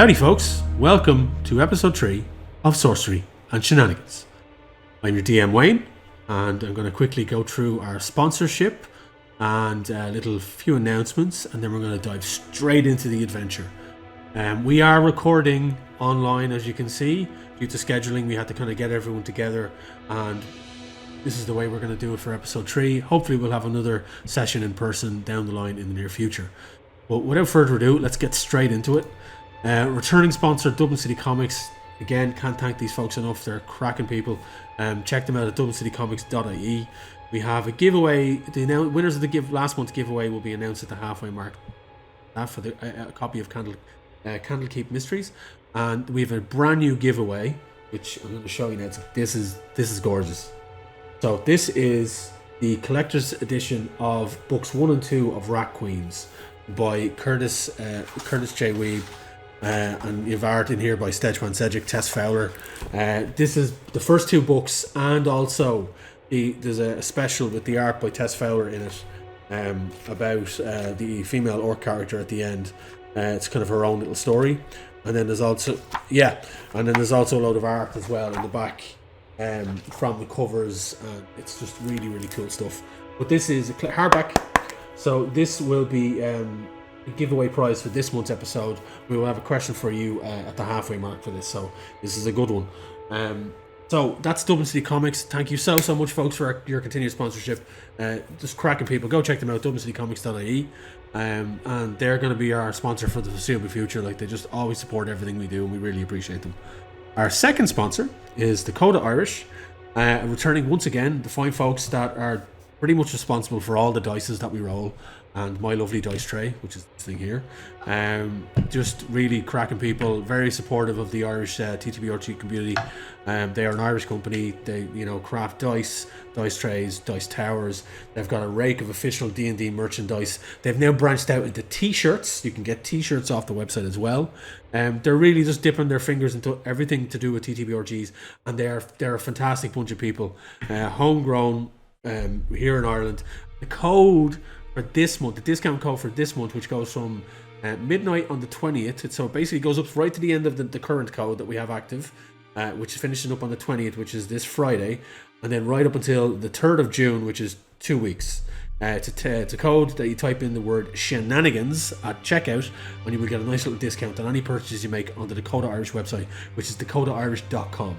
Howdy folks, welcome to episode 3 of Sorcery and Shenanigans. I'm your DM Wayne, and I'm going to quickly go through our sponsorship and a little few announcements, and then we're going to dive straight into the adventure. We are recording online, as you can see. Due to scheduling, we had to kind of get everyone together, and this is the way we're going to do it for episode 3. Hopefully we'll have another session in person down the line in the near future. But without further ado, let's get straight into it. Returning sponsor Dublin City Comics. Again, can't thank these folks enough. They're cracking people. Check them out at dublincitycomics.ie. We have a giveaway. The winners of the last month's giveaway will be announced at the halfway mark. That for a copy of Candlekeep Mysteries, and we have a brand new giveaway, which I'm going to show you now. This is gorgeous. So this is the collector's edition of books 1 and 2 of Rat Queens by Curtis J. Weeb. And you have art in here by Stedman Cedric, Tess Fowler. This is the first 2 books, and also there's a special with the art by Tess Fowler in it about the female orc character at the end. It's kind of her own little story, and then there's also a load of art as well in the back from the covers, and it's just really, really cool stuff. But this is a hardback, so this will be the giveaway prize for this month's episode. We will have a question for you at the halfway mark for this, so this is a good one. So that's Dublin City Comics. Thank you so much, folks, for your continued sponsorship. Just cracking people. Go check them out, dublincitycomics.ie, and they're going to be our sponsor for the foreseeable future. Like, they just always support everything we do, and we really appreciate them. Our second sponsor is Dakota Irish, returning once again, the fine folks that are pretty much responsible for all the dices that we roll, and my lovely dice tray, which is this thing here. Just really cracking people, very supportive of the Irish TTRPG community. They are an Irish company. They, craft dice trays, dice towers. They've got a rake of official D&D merchandise. They've now branched out into t-shirts. You can get t-shirts off the website as well. They're really just dipping their fingers into everything to do with TTRPGs, and they're a fantastic bunch of people. Homegrown here in Ireland. The code for this month, the discount code for this month, which goes from midnight on the 20th, so it basically goes up right to the end of the current code that we have active, which is finishing up on the 20th, which is this Friday, and then right up until the 3rd of June, which is 2 weeks. It's a code that you type in the word shenanigans at checkout, and you will get a nice little discount on any purchases you make on the Dakota Irish website, which is dakotairish.com.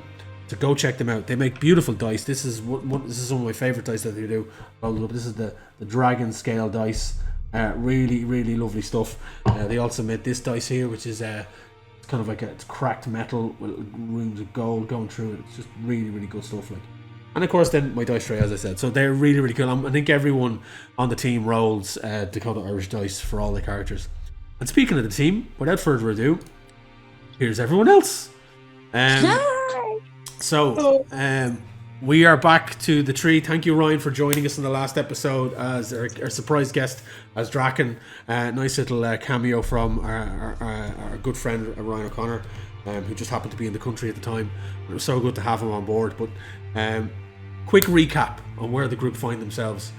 So go check them out. They make beautiful dice. This is some of my favorite dice that they do. This is the dragon scale dice. Really, really lovely stuff. They also made this dice here, which is it's kind of like it's cracked metal with runes of gold going through it. It's just really, really good stuff. And of course, then my dice tray, as I said. So they're really, really cool. I think everyone on the team rolls Dakota Irish dice for all their characters. And speaking of the team, without further ado, here's everyone else. So, we are back to the tree. Thank you, Ryan, for joining us in the last episode as our surprise guest, as Draken. Nice little cameo from our good friend, Ryan O'Connor, who just happened to be in the country at the time. It was so good to have him on board. But quick recap on where the group find themselves.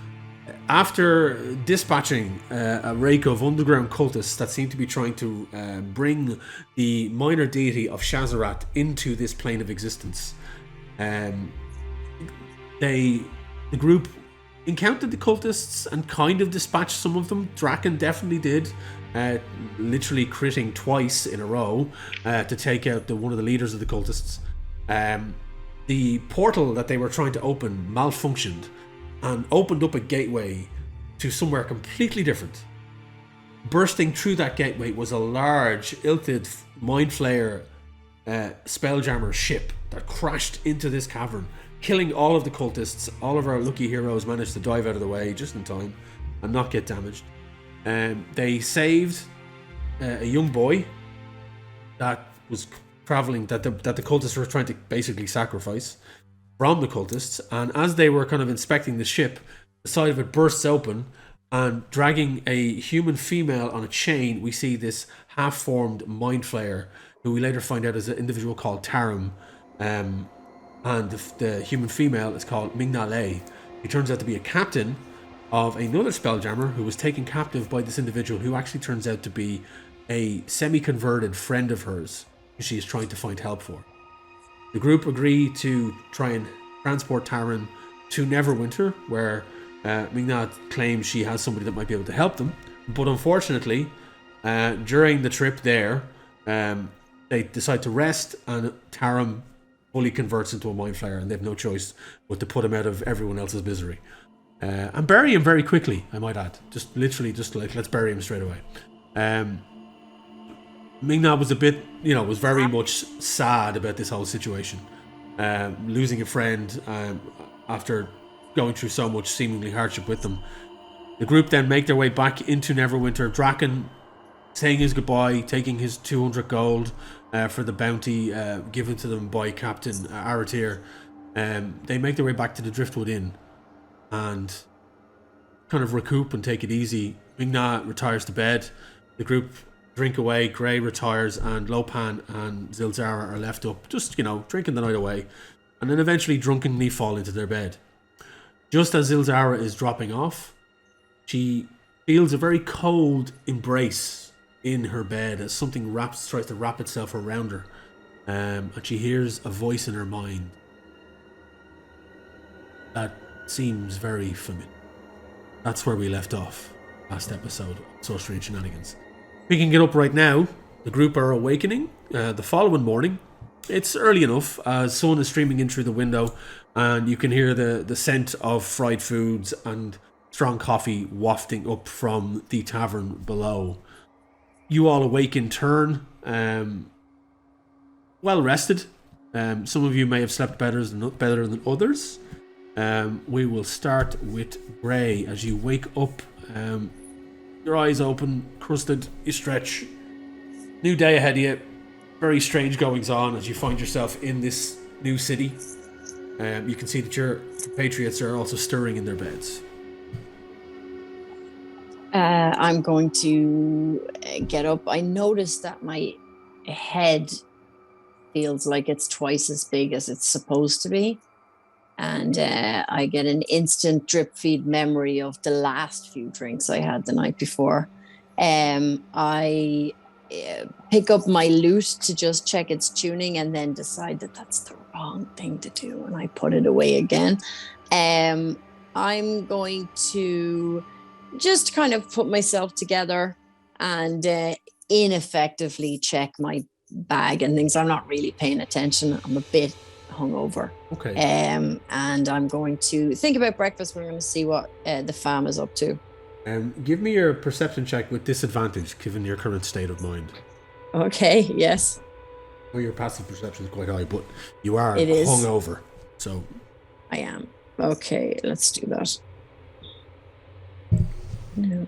After dispatching a rake of underground cultists that seem to be trying to bring the minor deity of Shazarat into this plane of existence, the group encountered the cultists and kind of dispatched some of them. Draken definitely did, literally critting twice in a row to take out one of the leaders of the cultists. The portal that they were trying to open malfunctioned and opened up a gateway to somewhere completely different. bursting through that gateway was a large, ilted mind flayer Spelljammer ship that crashed into this cavern, killing all of the cultists. All of our lucky heroes managed to dive out of the way just in time and not get damaged. They saved a young boy that was traveling, that the cultists were trying to basically sacrifice from the cultists. And as they were kind of inspecting the ship, the side of it bursts open, and dragging a human female on a chain, we see this half-formed mind flayer, who we later find out is an individual called Tarim. And the human female is called Ming-Na. He turns out to be a captain of another Spelljammer who was taken captive by this individual, who actually turns out to be a semi-converted friend of hers who she is trying to find help for. The group agree to try and transport Tarim to Neverwinter, where Ming-Na claims she has somebody that might be able to help them. But unfortunately, during the trip there, they decide to rest, and Tarim fully converts into a mind flayer, and they have no choice but to put him out of everyone else's misery. And bury him very quickly, I might add. Just literally, just like, let's bury him straight away. Ming-Na was a bit, was very much sad about this whole situation. Losing a friend after going through so much seemingly hardship with them. The group then make their way back into Neverwinter. Draken saying his goodbye, taking his 200 gold for the bounty given to them by Captain Aratir. They make their way back to the Driftwood Inn and kind of recoup and take it easy. Ming-Na retires to bed. The group drink away. Grey retires, and Lopan and Zilzara are left up, just, drinking the night away, and then eventually drunkenly fall into their bed. Just as Zilzara is dropping off, she feels a very cold embrace in her bed as something tries to wrap itself around her, and she hears a voice in her mind that seems very familiar. That's where we left off last episode of Sorcery Shenanigans. Picking it up right now, the group are awakening the following morning. It's early enough as sun is streaming in through the window, and you can hear the scent of fried foods and strong coffee wafting up from the tavern below. You all awake in turn, well rested. Some of you may have slept better than others. We will start with Grey. As you wake up, your eyes open, crusted, you stretch. New day ahead of you. Very strange goings on as you find yourself in this new city. You can see that your compatriots are also stirring in their beds. I'm going to get up. I noticed that my head feels like it's twice as big as it's supposed to be. And I get an instant drip feed memory of the last few drinks I had the night before. I pick up my lute to just check its tuning, and then decide that that's the wrong thing to do, and I put it away again. I'm going to just kind of put myself together and ineffectively check my bag and things. I'm not really paying attention. I'm a bit hungover. Okay. And I'm going to think about breakfast. We're going to see what the fam is up to. Give me your perception check with disadvantage, given your current state of mind. Okay, yes. Well, your passive perception is quite high, but you are hungover, so... I am. Okay, let's do that. No.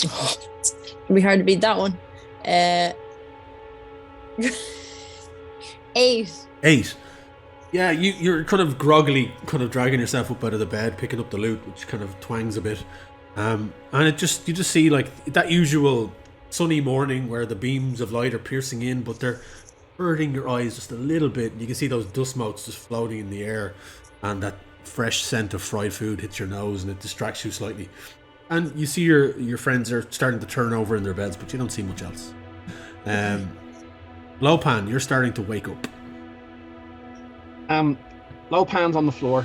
Oh, it's going to be hard to beat that one. 8. 8. Yeah, you're kind of groggily kind of dragging yourself up out of the bed, picking up the lute, which kind of twangs a bit. And you just see like that usual sunny morning where the beams of light are piercing in, but they're hurting your eyes just a little bit. You can see those dust motes just floating in the air, and that fresh scent of fried food hits your nose and it distracts you slightly. And you see your friends are starting to turn over in their beds, but you don't see much else. Lopan, you're starting to wake up. Lopan's on the floor,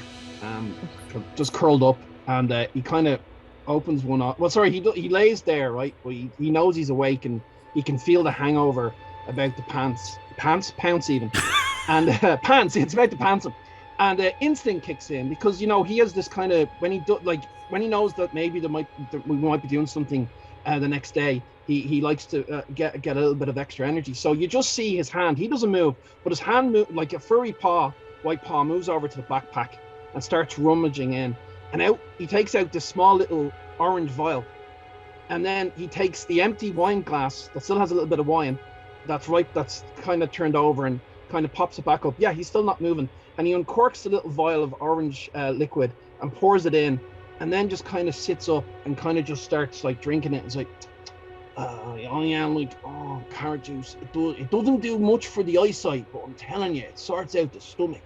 just curled up, and he kind of opens one eye. Well, sorry, he lays there, right? But he knows he's awake, and he can feel the hangover about the pants even, and pants. It's about the pants him, And instinct kicks in because he has this kind of when he knows that maybe we might be doing something the next day. He likes to get a little bit of extra energy. So you just see his hand. He doesn't move, but his hand like a furry white paw moves over to the backpack and starts rummaging in. And out he takes out this small little orange vial, and then he takes the empty wine glass that still has a little bit of wine. That's kind of turned over and kind of pops it back up. Yeah, he's still not moving. And he uncorks the little vial of orange liquid and pours it in, and then just kind of sits up and kind of just starts like drinking it. It's like, carrot juice. It doesn't do much for the eyesight, but I'm telling you, it sorts out the stomach.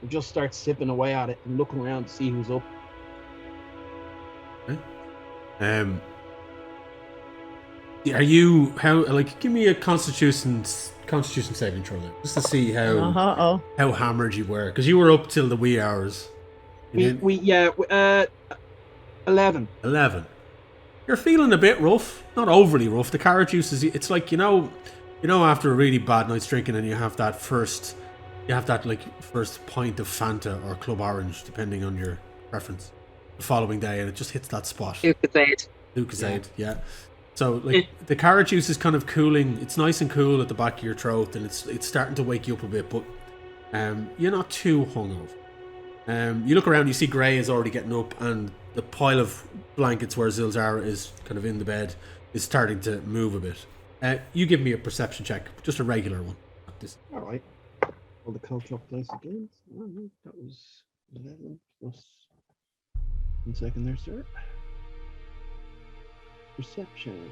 And just starts sipping away at it and looking around to see who's up. Okay. Are you give me a Constitution saving throw then, just to see how hammered you were, because you were up till the wee hours. 11. 11. You're feeling a bit rough, not overly rough. The carrot juice it's like after a really bad night's drinking and you have that first pint of Fanta or Club Orange, depending on your preference, the following day, and it just hits that spot. Lucozade, yeah. So the carrot juice is kind of cooling. It's nice and cool at the back of your throat, and it's starting to wake you up a bit, but you're not too hungover. You look around, you see Gray is already getting up, and the pile of blankets where Zilzara is kind of in the bed is starting to move a bit. You give me a perception check, just a regular one. All right. Well, the cultural place again. That was 11 plus 1 second there, sir. Perception.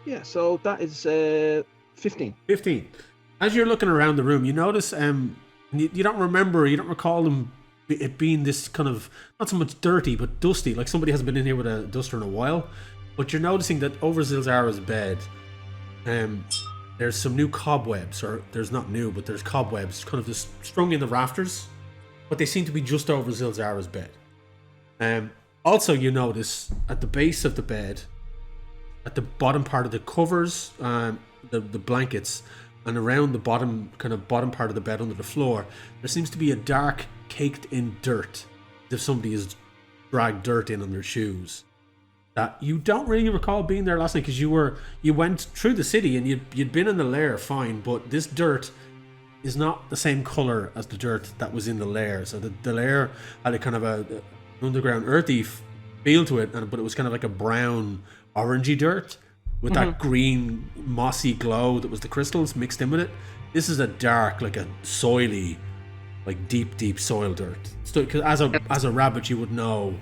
Yeah, so that is 15. 15. As you're looking around the room, you notice you don't recall it being this kind of, not so much dirty, but dusty, like somebody hasn't been in here with a duster in a while. But you're noticing that over Zilzara's bed, there's some new cobwebs, or there's not new, but there's cobwebs kind of just strung in the rafters, but they seem to be just over Zilzara's bed. Also, you notice at the base of the bed, at the bottom part of the covers, the blankets, and around the bottom part of the bed under the floor, there seems to be a dark caked in dirt, as if somebody has dragged dirt in on their shoes. That you don't really recall being there last night, because you went through the city and you'd been in the lair fine, but this dirt is not the same color as the dirt that was in the lair. So the lair had a kind of a underground earthy feel to it, but it was kind of like a brown orangey dirt with that green mossy glow that was the crystals mixed in with it. This is a dark, like a soily, like deep soil dirt. So, cause as a rabbit, you would know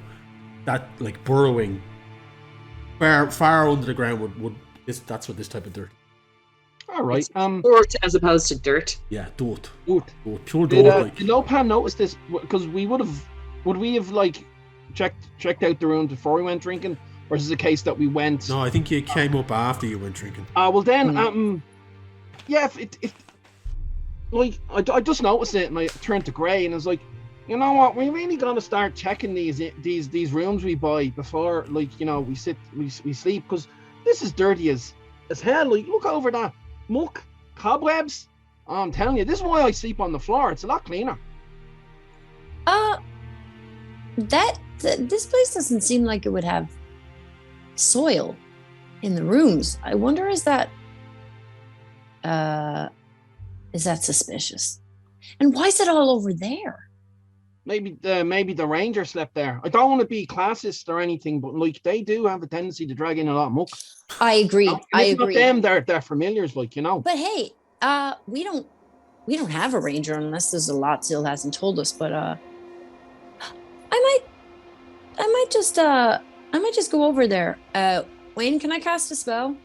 that, like, burrowing far under the ground that's what this type of dirt. All right. Dirt as opposed to dirt. Yeah, dirt. Pure dirt. Did Lopan notice this? Because would we have like checked out the room before we went drinking, or is it a case that we went? No, I think you came up after you went drinking. Well then, yeah. If like I just noticed it, and I turned to Gray, and I was like, you know what? We really got to start checking these rooms we buy before, like, we sleep, because this is dirty as hell. Like, look over that muck, cobwebs. I'm telling you, this is why I sleep on the floor. It's a lot cleaner. This place doesn't seem like it would have soil in the rooms. I wonder, is that suspicious? And why is it all over there? Maybe the ranger slept there. I don't want to be classist or anything, but like, they do have a tendency to drag in a lot of muck. I agree. I agree. Not them, they're familiars, like, But hey, we don't have a ranger unless there's a lot Sil hasn't told us. But I might just go over there. Wayne, can I cast a spell?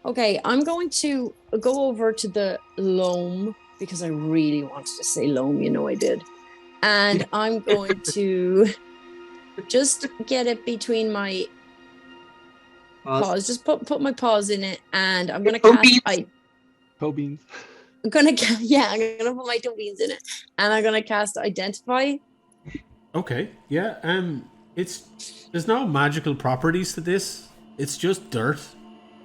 Okay, I'm going to go over to the loam, because I really wanted to say loam, I did. And I'm going to just get it between my paws. Just put my paws in it, and I'm going to cast... Toe beans. I'm going to put my toe beans in it, and I'm going to cast Identify. Okay, yeah. There's no magical properties to this. It's just dirt.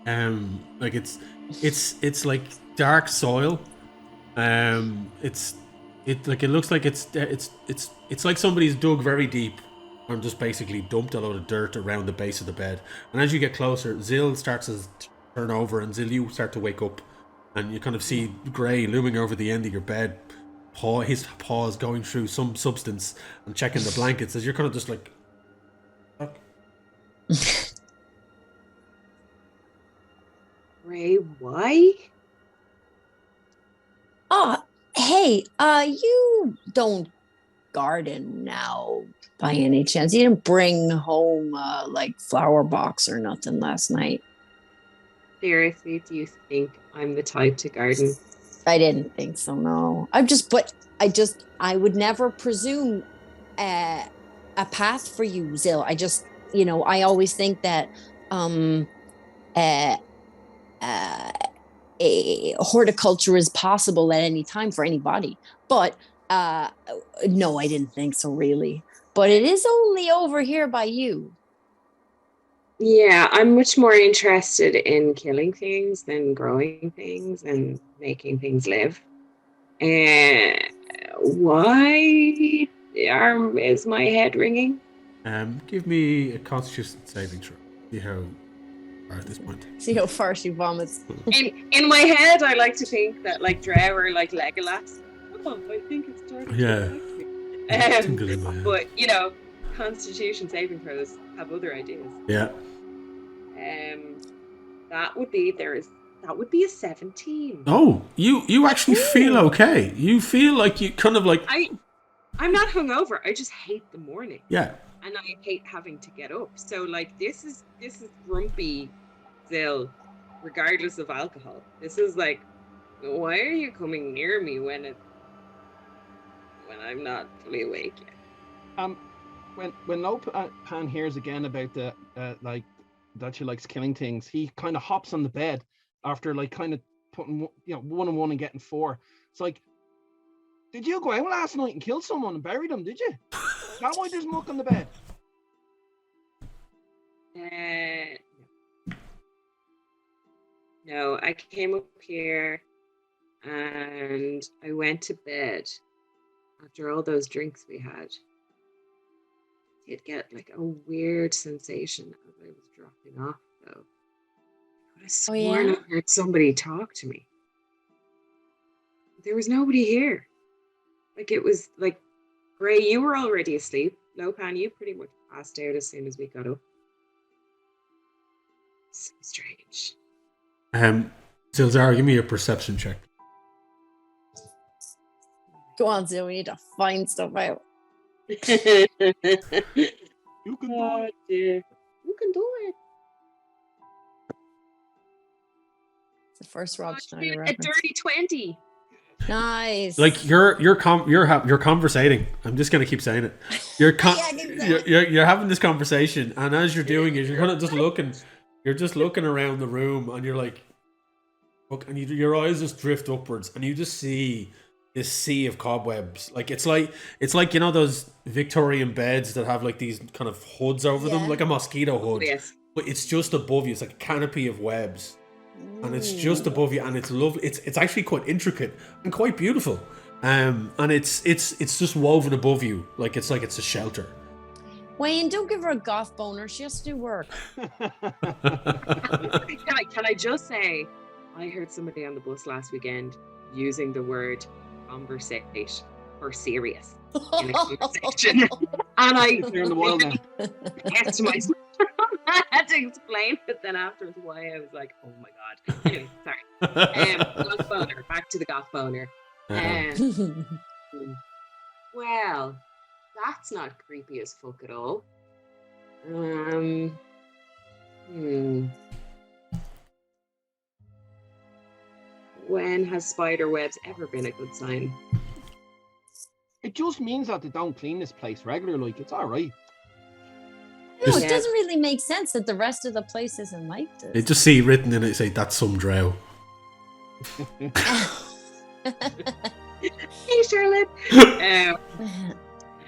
Like it's like dark soil. It's It looks like it's like somebody's dug very deep and just basically dumped a load of dirt around the base of the bed. And as you get closer, Zill starts to turn over, and Zill, you start to wake up, and you kind of see Gray looming over the end of your bed, his paws going through some substance and checking the blankets as you're kind of just like, fuck. Ray, why? Oh, hey, you don't garden now by any chance? You didn't bring home like flower box or nothing last night? Seriously, do you think I'm the type to garden? I didn't think so. No, I would never presume a path for you, Zill. I always think that a horticulture is possible at any time for anybody. But no, I didn't think so, really. But it is only over here by you. Yeah, I'm much more interested in killing things than growing things and making things live. Why is my head ringing? Give me a Constitution saving throw. See how far at this point. See how far she vomits. In my head, I like to think that like Drow are like Legolas. Oh, I think it's starting to affect me. But you know, Constitution saving throws have other ideas. Yeah. That would be a 17. Oh, you actually feel okay. You feel like you kind of like. I'm not hungover. I just hate the morning. Yeah. And I hate having to get up. So like this is grumpy Zill, regardless of alcohol. This is like, why are you coming near me when I'm not fully awake yet? When Lopan hears again about the like that she likes killing things, he kind of hops on the bed after like kind of putting 1 and 1 and getting 4. It's like, did you go out last night and kill someone and bury them? Did you? That's why there's muck on the bed. No, I came up here and I went to bed after all those drinks we had. You'd get like a weird sensation as I was dropping off, though. I would have sworn I heard somebody talk to me. There was nobody here. Like it was like, Gray, you were already asleep. Lopan, you pretty much passed out as soon as we got up. So strange. Zilzara, give me a perception check. Go on, Zill. We need to find stuff out. You can do it. Dear. You can do it. It's the first Rob Schneider A reference. dirty 20. Nice. Like you're conversating. I'm just gonna keep saying it. You're having this conversation, and as you're doing it, you're kind of just looking. You're just looking around the room, and you're like, look, and your eyes just drift upwards, and you just see this sea of cobwebs. Like it's like those Victorian beds that have like these kind of hoods over them, like a mosquito hood. Yes. But it's just above you. It's like a canopy of webs. And it's just above you, and it's lovely. It's actually quite intricate and quite beautiful. And it's just woven above you, like it's a shelter. Wayne, don't give her a goth boner. She has to do work. Can I just say, I heard somebody on the bus last weekend using the word conversation or serious in a conversation, and I asked myself. I had to explain it then afterwards why I was like, oh my god. Anyway, sorry. Goth boner. Back to the goth boner. Well, that's not creepy as fuck at all. When has spider webs ever been a good sign? It just means that they don't clean this place regularly. Like, it's all right. No, it doesn't really make sense that the rest of the place isn't like this. They just see written in it, say, that's some drow. Hey, Charlotte.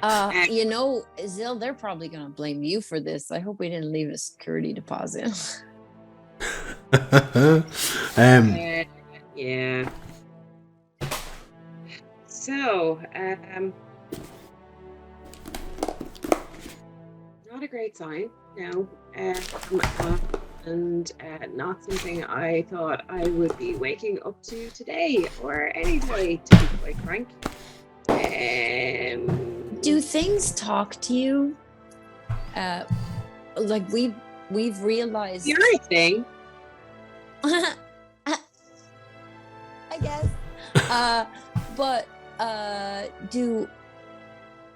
Zill, they're probably going to blame you for this. I hope we didn't leave a security deposit. Yeah. So, not a great sign, no. And not something I thought I would be waking up to today or any day, to be quite frank. Do things talk to you? Like we've realized. You're a thing. I guess. But do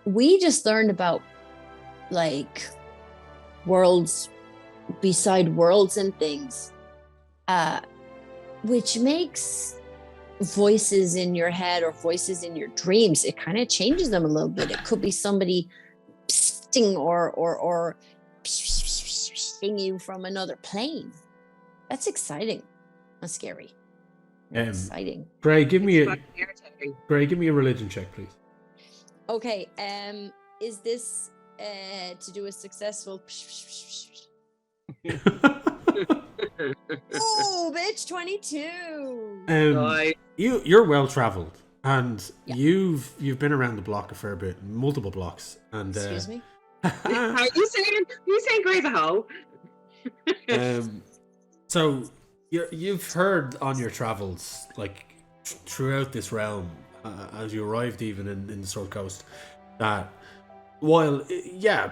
we just learned about like worlds beside worlds and things, which makes voices in your head or voices in your dreams, it kind of changes them a little bit. It could be somebody sting or sting you from another plane. That's exciting. That's scary. Exciting. Gray, give me a religion check, please. Okay. Is this to do a successful? Oh, bitch, 22. You're well traveled, and you've been around the block a fair bit, multiple blocks. And excuse me. Are you saying Gray's a hoe? So you've heard on your travels, like throughout this realm, as you arrived even in the Sword Coast, that while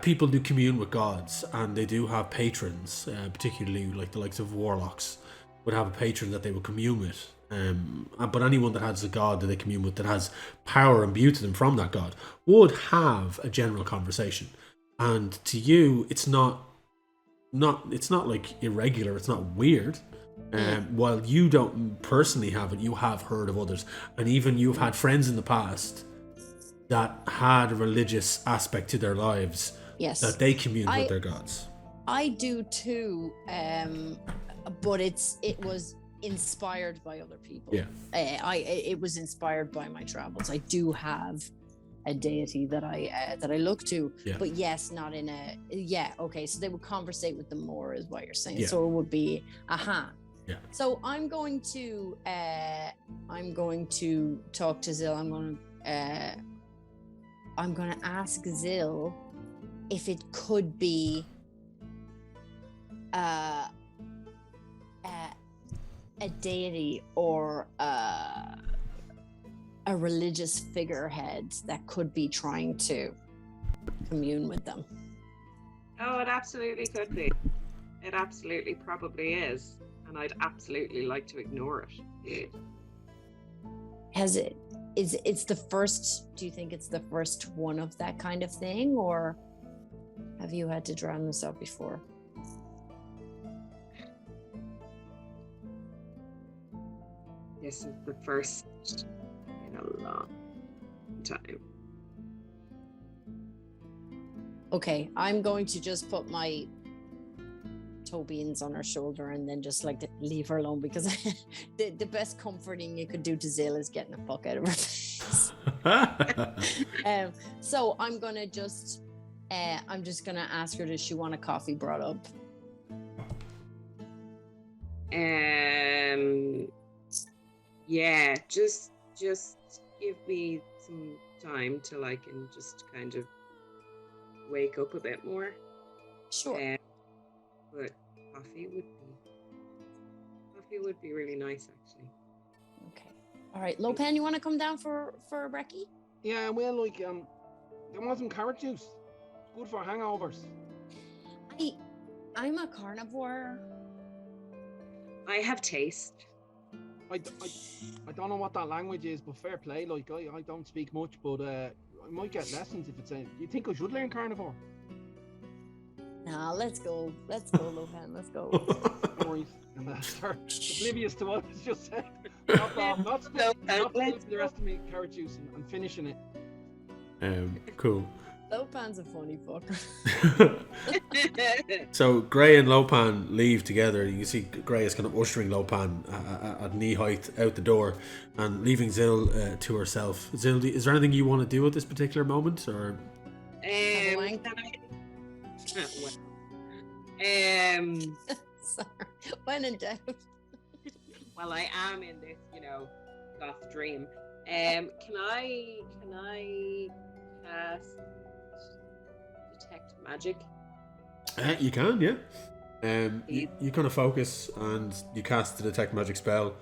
people do commune with gods and they do have patrons, particularly like the likes of warlocks would have a patron that they would commune with, but anyone that has a god that they commune with that has power imbued to them from that god would have a general conversation. And to you, it's not like irregular, it's not weird. While you don't personally have it, you have heard of others, and even you've had friends in the past that had a religious aspect to their lives. Yes, that they commune with their gods. I do too, but it was inspired by other people. Yeah, it was inspired by my travels. I do have a deity that I look to, but yes, not in a okay. So they would conversate with them more, is what you're saying. Yeah. So it would be Yeah. So I'm going to talk to Zill. I'm going to ask Zill if it could be a deity or a religious figurehead that could be trying to commune with them. Oh, it absolutely could be. It absolutely probably is. And I'd absolutely like to ignore it. It's the first, do you think it's the first one of that kind of thing, or have you had to drown this out before? This is the first in a long time. Okay, I'm going to just put my toe beans on her shoulder and then just like leave her alone, because the best comforting you could do to Zill is getting the fuck out of her face. So I'm just gonna ask her, does she want a coffee brought up? Yeah, just give me some time till I can just kind of wake up a bit more. Sure. But coffee would be really nice, actually. Okay. All right, Lopan, you want to come down for a brekkie? Yeah, well, like I want some carrot juice. It's good for hangovers. I'm a carnivore. I have taste. I don't know what that language is, but fair play. Like I don't speak much, but I might get lessons if it's. Do you think I should learn carnivore? Nah, let's go, Lopan. Let's go. No worries. Oblivious to what I just said. Not the rest of me carrot juice and finishing it. Cool. Lopan's a funny fucker. So Gray and Lopan leave together. You can see Gray is kind of ushering Lopan at knee height out the door and leaving Zill to herself. Zill, is there anything you want to do at this particular moment, or? Sorry, when in doubt. Well, I am in this, goth dream. Can I cast detect magic? You can, yeah. You kind of focus and you cast the detect magic spell,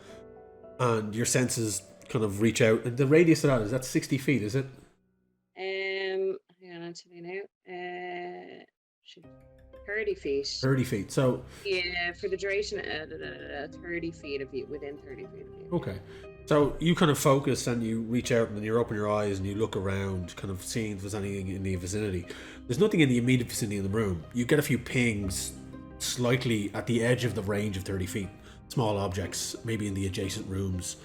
and your senses kind of reach out. And the radius of that is 60 feet, is it? Hang on, I'll tell you now. 30 feet. 30 feet. So yeah, for the duration, 30 feet of you, within 30 feet of you. Okay. So you kind of focus and you reach out and then you open your eyes and you look around, kind of seeing if there's anything in the vicinity. There's nothing in the immediate vicinity of the room. You get a few pings slightly at the edge of the range of 30 feet. Small objects, maybe in the adjacent rooms.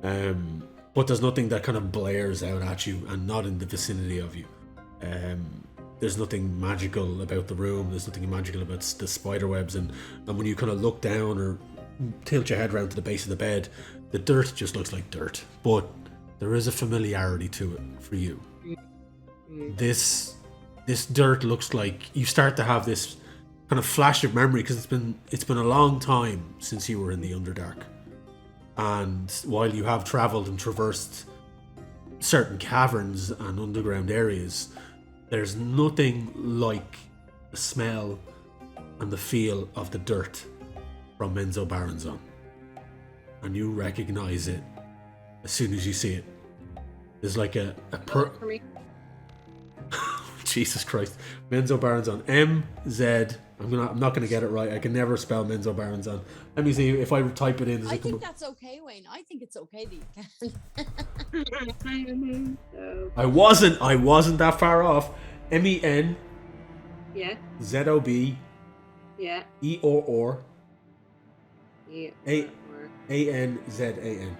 But there's nothing that kind of blares out at you and not in the vicinity of you. There's nothing magical about the room. There's nothing magical about the spider webs. And when you kind of look down or tilt your head around to the base of the bed, the dirt just looks like dirt. But there is a familiarity to it for you. This dirt looks like you start to have this kind of flash of memory because it's been a long time since you were in the Underdark. And while you have traveled and traversed certain caverns and underground areas, there's nothing like the smell and the feel of the dirt from Menzo Baronzon. And you recognize it as soon as you see it. There's like a For me. Jesus Christ. Menzo Baronzon. M-Z. I'm not gonna get it right. I can never spell Menzo Baronzon. Let me see if I type it in. Does I it come think up? that's okay, Wayne. I think it's okay that you can. I wasn't that far off. M-E-N Yeah. Z-O-B Yeah. E-O-R Yeah. A-N-Z-A-N.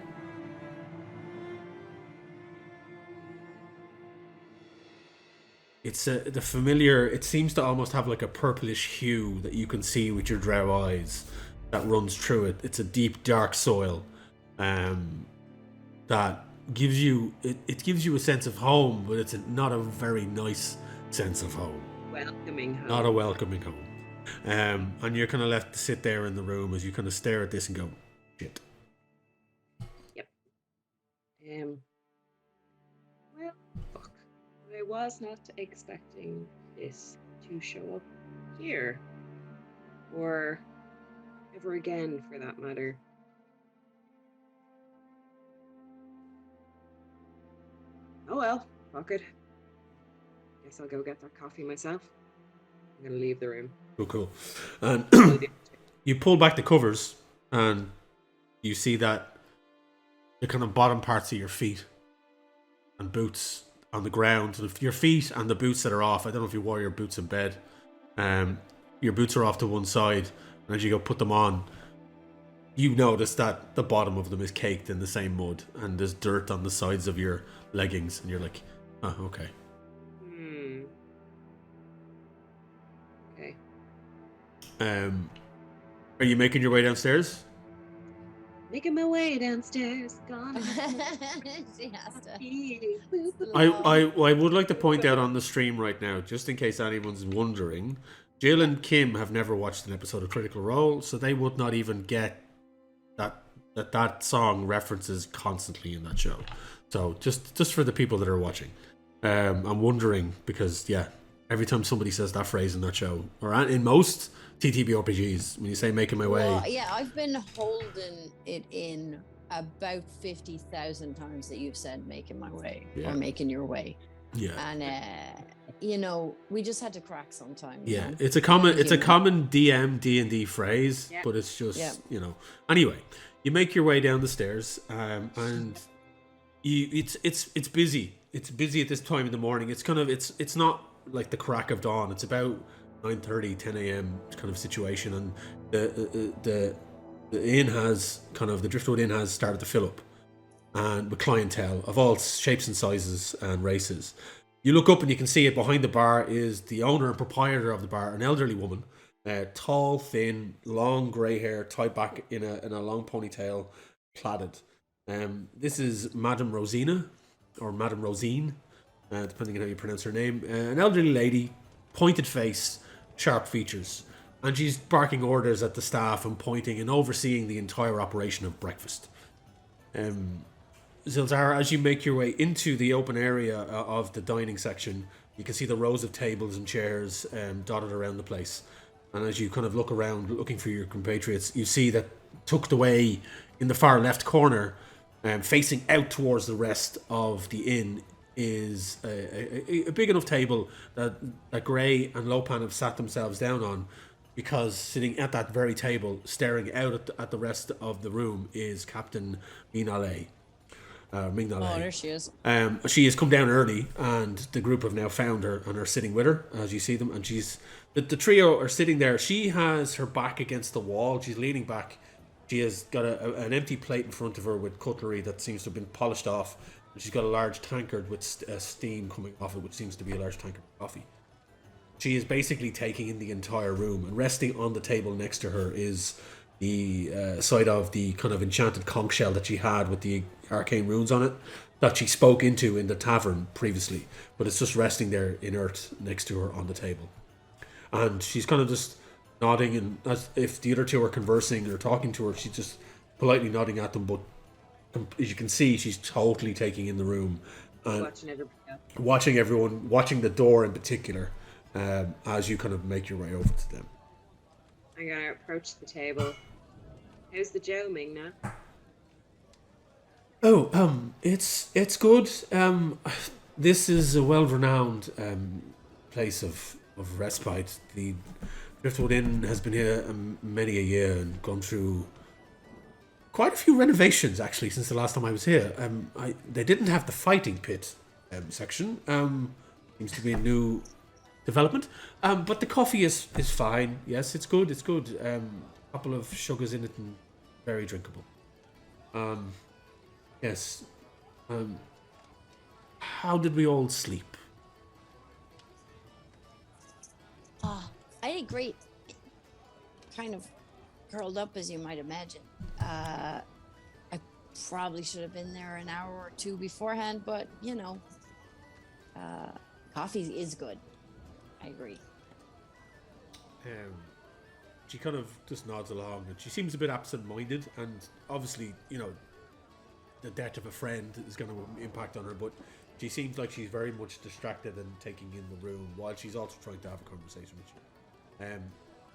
It's the familiar. It seems to almost have like a purplish hue that you can see with your drow eyes that runs through it. It's a deep, dark soil that gives you it gives you a sense of home, but it's not a very nice sense of home. Welcoming home. Not a welcoming home. And you're kind of left to sit there in the room as you kind of stare at this and go, shit. Yep. Well, fuck. I was not expecting this to show up here. Or ever again, for that matter. Oh well, fuck it. Guess I'll go get that coffee myself. I'm gonna leave the room. Cool. And you pull back the covers and you see that the kind of bottom parts of your feet and boots on the ground, your feet and the boots that are off. I don't know if you wore your boots in bed. Your boots are off to one side, and as you go put them on, you notice that the bottom of them is caked in the same mud, and there's dirt on the sides of your leggings, and you're like, oh, okay. Okay. Are you making your way downstairs? Making my way downstairs. Gone. She has to. I would like to point out on the stream right now, just in case anyone's wondering, Jill and Kim have never watched an episode of Critical Role, so they would not even get that song references constantly in that show. So just for the people that are watching, I'm wondering because every time somebody says that phrase in that show, or in most TTRPGs, when you say "making my way," I've been holding it in about 50,000 times that you've said "making my way" or "making your way." Yeah, and we just had to crack sometime. Yeah, it's a common D&D phrase, but it's just Anyway, you make your way down the stairs, and it's busy. It's busy at this time in the morning. It's not like the crack of dawn. It's about 9:30, 10 a.m. kind of situation, and the inn has the Driftwood Inn has started to fill up, and with clientele of all shapes and sizes and races. You look up and you can see it behind the bar is the owner and proprietor of the bar, an elderly woman, tall, thin, long grey hair, tied back in a long ponytail, plaited. This is Madame Rosina, or Madame Rosine, depending on how you pronounce her name. An elderly lady, pointed face, sharp features, and she's barking orders at the staff and pointing and overseeing the entire operation of breakfast. Zilzara, as you make your way into the open area of the dining section, you can see the rows of tables and chairs dotted around the place. And as you kind of look around, looking for your compatriots, you see that tucked away in the far left corner, facing out towards the rest of the inn, is a big enough table that Gray and Lopan have sat themselves down on, because sitting at that very table, staring out at the rest of the room, is Captain Ming-Na. Oh, there she is. She has come down early, and the group have now found her and are sitting with her, as you see them. And the trio are sitting there. She has her back against the wall. She's leaning back. She has got an empty plate in front of her with cutlery that seems to have been polished off. And she's got a large tankard with steam coming off it, which seems to be a large tankard of coffee. She is basically taking in the entire room, and resting on the table next to her is the side of the kind of enchanted conch shell that she had with the arcane runes on it, that she spoke into in the tavern previously, but it's just resting there inert next to her on the table. And she's kind of just nodding, and as if the other two are conversing or talking to her, she's just politely nodding at them, but as you can see, she's totally taking in the room and Watching everybody else. watching everyone, watching the door in particular, as you kind of make your way over to them. I'm gonna approach the table. How's the Joe, Ming-Na? Oh, it's good. This is a well-renowned place of respite. The Driftwood Inn has been here many a year and gone through quite a few renovations, actually, since the last time I was here. They didn't have the fighting pit section. Seems to be a new development. But the coffee is fine. Yes, it's good. It's good. A couple of sugars in it and very drinkable. Yes. How did we all sleep? I did great. Kind of curled up, as you might imagine. I probably should have been there an hour or two beforehand, but coffee is good. I agree. She kind of just nods along, and she seems a bit absent-minded, and obviously, the death of a friend is going to impact on her, but she seems like she's very much distracted and taking in the room while she's also trying to have a conversation with you.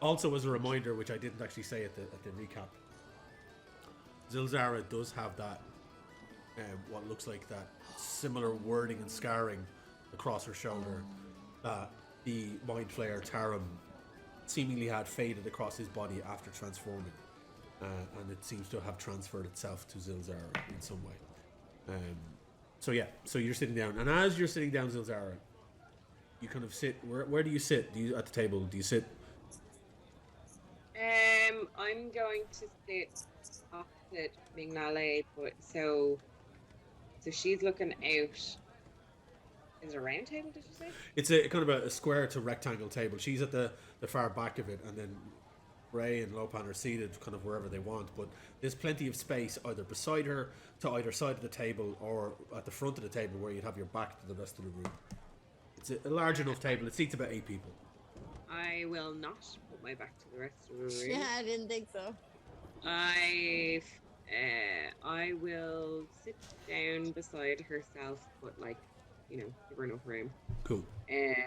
Also, as a reminder, which I didn't actually say at the recap, Zilzara does have that what looks like that similar wording and scarring across her shoulder that the Mind Flayer Tarim seemingly had faded across his body after transforming, and it seems to have transferred itself to Zilzara in some way. So you're sitting down, and as you're sitting down, Zilzara, you kind of sit. Where do you sit? Do you at the table? Do you sit? I'm going to sit opposite Ming-Na, but so she's looking out. Is it a round table, did you say? It's a kind of a square to rectangle table. She's at the far back of it, and then Ray and Lopan are seated kind of wherever they want, but there's plenty of space either beside her, to either side of the table, or at the front of the table where you'd have your back to the rest of the room. It's a large enough table. It seats about 8 people. I will not put my back to the rest of the room. Yeah, I didn't think so. I will sit down beside herself, but give her enough room. Cool. I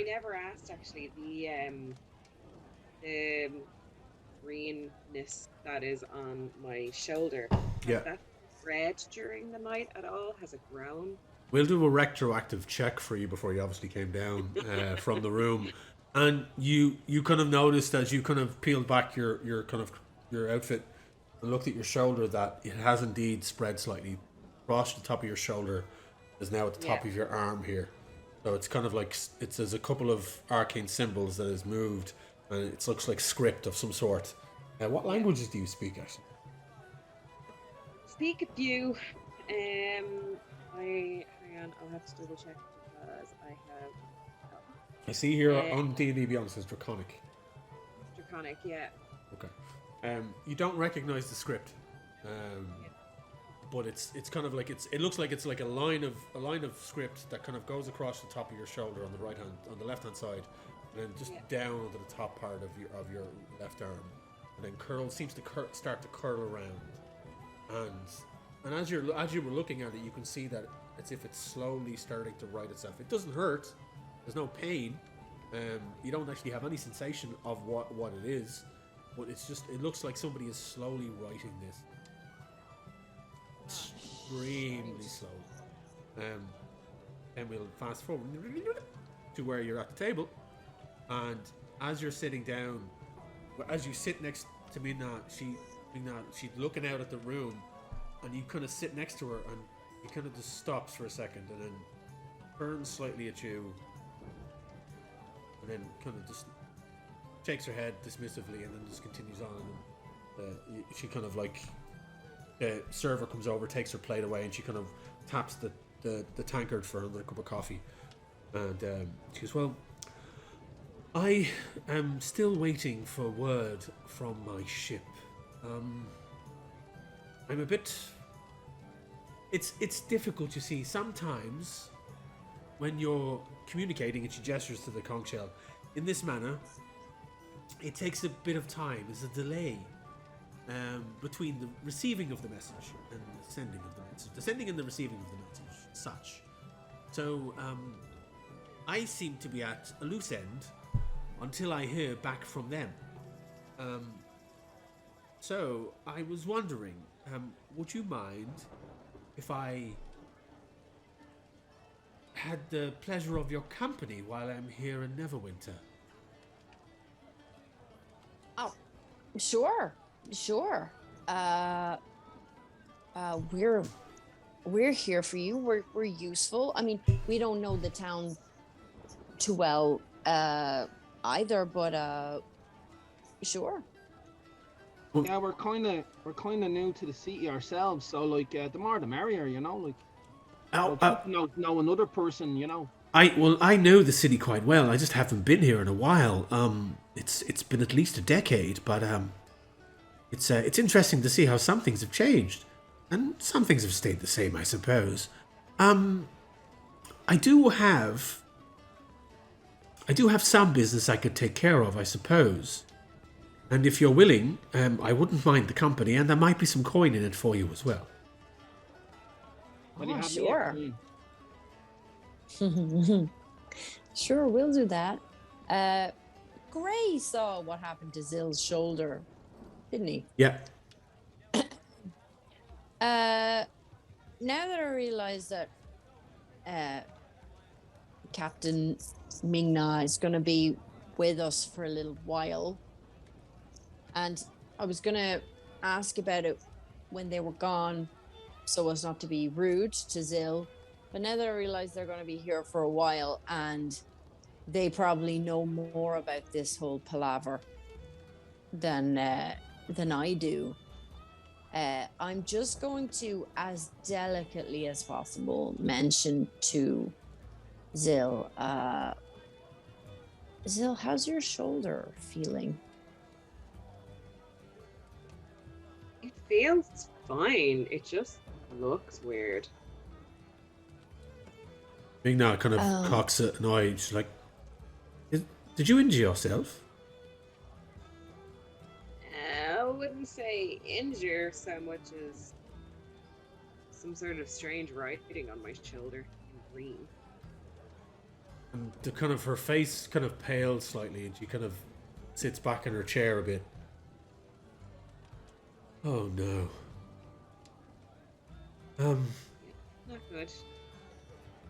never asked actually the greenness that is on my shoulder. Has that spread during the night at all? Has it grown? We'll do a retroactive check for you before you obviously came down from the room, and you kind of noticed as you kind of peeled back your outfit and looked at your shoulder that it has indeed spread slightly. Across the top of your shoulder is now at the top of your arm here, so it's kind of like there's a couple of arcane symbols that has moved, and it looks like script of some sort. What languages do you speak, actually? Speak a few. Hang on, I'll have to double check because I have. I see here on D&D Beyond it says Draconic. Draconic, yeah. Okay. You don't recognize the script, but it's kind of like it looks like it's like a line of script that kind of goes across the top of your shoulder on the left hand side, and then just down onto the top part of your left arm, and then seems to start to curl around, and as you were looking at it, you can see that as if it's slowly starting to right itself. It doesn't hurt. There's no pain. You don't actually have any sensation of what it is, but it looks like somebody is slowly writing this. Extremely slowly. And we'll fast forward to where you're at the table, and as you're sitting down, as you sit next to Ming-Na, she's looking out at the room, and you kind of sit next to her, and he kind of just stops for a second, and then turns slightly at you, and then kind of just shakes her head dismissively, and then just continues on. And she kind of like, the server comes over, takes her plate away, and she kind of taps the tankard for another cup of coffee, and she goes, well, I am still waiting for word from my ship. I'm a bit... It's difficult, you see. Sometimes when you're communicating, and she gestures to the conch shell in this manner, it takes a bit of time. There's a delay between the receiving of the message and the sending of the message. The sending and the receiving of the message, such. So I seem to be at a loose end until I hear back from them. So I was wondering, would you mind if I had the pleasure of your company while I'm here in Neverwinter? Oh, sure. We're here for you. We're useful. I mean, we don't know the town too well either, but sure. Yeah, we're kind of new to the city ourselves, so like the more the merrier, you know. Like, know another person, you know. I know the city quite well. I just haven't been here in a while. It's been at least a decade, but it's interesting to see how some things have changed, and some things have stayed the same, I suppose. I do have some business I could take care of, I suppose. And if you're willing, I wouldn't mind the company, and there might be some coin in it for you as well. Well, Sure. Sure, we'll do that. Gray saw what happened to Zill's shoulder, didn't he? Yeah. Now that I realize that Captain Ming-Na is going to be with us for a little while, and I was going to ask about it when they were gone so as not to be rude to Zill, but now that I realize they're going to be here for a while and they probably know more about this whole palaver than I do, I'm just going to, as delicately as possible, mention to Zill, Zill, how's your shoulder feeling? It feels fine. It just looks weird. Ming-Na kind of cocks an eye. She's like, did you injure yourself? I wouldn't say injure so much as some sort of strange writing on my shoulder in green. And the kind of her face kind of pales slightly, and she kind of sits back in her chair a bit. Oh no. Not good.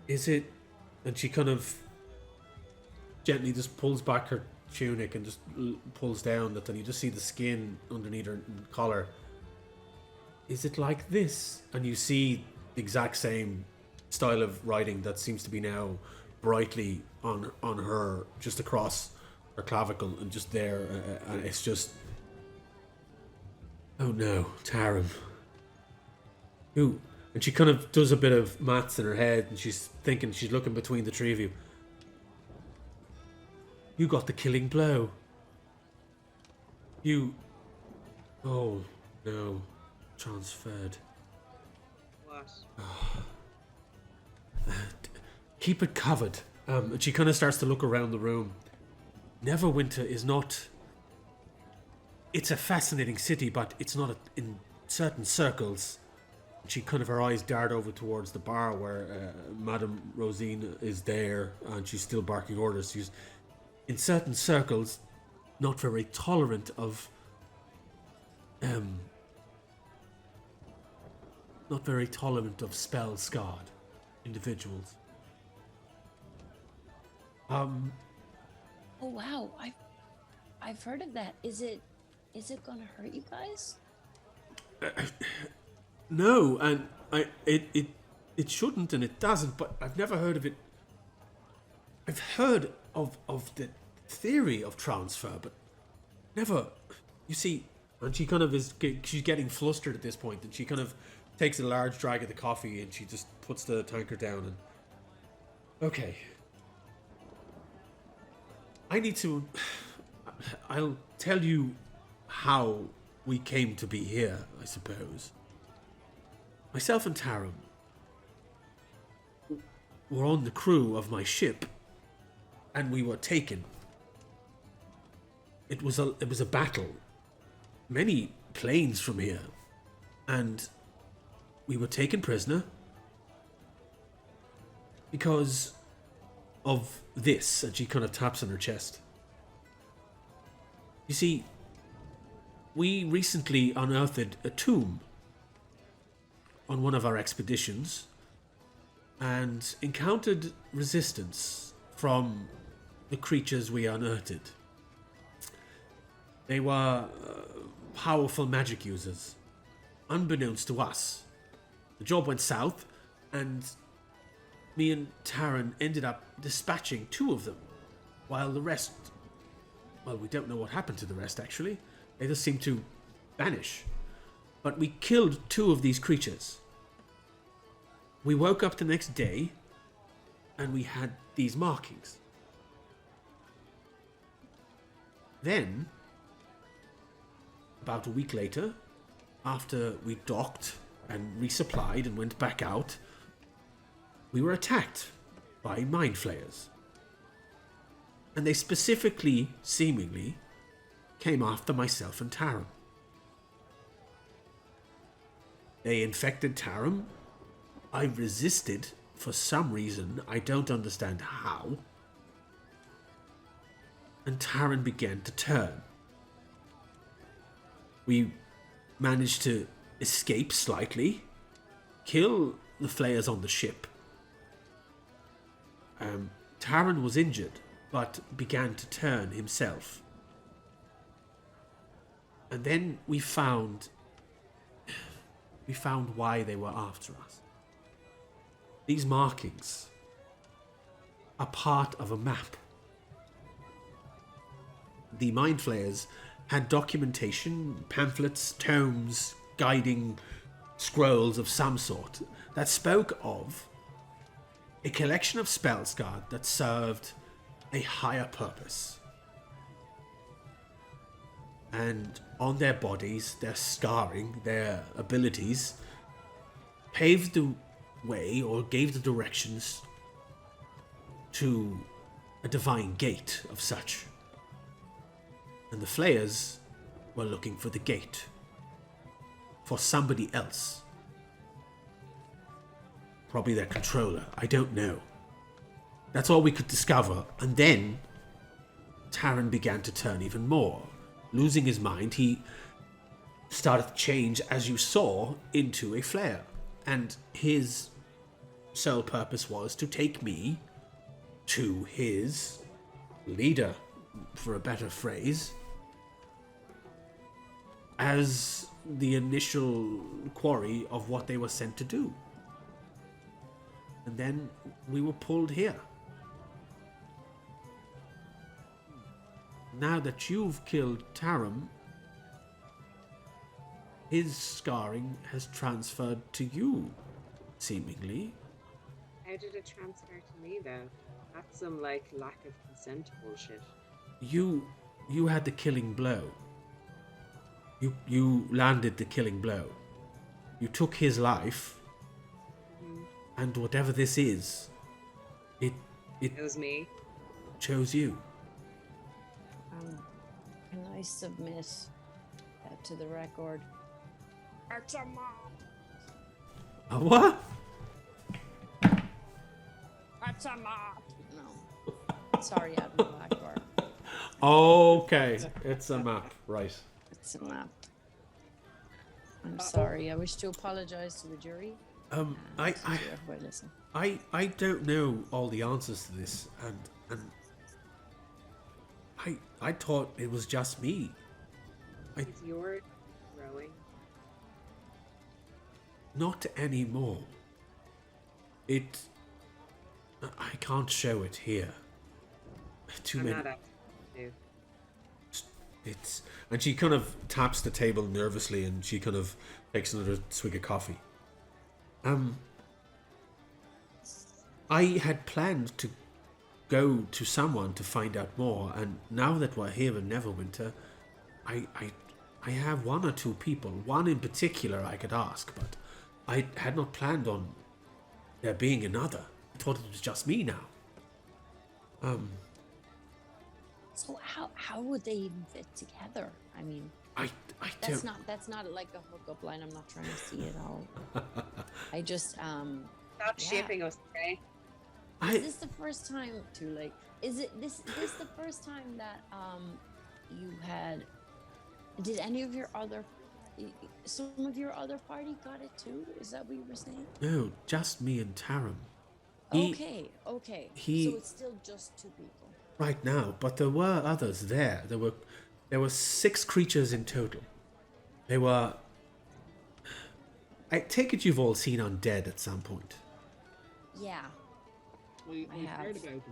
Is it? And she kind of gently just pulls back her tunic and just pulls down that, then you just see the skin underneath her collar. Is it like this? And you see the exact same style of writing that seems to be now brightly on her, just across her clavicle and just there, and it's just, oh no, Tarim. Who? And she kind of does a bit of maths in her head, and she's thinking, she's looking between the three of you. You got the killing blow. You... Oh, no. Transferred. What? Keep it covered. And she kind of starts to look around the room. Neverwinter is not... It's a fascinating city, but it's not certain circles. She kind of, her eyes dart over towards the bar where Madame Rosina is there, and she's still barking orders. She's in certain circles not very tolerant of spell scarred individuals. Oh wow, I've heard of that. Is it gonna hurt you guys? No, and it shouldn't, and it doesn't. But I've never heard of it. I've heard of the theory of transfer, but never. You see, and she kind of she's getting flustered at this point, and she kind of takes a large drag of the coffee, and she just puts the tankard down. And okay, I need to. I'll tell you how we came to be here, I suppose. Myself and Taram were on the crew of my ship, and we were taken. It was a battle, many planes from here, and we were taken prisoner because of this. And she kind of taps on her chest. You see, we recently unearthed a tomb on one of our expeditions and encountered resistance from the creatures we unearthed. They were powerful magic users, unbeknownst to us. The job went south, and me and Darren ended up dispatching 2 of them, while the rest, well, we don't know what happened to the rest, actually. They just seemed to vanish. But we killed 2 of these creatures. We woke up the next day, and we had these markings. Then, about a week later, after we docked and resupplied and went back out, we were attacked by mind flayers. And they specifically, seemingly, came after myself and Taram. They infected Taram. I resisted for some reason. I don't understand how. And Taran began to turn. We managed to escape slightly, kill the flayers on the ship. Taran was injured, but began to turn himself. And then we found why they were after us. These markings are part of a map. The mind flayers had documentation, pamphlets, tomes, guiding scrolls of some sort that spoke of a collection of spells guard that served a higher purpose. And on their bodies, their scarring, their abilities, paved the way or gave the directions to a divine gate of such. And the flayers were looking for the gate. For somebody else. Probably their controller, I don't know. That's all we could discover. And then Taran began to turn even more. Losing his mind, he started to change, as you saw, into a flayer. And his sole purpose was to take me to his leader, for a better phrase, as the initial quarry of what they were sent to do. And then we were pulled here. Now that you've killed Taram, his scarring has transferred to you, seemingly. How did it transfer to me, though? That's some, lack of consent bullshit. You had the killing blow. You landed the killing blow. You took his life, and whatever this is, it was me. Chose you. Can I submit to the record? It's a mop. A what? It's a mop. No. Sorry, Admiral Akbar. Okay, it's a map, right? It's a map. I'm sorry. I wish to apologize to the jury. To everybody listen. I don't know all the answers to this, and I thought it was just me. Is your growing? Not anymore. I can't show it here. Too I'm many. not asking you. It's and she kind of taps the table nervously, and she kind of takes another swig of coffee. I had planned to go to someone to find out more, and now that we're here in Neverwinter, I have one or two people, one in particular I could ask, but I had not planned on there being another. I thought it was just me now. So how would they even fit together? I mean, I that's don't. that's not like a hookup line. I'm not trying to see it all. I just Stop shipping us, okay? Is this the first time? Too late. Is this the first time that you had? Did any of your other, some of your other party got it too? Is that what you were saying? No, just me and Taram. Okay. So it's still just two people. Right now, but there were others there. There were 6 creatures in total. They were. I take it you've all seen Undead at some point. Yeah. We've have. heard about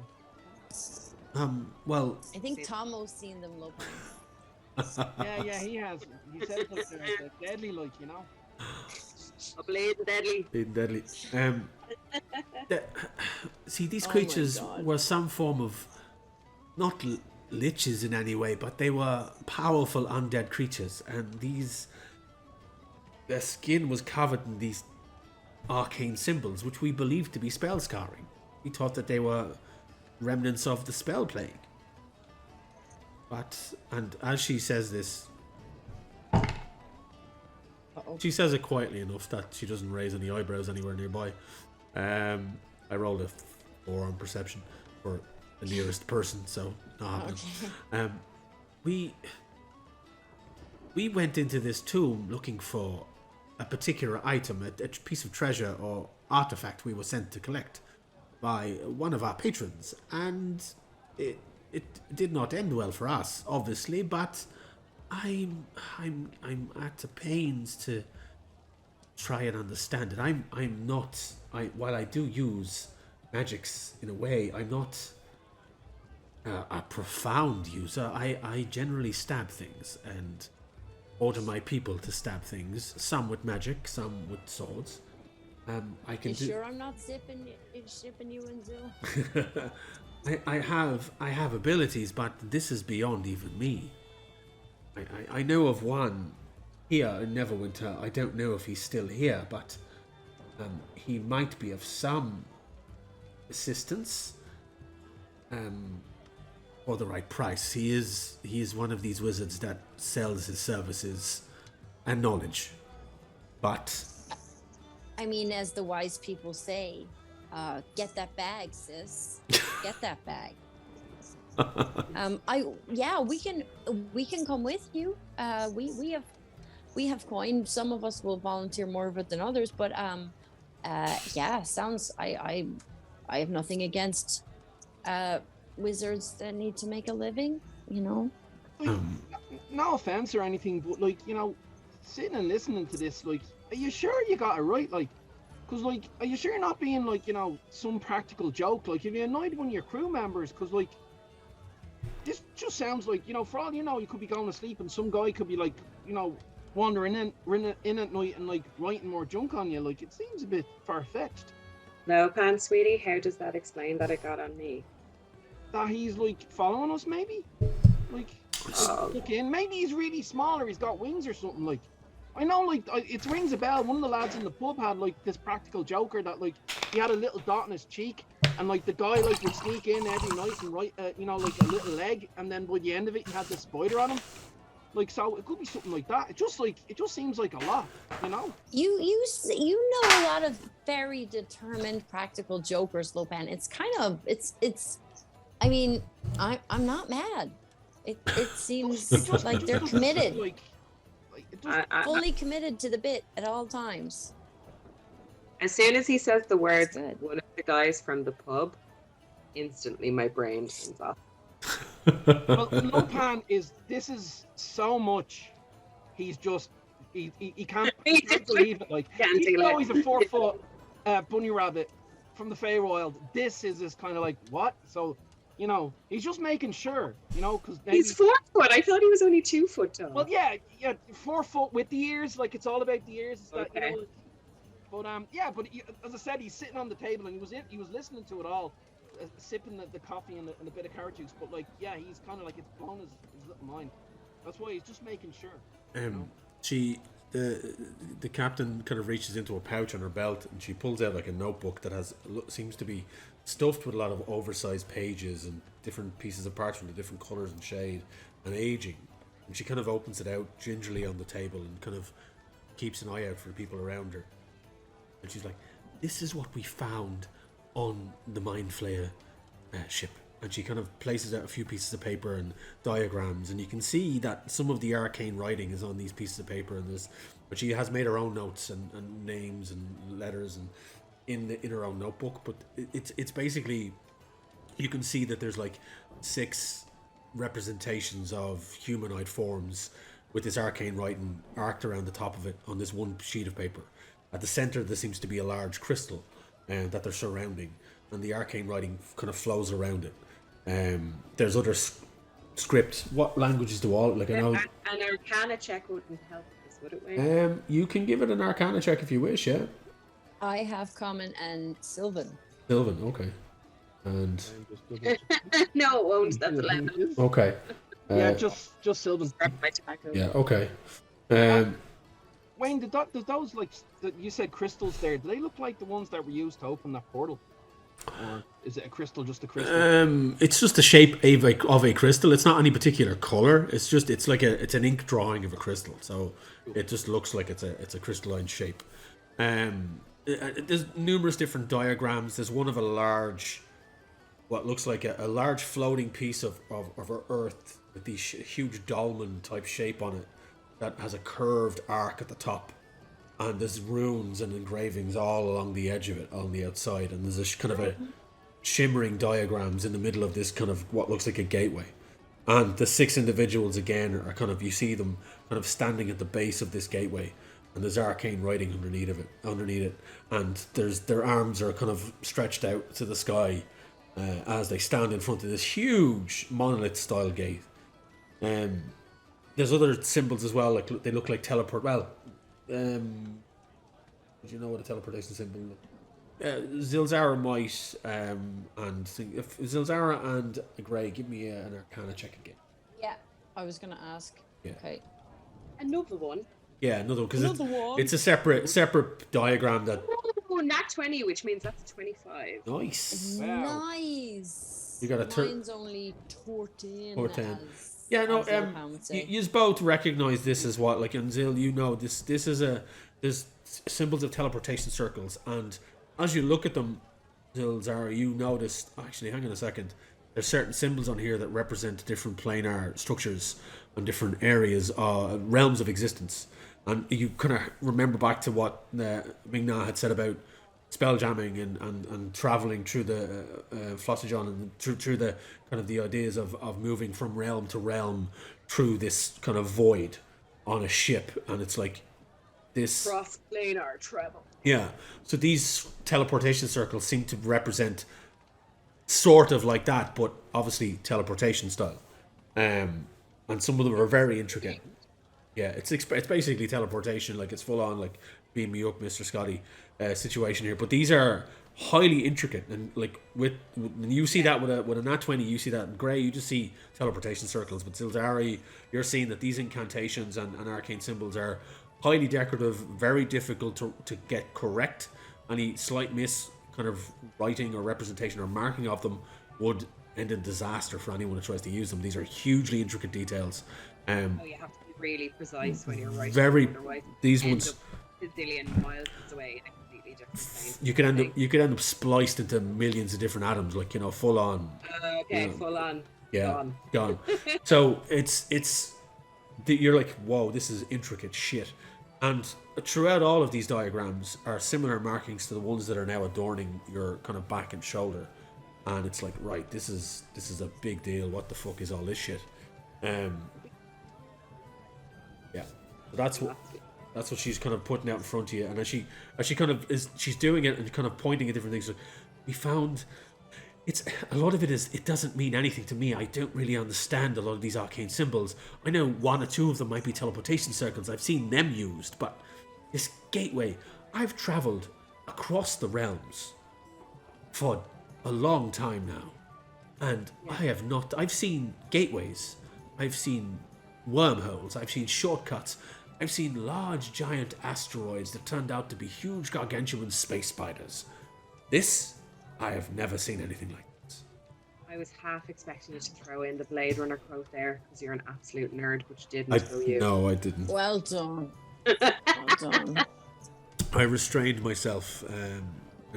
them. Well, I think Tomo's seen them, Lopan. Yeah, he has. He said that they're deadly, like, you know. A blade deadly. deadly. See, these Oh my creatures God. were some form of not liches in any way, but they were powerful undead creatures, and their skin was covered in these arcane symbols, which we believed to be spell scarring. We thought that they were remnants of the spell plague. But, and as she says this, she says it quietly enough that she doesn't raise any eyebrows anywhere nearby. I rolled a 4 on perception for the nearest person, so not happening. Okay. We went into this tomb looking for a particular item, a piece of treasure or artifact we were sent to collect by one of our patrons, and it did not end well for us, obviously, but I'm at the pains to try and understand it. While I do use magics in a way, I'm not a profound user. I generally stab things and order my people to stab things, some with magic, some with swords. I can Sure I'm not shipping you in Zill? I have abilities, but this is beyond even me. I know of one here in Neverwinter. I don't know if he's still here, but he might be of some assistance for the right price. He is one of these wizards that sells his services and knowledge. But I mean, as the wise people say, get that bag, sis. Get that bag. We can come with you. We have coin. Some of us will volunteer more of it than others, but sounds. I have nothing against wizards that need to make a living. You know. Like, no offense or anything, but like, you know, sitting and listening to this, like, are you sure you got it right? Like, cause like, are you sure you're not being like, you know, some practical joke? Like, have you annoyed one of your crew members? Cause like, this just sounds like, you know, for all you know, you could be going to sleep and some guy could be like, you know, wandering in at night and like writing more junk on you. Like, it seems a bit far-fetched. Lopan, sweetie, how does that explain that it got on me? That he's like following us, maybe? Like, look in. Maybe he's really small or he's got wings or something. Like, I know, like, it rings a bell. One of the lads in the pub had like this practical joker that like he had a little dot on his cheek, and like the guy like would sneak in every night and write, you know, like a little leg, and then by the end of it, he had the spider on him. Like, so it could be something like that. It just seems like a lot, you know. You know a lot of very determined practical jokers, Lopan. It's kind of it's. I mean, I'm not mad. It seems like they're committed, Like it just, fully committed to the bit at all times. As soon as he says the words, good. one of the guys from the pub, instantly my brain turns off. well, Lopan is so much. He's just he can't believe it. Like, even though he's a 4 foot bunny rabbit from the Feywild, this is this kind of like what? So, you know, he's just making sure, you know, because He's 4 foot. I thought he was only 2 foot tall. Well, yeah, 4 foot with the ears. Like, it's all about the ears. It's that, Okay. you know. But but as I said, he's sitting on the table and he was listening to it all, sipping the coffee and a bit of carrot juice. But like, yeah, he's kind of like it's blown his little mind. That's why he's just making sure. You know? The captain kind of reaches into a pouch on her belt and she pulls out like a notebook that seems to be stuffed with a lot of oversized pages and different pieces of parchment of different colors and shade and aging. And she kind of opens it out gingerly on the table and kind of keeps an eye out for the people around her. And she's like, "This is what we found on the Mind Flayer ship." And she kind of places out a few pieces of paper and diagrams, and you can see that some of the arcane writing is on these pieces of paper. But she has made her own notes and names and letters and in her own notebook. But it's basically, you can see that there's like 6 representations of humanoid forms with this arcane writing arced around the top of it on this one sheet of paper. At the center, there seems to be a large crystal that they're surrounding, and the arcane writing kind of flows around it. There's other script. What languages do all like? I know an Arcana check wouldn't help us, would it, Wayne? you can give it an Arcana check if you wish. Yeah. I have Common and Sylvan. Sylvan, okay, and No, it won't. That's 11. okay. Yeah, just Sylvan. Grab my tobacco. Yeah, okay. Wayne, did those like that you said crystals there? Do they look like the ones that were used to open that portal, or is it a crystal just a crystal? It's just the shape of a crystal. It's not any particular color. It's like it's an ink drawing of a crystal. So it just looks like it's a crystalline shape. There's numerous different diagrams. There's one of a large, what looks like a large floating piece of earth with these huge dolmen type shape on it that has a curved arc at the top, and there's runes and engravings all along the edge of it on the outside, and there's a kind of a shimmering diagrams in the middle of this kind of what looks like a gateway. And the 6 individuals again are kind of, you see them kind of standing at the base of this gateway, and there's arcane writing underneath it, and their arms are kind of stretched out to the sky as they stand in front of this huge monolith style gate. There's other symbols as well, like they look like teleport. Well, do you know what a teleportation symbol? Zilzara might, and if Zilzara and Grey, give me an Arcana check again. Yeah, I was gonna ask. Yeah. Okay. Another one. Yeah, another one, because one. it's a separate diagram that. Oh, nat 20, which means that's 25. Nice. Wow. Nice. You got a Mine's only 14. 14. Yeah, no. You both recognize this as what, like, and Zil, you know this is there's symbols of teleportation circles, and as you look at them, Zilzara, you notice. Actually, hang on a second. There's certain symbols on here that represent different planar structures and different areas, realms of existence. And you kind of remember back to what Ming-Na had said about spelljamming and traveling through the Flossajon and through the kind of the ideas of moving from realm to realm through this kind of void on a ship. And it's like this cross-planar travel. Yeah. So these teleportation circles seem to represent sort of like that, but obviously teleportation style. And some of them are very intricate. Yeah, it's basically teleportation, like it's full on like beam me up, Mr. Scotty situation here. But these are highly intricate, and like when you see that with a nat 20, you see that in Grey, you just see teleportation circles. But Zildari, you're seeing that these incantations and arcane symbols are highly decorative, very difficult to get correct. Any slight miss kind of writing or representation or marking of them would end in disaster for anyone who tries to use them. These are hugely intricate details. You have to do really precise when you're writing. Very. Otherwise, These end ones. up a zillion miles away in a completely different plane. You could end up spliced into millions of different atoms, like full on. Okay, full on. Yeah, gone. So you're like, whoa, this is intricate shit. And throughout all of these diagrams are similar markings to the ones that are now adorning your kind of back and shoulder. And it's like, right, this is a big deal. What the fuck is all this shit? Yeah. So that's what she's kind of putting out in front of you. And as she kind of she's doing it and kind of pointing at different things. Like, we found a lot of it doesn't mean anything to me. I don't really understand a lot of these arcane symbols. I know one or two of them might be teleportation circles. I've seen them used, but this gateway, I've traveled across the realms for a long time now, and I've seen gateways, I've seen wormholes, I've seen shortcuts, I've seen large giant asteroids that turned out to be huge gargantuan space spiders. This, I have never seen anything like this. I was half expecting you to throw in the Blade Runner quote there, because you're an absolute nerd, but you didn't. No, I didn't. Well done. Well done. I restrained myself, and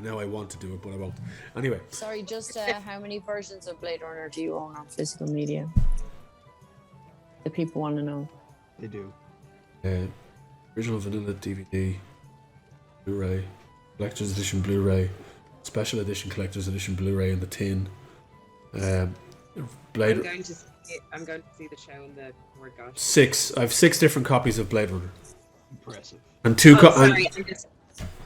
now I want to do it, but I won't. Anyway. Sorry, just how many versions of Blade Runner do you own on physical media? The people want to know. They do. Original vanilla DVD, Blu-ray, Collector's Edition Blu-ray, Special Edition Collector's Edition Blu-ray in the tin. Blade. I'm going to see the show in the Word Gosh. 6. I have 6 different copies of Blade Runner. Impressive. And 2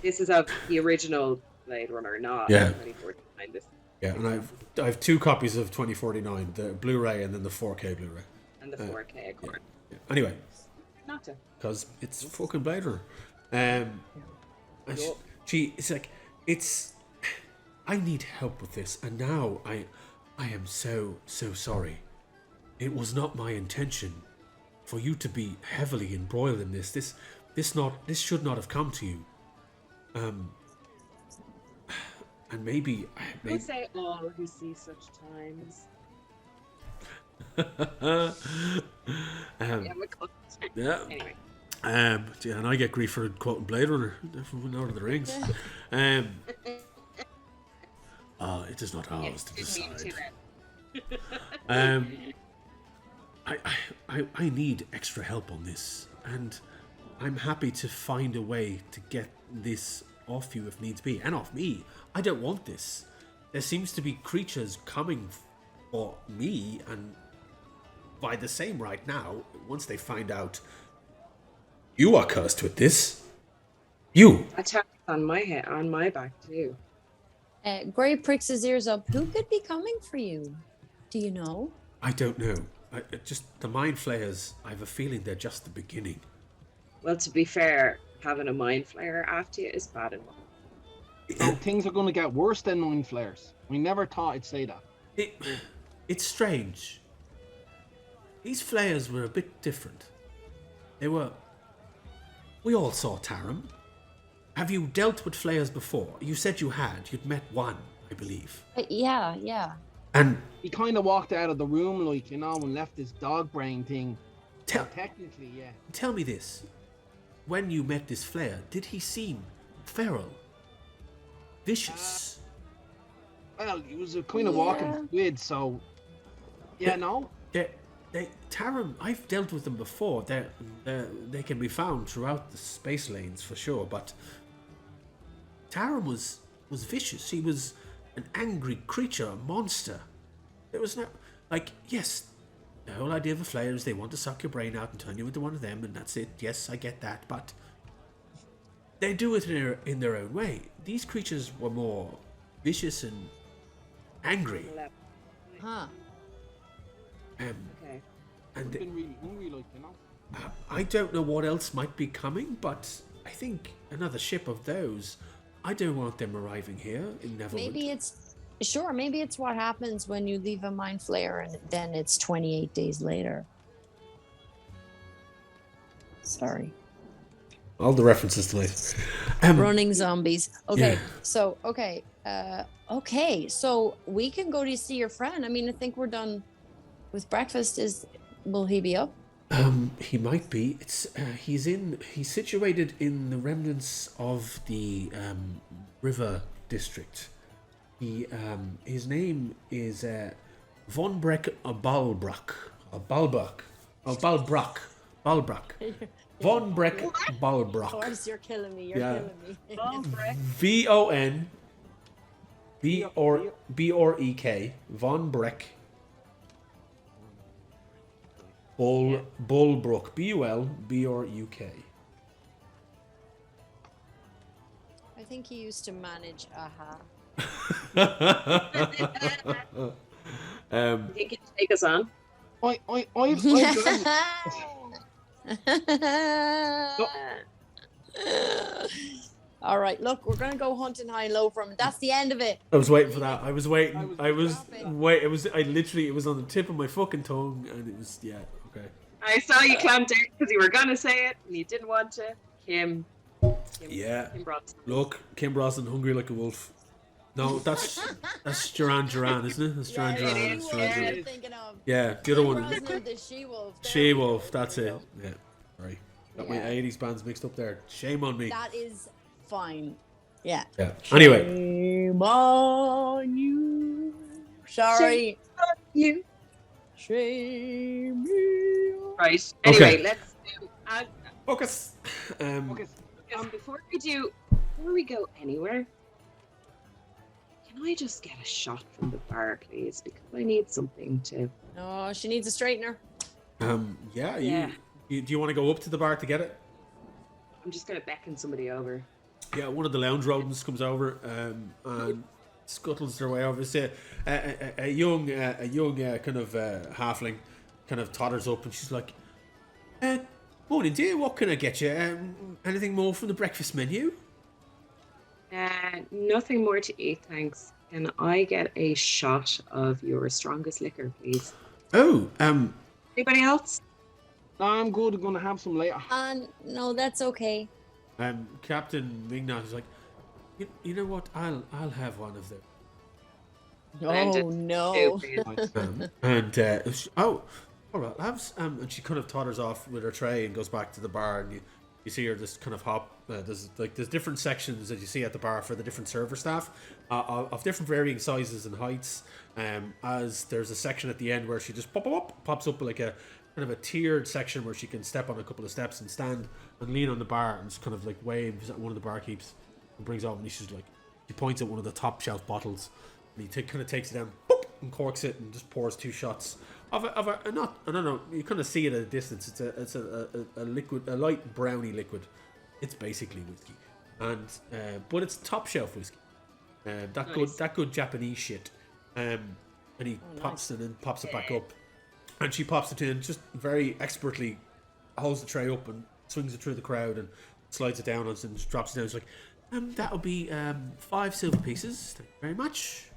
this is of the original Blade Runner, not 2049. Yeah, and I have 2 copies of 2049, the Blu-ray and then the 4K Blu-ray. And the 4K, of course. Yeah. Anyway. Not to. Because it's fucking Blade Runner. And it's like, I need help with this, and now I am so sorry. It was not my intention for you to be heavily embroiled in this. This should not have come to you. And maybe I say all who see such times. Yeah. Anyway. And I get grief for quoting Blade Runner from Lord of the Rings. It is not ours to decide. I need extra help on this, and I'm happy to find a way to get this off you if needs be, and off me. I don't want this. There seems to be creatures coming for me, and by the same right now, once they find out you are cursed with this, you. Attack on my head, on my back too. Gray pricks his ears up. Who could be coming for you? Do you know? I don't know. Just the mind flayers, I have a feeling they're just the beginning. Well, to be fair, having a mind flayer after you is bad enough. So things are going to get worse than mind flayers. We never thought I'd say that. It's strange. These flayers were a bit different. We all saw Taram. Have you dealt with flayers before? You said you had. You'd met one, I believe. Yeah. And he kind of walked out of the room, and left this dog brain thing. Technically, yeah. Tell me this. When you met this flayer, did he seem feral? Vicious? Well, he was a kind of walking squid, so... Yeah, no? Taram, I've dealt with them before. They can be found throughout the space lanes for sure, but Taram was vicious. He was an angry creature, a monster. There was no... yes, the whole idea of a flayer is they want to suck your brain out and turn you into one of them, and that's it. Yes, I get that, but they do it in their own way. These creatures were more vicious and angry. Huh. Okay. And been really hungry, I don't know what else might be coming, but I think another ship of those, I don't want them arriving here in Neverwinter. Maybe it's what happens when you leave a mind flayer and then it's 28 days later. Sorry. All the references tonight. Running zombies. Okay, yeah. So we can go to see your friend. I mean, I think we're done with breakfast. Will he be up? He might be. He's situated in the remnants of the river district. His name is Von Breck Balbrock. Balbrock. Von Breck Balbrock. Of course, you're killing me. You're killing me. VON BREK Von Breck Bulbrook BULBRUK. I think he used to manage AHA. You think he'd take us on? I've All right, look, we're gonna go hunting high and low from him. That's the end of it. I was waiting for that. I was waiting. It was on the tip of my fucking tongue, and it was okay. I saw you clam down because you were gonna say it and you didn't want to. Kim Brosnan. Look, Kim Brosnan, hungry like a wolf. No, that's Duran Duran, isn't it? That's Duran Duran. That's Duran Duran. Thinking of Yeah, the other one. Brosnan, the she-wolf. She-wolf, that's it. Yeah, sorry. Got my Yeah. 80s bands mixed up there. Shame on me. That is fine. Yeah. Yeah. Anyway. Shame on you. Sorry. You. Shame me. Right. Anyway, Okay. let's do. Focus. Before we go anywhere, can I just get a shot from the bar, please? Because I need something to. No, she needs a straightener. Yeah. Yeah. Do you want to go up to the bar to get it? I'm just gonna beckon somebody over. Yeah, one of the lounge rodents comes over and scuttles their way over. It's a young kind of halfling, kind of totters up, and she's like, "Morning, dear. What can I get you? Anything more from the breakfast menu?" Nothing more to eat, thanks. Can I get a shot of your strongest liquor, please? Oh, Anybody else? I'm good. I'm gonna have some later. No, that's okay. Captain Ming-Na is like, you know what? I'll have one of them. Oh no. All right, lads. And she kind of totters off with her tray and goes back to the bar, and you see her just kind of hop. There's different sections that you see at the bar for the different server staff of different varying sizes and heights. As there's a section at the end where she just pops up like a kind of a tiered section where she can step on a couple of steps and stand and lean on the bar and just kind of like waves at one of the barkeeps and brings out, and she's like, she points at one of the top shelf bottles, and he kind of takes it down, and corks it, and just pours 2 shots of a not, I don't know, you kind of see it at a distance. It's a liquid, a light browny liquid. It's basically whiskey, and but it's top shelf whiskey. That good Japanese shit. And he pops it and pops it back up, and she pops it in, just very expertly holds the tray up and swings it through the crowd and slides it down and just drops it down. It's like, that'll be 5 silver pieces. Thank you very much.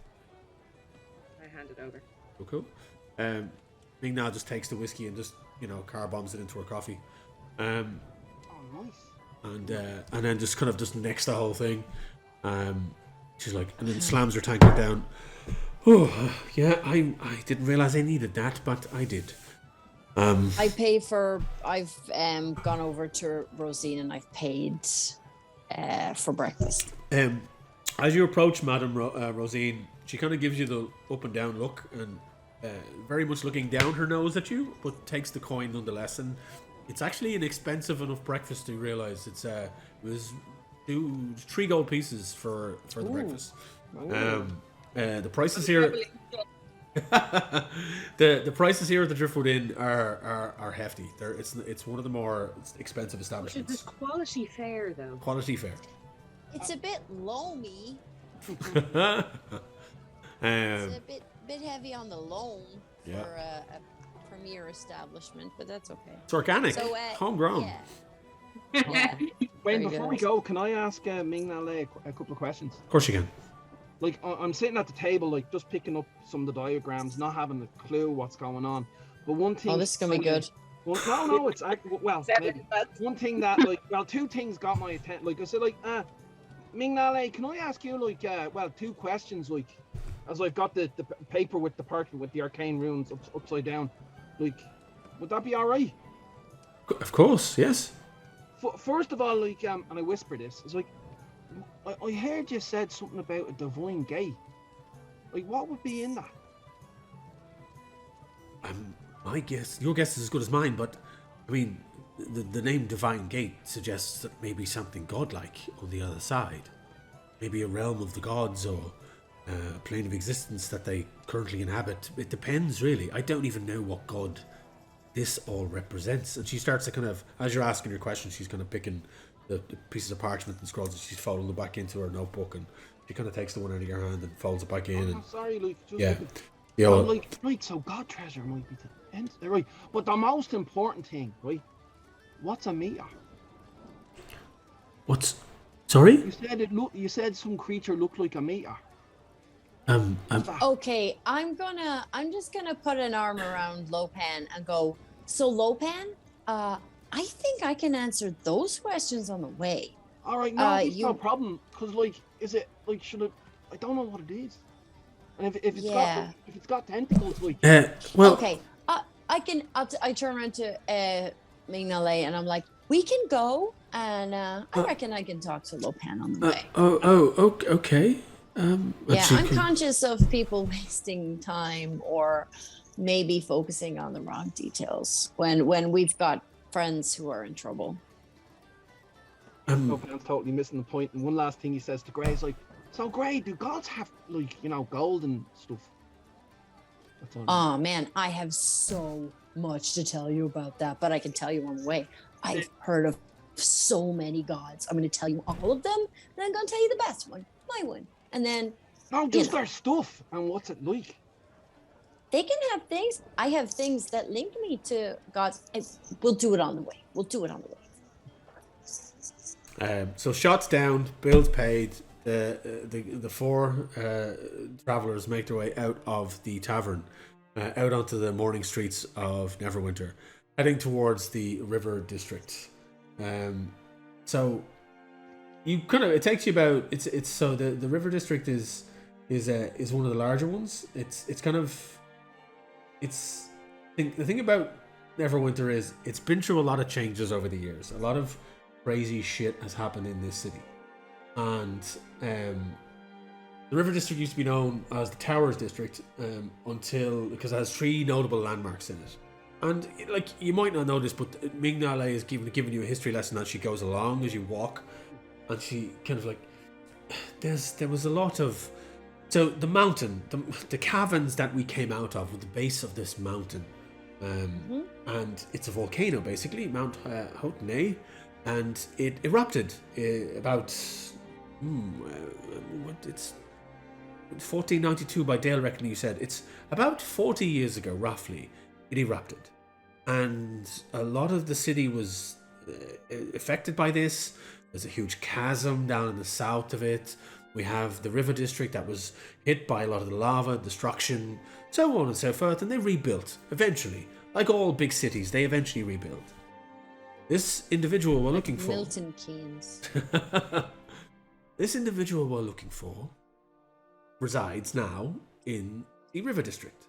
I hand it over. Cool. Ming-Na just takes the whiskey and just, car bombs it into her coffee. Oh, nice. And then just kind of just necks the whole thing. She's like, and then slams her tankard down. Oh, yeah, I didn't realize I needed that, but I did. I've gone over to Rosina and I've paid for breakfast. As you approach Madame Rosine, she kind of gives you the up and down look and very much looking down her nose at you, but takes the coin nonetheless. And it's actually an expensive enough breakfast to realize it was 3 gold pieces for the breakfast. The prices here, the prices here at the Driftwood Inn are hefty. It's one of the more expensive establishments. It's quality fare, though. Quality fare. It's a bit loamy. It's a bit heavy on the loam for a premier establishment, but that's okay. It's organic, So, homegrown. Yeah. Wayne, Very before good. we go, can I ask Ming-Na a couple of questions? Of course you can. Like, I'm sitting at the table, like, just picking up some of the diagrams, not having a clue what's going on. But one thing... Oh, this is gonna be good. Well, no, it's... Well, maybe. One thing that, like... Well, 2 things got my attention. Like, I said, like, Ming-Na, can I ask you, like, 2 questions, like, as I've got the paper with the arcane runes upside down. Like, would that be alright? Of course, yes. First of all, like, and I whisper this, it's like, I heard you said something about a divine gate. Like, what would be in that? My guess, your guess is as good as mine, but I mean, the name Divine Gate suggests that maybe something godlike on the other side. Maybe a realm of the gods or a plane of existence that they currently inhabit. It depends, really. I don't even know what god this all represents. And she starts to kind of, as you're asking your question, she's kind of picking the pieces of parchment and scrolls and she's folding them back into her notebook, and she kind of takes the one out of your hand and folds it back in. And sorry, like, just yeah. Right, so God treasure might be the end, right? But the most important thing, right? What's a meter? What's... Sorry? You said some creature looked like a meter. Okay, I'm just gonna put an arm around Lopan and go, so Lopan, I think I can answer those questions on the way. All right, no problem. Cause like, is it like, I don't know what it is. And if it's got tentacles, like. Okay. I turn around to Ming-Na and I'm like, we can go, and I reckon I can talk to Lopan on the way. Okay. I'm conscious of people wasting time or maybe focusing on the wrong details when we've got friends who are in trouble. Lopan's totally missing the point. And one last thing he says to Gray is like, so Gray, do gods have like, gold and stuff? Oh man, I have so much to tell you about that, but I can tell you on the way. I've heard of so many gods. I'm going to tell you all of them, and I'm going to tell you the best one, my one. And then... No, just their stuff. And what's it like? They can have things. I have things that link me to gods. We'll do it on the way. So shots down, bills paid. The four travelers make their way out of the tavern, out onto the morning streets of Neverwinter, heading towards the river district. So you it takes you about it's so the river district is one of the larger ones. The thing about Neverwinter is it's been through a lot of changes over the years. A lot of crazy shit has happened in this city. And the River District used to be known as the Towers District because it has 3 notable landmarks in it. And like you might not know this, but Ming-Na is giving you a history lesson as she goes along, as you walk, and she kind of like there was a lot of the mountain, the caverns that we came out of, with the base of this mountain, and it's a volcano basically, Mount Hotne, and it erupted about. It's 1492 by Dale reckoning. You said it's about 40 years ago, roughly. It erupted, and a lot of the city was affected by this. There's a huge chasm down in the south of it. We have the river district that was hit by a lot of the lava, destruction, so on and so forth, and they rebuilt eventually. Like all big cities, they eventually rebuild. This individual we're looking for. Milton Keynes. This individual we're looking for resides now in the River District.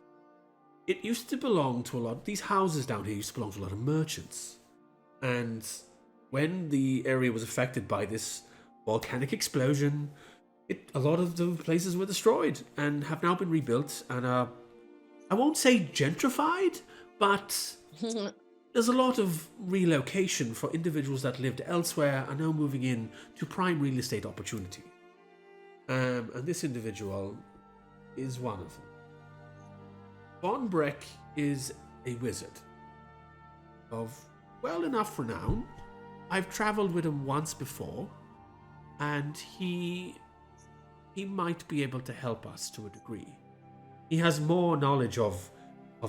It used to belong to a lot of these houses down here, used to belong to a lot of merchants. And when the area was affected by this volcanic explosion, a lot of the places were destroyed and have now been rebuilt and are, I won't say gentrified, but there's a lot of relocation for individuals that lived elsewhere are now moving in to prime real estate opportunity. And this individual is one of them. Von Breck is a wizard of well enough renown. I've travelled with him once before, and he might be able to help us to a degree. He has more knowledge of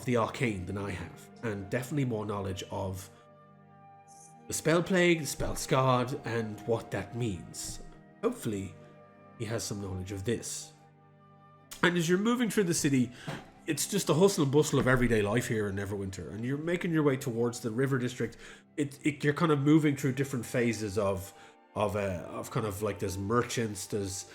the arcane than I have, and definitely more knowledge of the spell plague, the spell scarred, and what that means. Hopefully, he has some knowledge of this. And as you're moving through the city, it's just the hustle and bustle of everyday life here in Neverwinter, and you're making your way towards the river district. You're kind of moving through different phases of kind of like there's merchants, there's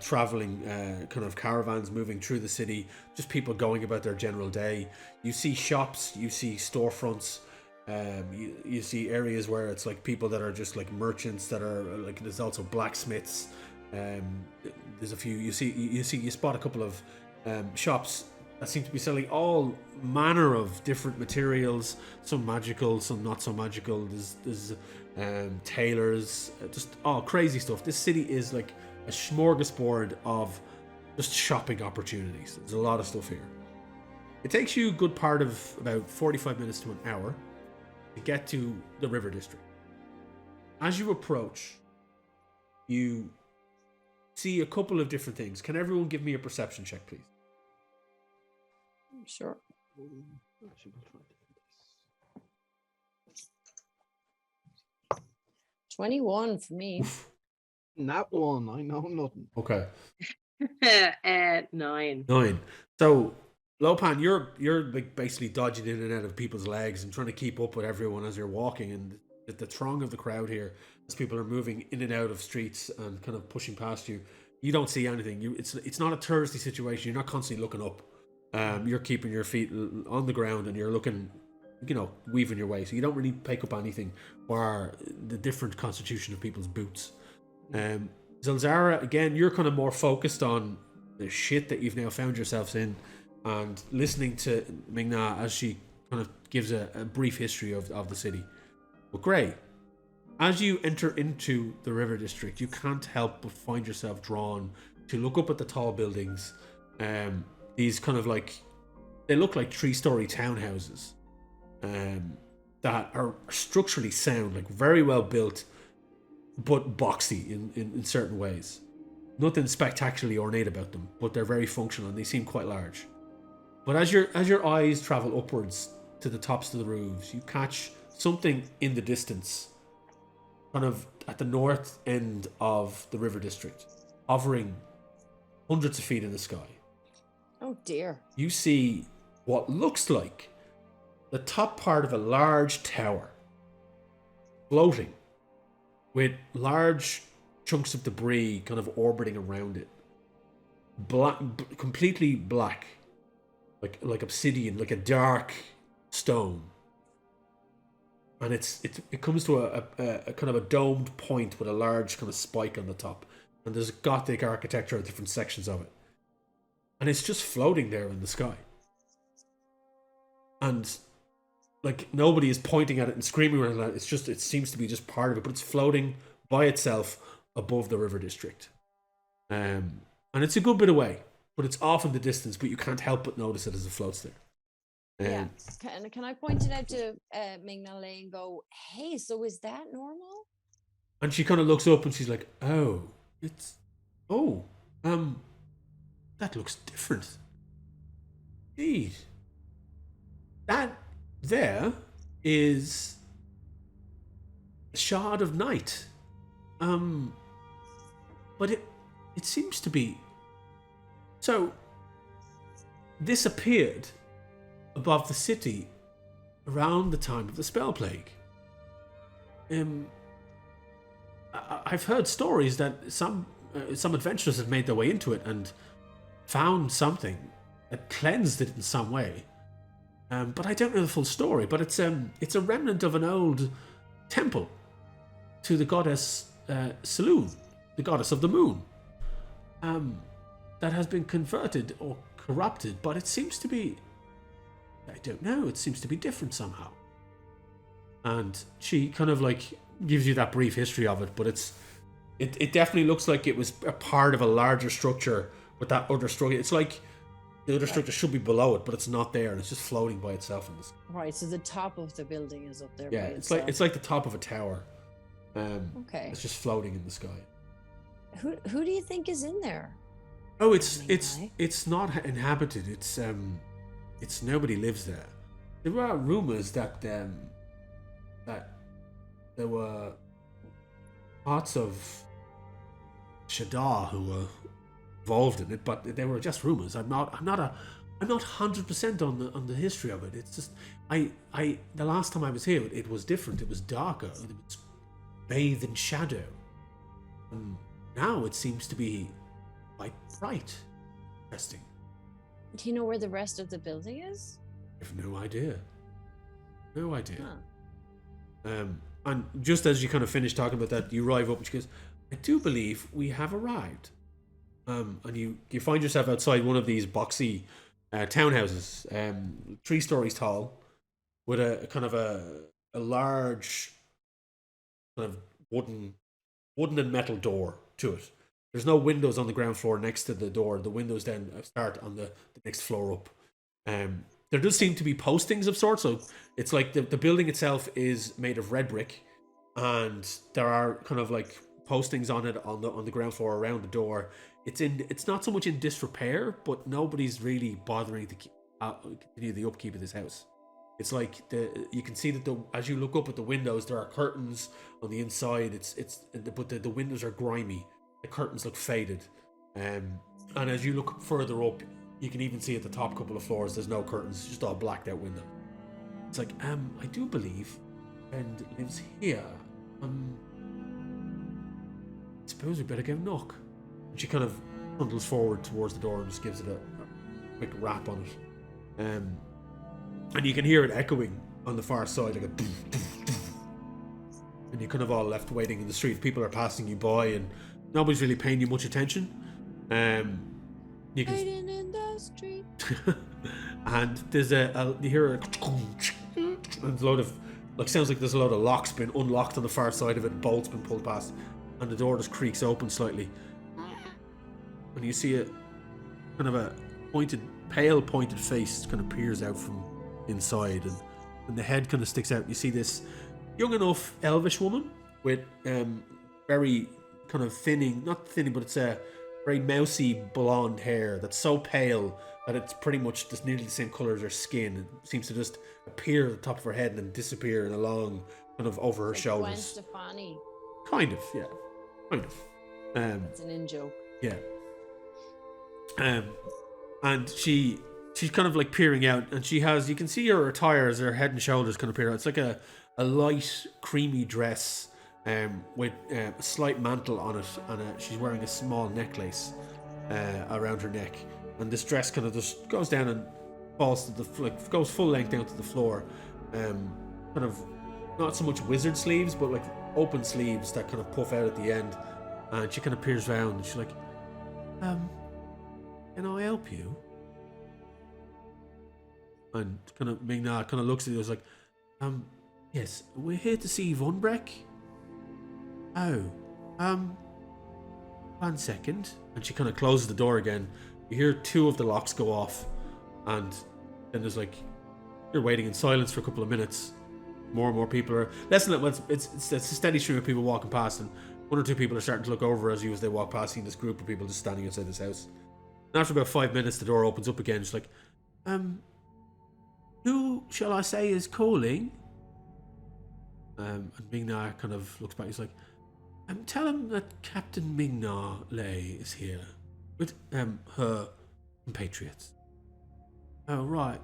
traveling kind of caravans moving through the city, just people going about their general day. You see shops, you see storefronts, You see areas where it's like people that are just like merchants that are like, there's also blacksmiths. There's a few, you spot a couple of shops that seem to be selling all manner of different materials, some magical, some not so magical. There's tailors, just all crazy stuff. This city is like a smorgasbord of just shopping opportunities. There's a lot of stuff here. It takes you a good part of about 45 minutes to an hour to get to the River District. As you approach, you see a couple of different things. Can everyone give me a perception check, please? Sure. 21 for me. Not one. I know nothing. Okay. 9. 9. So, Lopan, you're like basically dodging in and out of people's legs and trying to keep up with everyone as you're walking, and the throng of the crowd here, as people are moving in and out of streets and kind of pushing past you. You don't see anything. It's not a touristy situation. You're not constantly looking up. You're keeping your feet on the ground and you're looking, weaving your way. So you don't really pick up anything, or the different constitution of people's boots. Zelzara, again, you're kind of more focused on the shit that you've now found yourselves in, and listening to Ming-Na as she kind of gives a brief history of the city. But Gray, as you enter into the River District, you can't help but find yourself drawn to look up at the tall buildings. These kind of like, they look like 3-story townhouses that are structurally sound, like very well built, but boxy in certain ways. Nothing spectacularly ornate about them, but they're very functional and they seem quite large. But as your eyes travel upwards to the tops of the roofs, you catch something in the distance, kind of at the north end of the River District, hovering hundreds of feet in the sky. Oh dear. You see what looks like the top part of a large tower floating, with large chunks of debris kind of orbiting around it. Black, completely black, like obsidian, like a dark stone. And it comes to a kind of a domed point with a large kind of spike on the top, and there's Gothic architecture at different sections of it, and it's just floating there in the sky. And like, nobody is pointing at it and screaming around it. It seems to be just part of it, but it's floating by itself above the River District. And it's a good bit away, but it's off in the distance, but you can't help but notice it as it floats there. Yeah. Can I point it out to Ming-Na and go, hey, so is that normal? And she kind of looks up and she's like, that looks different. Indeed. That there is a shard of night. But it seems to be... So, this appeared above the city around the time of the Spell Plague. I've heard stories that some adventurers have made their way into it and found something that cleansed it in some way. But I don't know the full story. But it's a remnant of an old temple to the goddess Saloon, the goddess of the moon, that has been converted or corrupted. But it seems to be, I don't know, it seems to be different somehow. And she kind of like gives you that brief history of it, but it definitely looks like it was a part of a larger structure with that other structure. It's like the other structure should be below it, but it's not there, and it's just floating by itself in the sky. Right, so the top of the building is up there. Yeah, it's like the top of a tower. Okay. It's just floating in the sky. Who do you think is in there? Oh, it's not inhabited. It's nobody lives there. There are rumors that there were parts of Shadar who were involved in it, but they were just rumors. I'm not 100% on the history of it. It's just the last time I was here, it was different. It was darker. It was bathed in shadow. And now it seems to be quite bright. Interesting. Do you know where the rest of the building is? I have no idea. No idea. Huh. And just as you kind of finish talking about that, you arrive up and she goes, I do believe we have arrived. And you find yourself outside one of these boxy townhouses, 3 stories tall, with a kind of a large kind of wooden and metal door to it. There's no windows on the ground floor next to the door. The windows then start on the next floor up. There does seem to be postings of sorts, so it's like the building itself is made of red brick, and there are kind of like postings on it on the ground floor around the door. It's not so much in disrepair, but nobody's really bothering to continue the upkeep of this house. It's like you can see that as you look up at the windows, there are curtains on the inside. But the windows are grimy. The curtains look faded, and as you look further up, you can even see at the top couple of floors there's no curtains, just all blacked out windows. It's like, I do believe friend lives here. I suppose we better go knock. And she kind of bundles forward towards the door and just gives it a quick rap on it. And you can hear it echoing on the far side, like a doof, doof, doof. And you're kind of all left waiting in the street. People are passing you by and nobody's really paying you much attention. You can... Waiting in the street. And there's you hear a and there's a load of, like, sounds like there's a load of locks been unlocked on the far side of it, bolts been pulled past, and the door just creaks open slightly. And you see a kind of a pale pointed face kind of peers out from inside, and the head kind of sticks out. You see this young enough elvish woman with very kind of not thinning, but it's a very mousy blonde hair that's so pale that it's pretty much just nearly the same colour as her skin. It seems to just appear at the top of her head and then disappear in a long kind of over her shoulders. Gwen Stefani. Kind of, yeah. Kind of. That's an in-joke. Yeah. And she's kind of like peering out, and you can see her attire as her head and shoulders kind of peer out. It's like a light creamy dress with a slight mantle on it, and she's wearing a small necklace around her neck. And this dress kind of just goes down and falls to goes full length down to the floor. Kind of not so much wizard sleeves, but like open sleeves that kind of puff out at the end. And she kind of peers around and she's like, can I help you? And kind of Ming-Na kind of looks at you and is like, yes, we're here to see Von Breck. Oh, 1 second. And she kind of closes the door again. You hear 2 of the locks go off, and then there's like, you're waiting in silence for a couple of minutes. More and more people are less than that. It's a steady stream of people walking past, and 1 or 2 people are starting to look over as they walk past, seeing this group of people just standing outside this house. And after about 5 minutes, the door opens up again. She's like, who shall I say is calling? And Ming-Na kind of looks back. He's like, tell him that Captain Ming-Na Lei is here with her compatriots. Oh, right.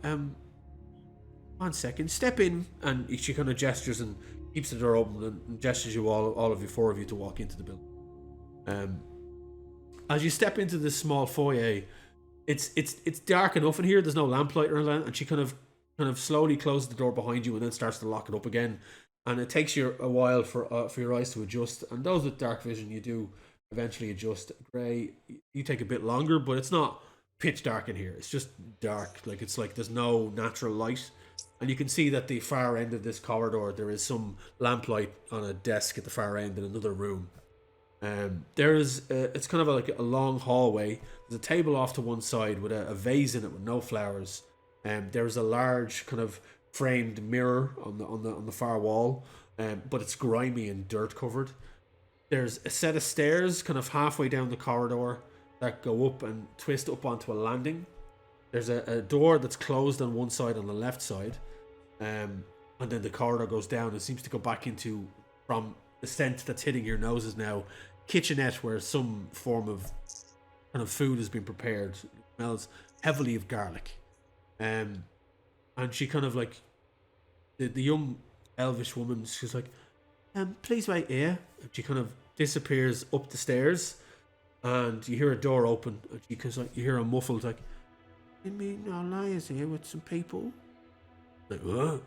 1 second. Step in. And she kind of gestures and keeps the door open and gestures you all of you, 4 of you, to walk into the building. As you step into this small foyer, it's dark enough in here. There's no lamplight or anything, and she kind of slowly closes the door behind you and then starts to lock it up again. And it takes you a while for your eyes to adjust. And those with dark vision, you do eventually adjust. Grey, you take a bit longer, but it's not pitch dark in here. It's just dark. Like, it's like there's no natural light. And you can see that the far end of this corridor, there is some lamplight on a desk at the far end in another room. It's kind of like a long hallway. There's a table off to one side with a vase in it with no flowers. There's a large kind of framed mirror on the far wall, but it's grimy and dirt covered. There's a set of stairs kind of halfway down the corridor that go up and twist up onto a landing. There's a door that's closed on one side on the left side, and then the corridor goes down and seems to go back into, from the scent that's hitting your noses now, kitchenette where some form of kind of food has been prepared. It smells heavily of garlic. And she kind of like, the young elvish woman, she's like, please wait here. And she kind of disappears up the stairs, and you hear a door open, and you hear a muffled like, Ming-Na Lei is here with some people. Like, what?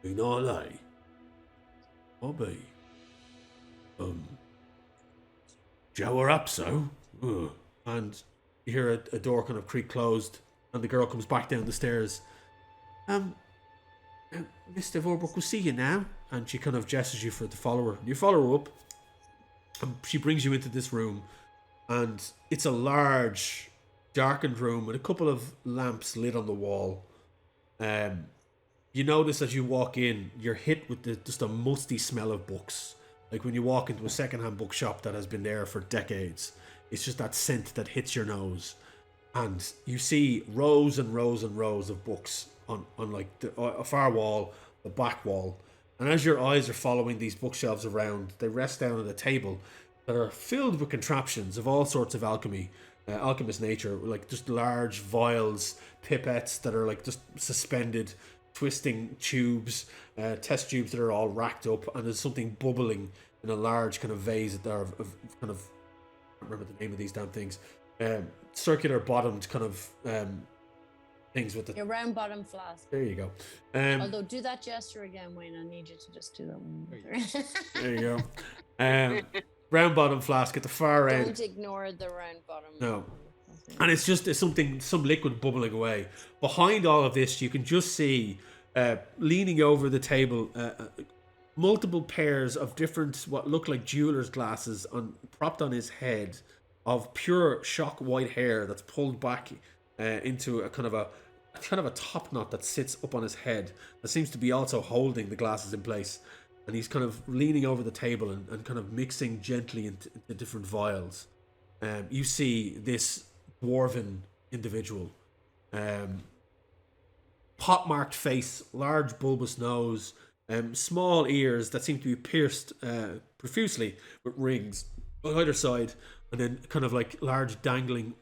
Ming-Na Lei? Bobby. Joe her up, so? Ugh. And you hear a door kind of creak closed, and the girl comes back down the stairs. Mr. Vorbrook will see you now. And she kind of gestures you for to follow her. You follow her up, and she brings you into this room. And it's a large, darkened room with a couple of lamps lit on the wall. You notice as you walk in, you're hit with just a musty smell of books. Like when you walk into a secondhand bookshop that has been there for decades. It's just that scent that hits your nose. And you see rows and rows and rows of books on like a far wall, the back wall. And as your eyes are following these bookshelves around, they rest down on a table that are filled with contraptions of all sorts of alchemy, alchemist nature, like just large vials, pipettes that are like just suspended, twisting tubes, test tubes that are all racked up, and there's something bubbling in a large kind of vase that are of kind of, I can't remember the name of these damn things, circular bottomed kind of things with the round bottom flask. There you go. Although do that gesture again, Wayne. I need you to just do that one. There you go. Round bottom flask at the far end. Don't ignore the round bottom. No. And it's some liquid bubbling away. Behind all of this, you can just see, leaning over the table, multiple pairs of different, what look like jeweler's glasses propped on his head, of pure shock white hair that's pulled back into a kind of a top knot that sits up on his head. That seems to be also holding the glasses in place. And he's kind of leaning over the table and kind of mixing gently into different vials. You see this dwarven individual. Pot-marked face, large bulbous nose, small ears that seem to be pierced profusely with rings on either side, and then kind of like large dangling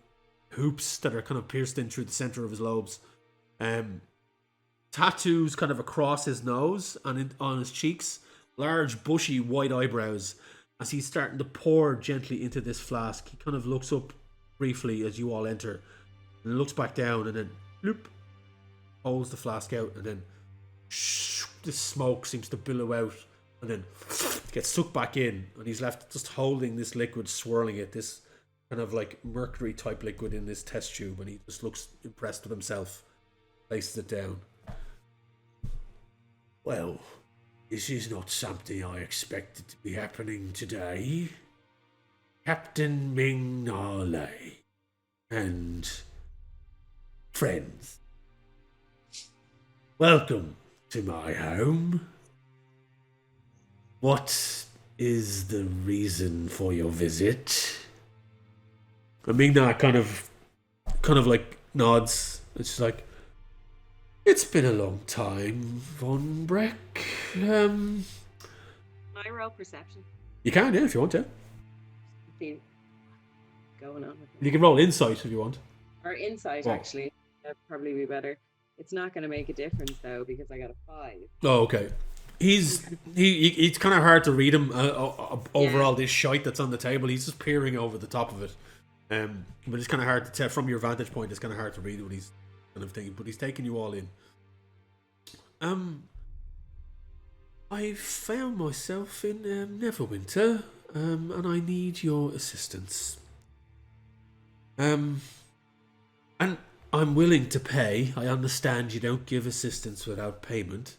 hoops that are kind of pierced in through the center of his lobes. Tattoos kind of across his nose and on his cheeks. Large, bushy, white eyebrows. As he's starting to pour gently into this flask, he kind of looks up briefly as you all enter, and looks back down, and then bloop, holds the flask out, and then this smoke seems to billow out, and then gets sucked back in, and he's left just holding this liquid, swirling it, this kind of like mercury type liquid in this test tube, and he just looks impressed with himself, places it down. Well, this is not something I expected to be happening today. Captain Ming-Na and friends, welcome to my home. What is the reason for your visit? And Ming-Na kind of like nods. It's like, it's been a long time, Von Breck. Can I roll perception? You can, yeah, if you want to. See going on with You can roll insight if you want. Or insight, actually. That'd probably be better. It's not going to make a difference, though, because I got a 5. Oh, okay. It's kind of hard to read him over all this shite that's on the table. He's just peering over the top of it. But it's kind of hard to tell from your vantage point. It's kind of hard to read what he's kind of thinking. But he's taking you all in. I found myself in Neverwinter, and I need your assistance. And I'm willing to pay. I understand you don't give assistance without payment.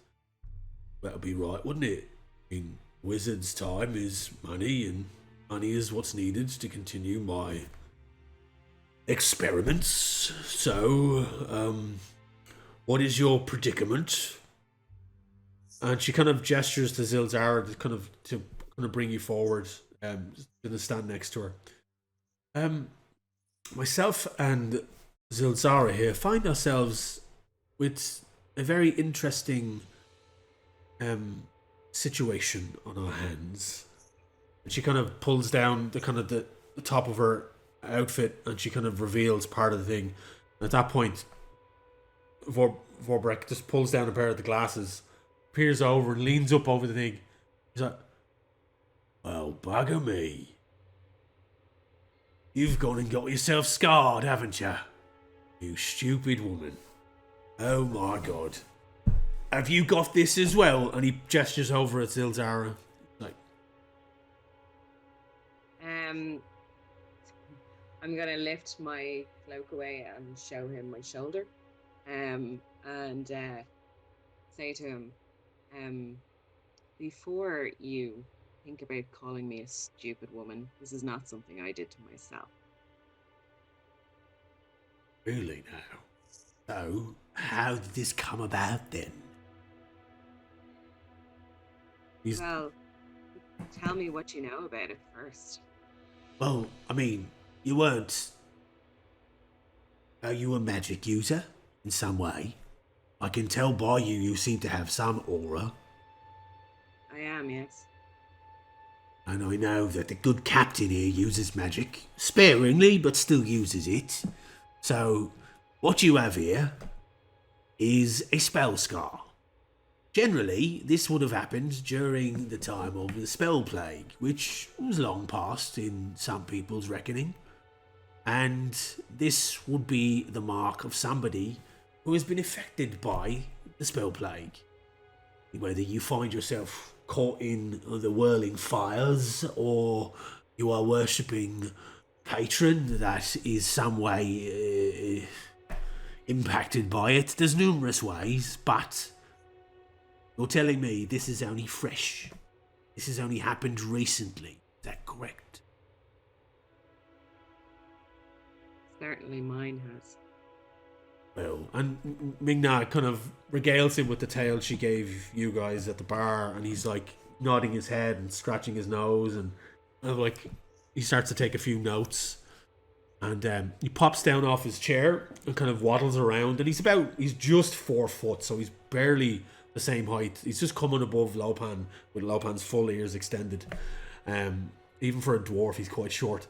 That'll be right, wouldn't it? I mean, wizard's time is money, and money is what's needed to continue my experiments. So, what is your predicament? And she kind of gestures to Zilzara to bring you forward, to stand next to her. Myself and Zilzara here find ourselves with a very interesting situation on our hands. And she kind of pulls down the top of her outfit, and she kind of reveals part of the thing. And at that point, Vorbreck just pulls down a pair of the glasses, peers over and leans up over the thing. He's like, well, bugger me. You've gone and got yourself scarred, haven't you? You stupid woman. Oh my god. Have you got this as well? And he gestures over at Zilzara. I'm gonna lift my cloak away and show him my shoulder, and say to him, before you think about calling me a stupid woman, this is not something I did to myself. Really now? So, how did this come about then? Well, tell me what you know about it first. Well, I mean, you weren't... Are you a magic user in some way? I can tell by you seem to have some aura. I am, yes. And I know that the good captain here uses magic. Sparingly, but still uses it. So, what you have here is a spell scar. Generally, this would have happened during the time of the spell plague, which was long past in some people's reckoning. And this would be the mark of somebody who has been affected by the spell plague. Whether you find yourself caught in the whirling fires, or you are worshipping patron that is some way impacted by it. There's numerous ways, but you're telling me this is only fresh. This has only happened recently. Is that correct? Certainly mine has. Well, and Ming-Na kind of regales him with the tale she gave you guys at the bar, and he's like nodding his head and scratching his nose, and like he starts to take a few notes, and he pops down off his chair and kind of waddles around, and he's just 4 foot, so he's barely the same height. He's just coming above Lopan with Lopan's full ears extended. Even for a dwarf, he's quite short.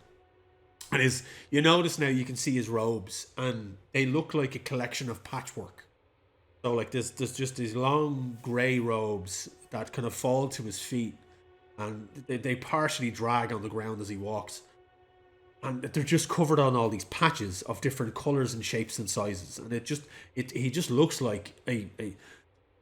And you notice now you can see his robes, and they look like a collection of patchwork. So like there's just these long grey robes that kind of fall to his feet, and they partially drag on the ground as he walks. And they're just covered on all these patches of different colours and shapes and sizes. And he just looks like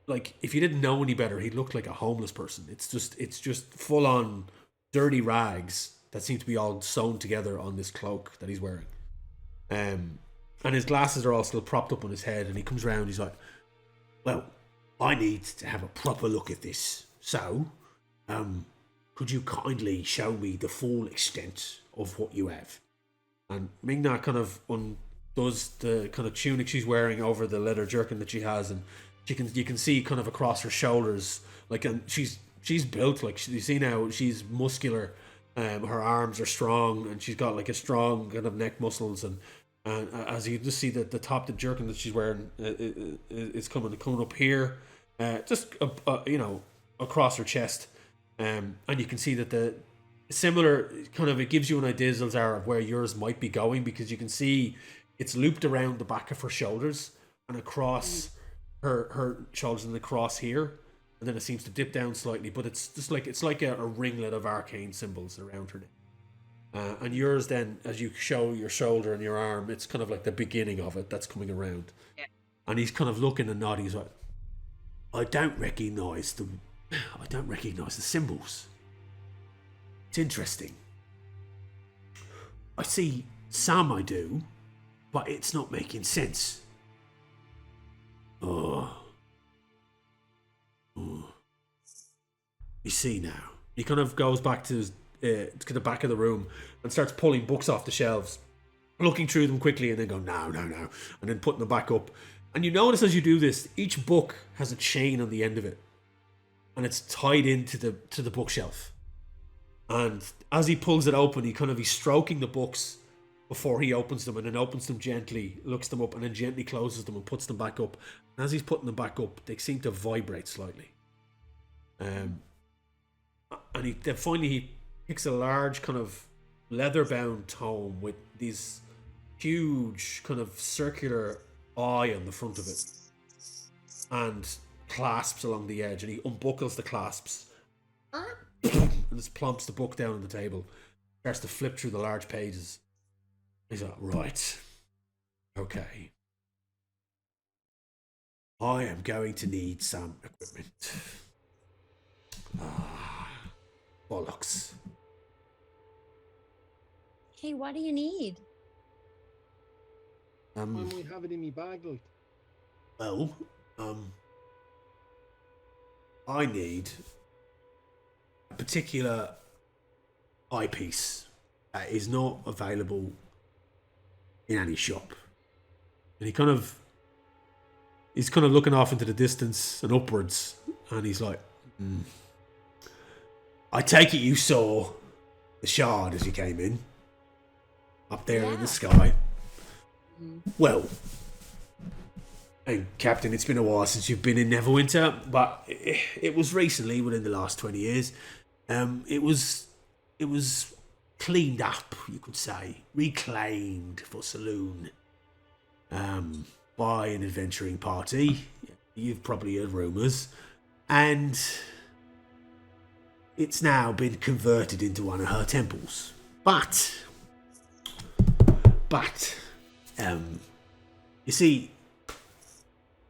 like if you didn't know any better, he'd look like a homeless person. It's just full on dirty rags that seem to be all sewn together on this cloak that he's wearing. And his glasses are all still propped up on his head, and he comes around, he's like, well, I need to have a proper look at this. So, could you kindly show me the full extent of what you have? And Ming-Na kind of undoes the kind of tunic she's wearing over the leather jerkin that she has, and you can see kind of across her shoulders, like, and she's built, like, you see now, she's muscular. Her arms are strong, and she's got like a strong kind of neck muscles, and as you just see the top, the jerkin that she's wearing is coming up here, just across her chest, and you can see that the similar kind of, it gives you an idea, Zilzar, of where yours might be going, because you can see it's looped around the back of her shoulders and across her shoulders and across here. And then it seems to dip down slightly, but it's just like a ringlet of arcane symbols around her neck. And yours then, as you show your shoulder and your arm, it's kind of like the beginning of it that's coming around. Yeah. And he's kind of looking and nodding. He's like, I don't recognise the symbols. It's interesting. I see some, I do, but it's not making sense. Oh. You see now. He kind of goes back to the back of the room and starts pulling books off the shelves, looking through them quickly, and then go no, and then putting them back up. And you notice as you do this, each book has a chain on the end of it, and it's tied into the bookshelf. And as he pulls it open, he's stroking the books before he opens them, and then opens them gently, looks them up, and then gently closes them and puts them back up. And as he's putting them back up, they seem to vibrate slightly. And he picks a large kind of leather-bound tome with these huge kind of circular eye on the front of it, and clasps along the edge, and he unbuckles the clasps and just plumps the book down on the table, starts to flip through the large pages. He's like, right, okay, I am going to need some equipment. Bollocks. Hey, what do you need? I might have it in my bag, like. Well, I need a particular eyepiece that is not available in any shop. And he's kind of looking off into the distance and upwards, and he's like, I take it you saw the shard as you came in, up there in the sky. Well, and Captain, it's been a while since you've been in Neverwinter, but it was recently, within the last 20 years. It was cleaned up, you could say, reclaimed for saloon by an adventuring party. You've probably heard rumours, and it's now been converted into one of her temples. But you see,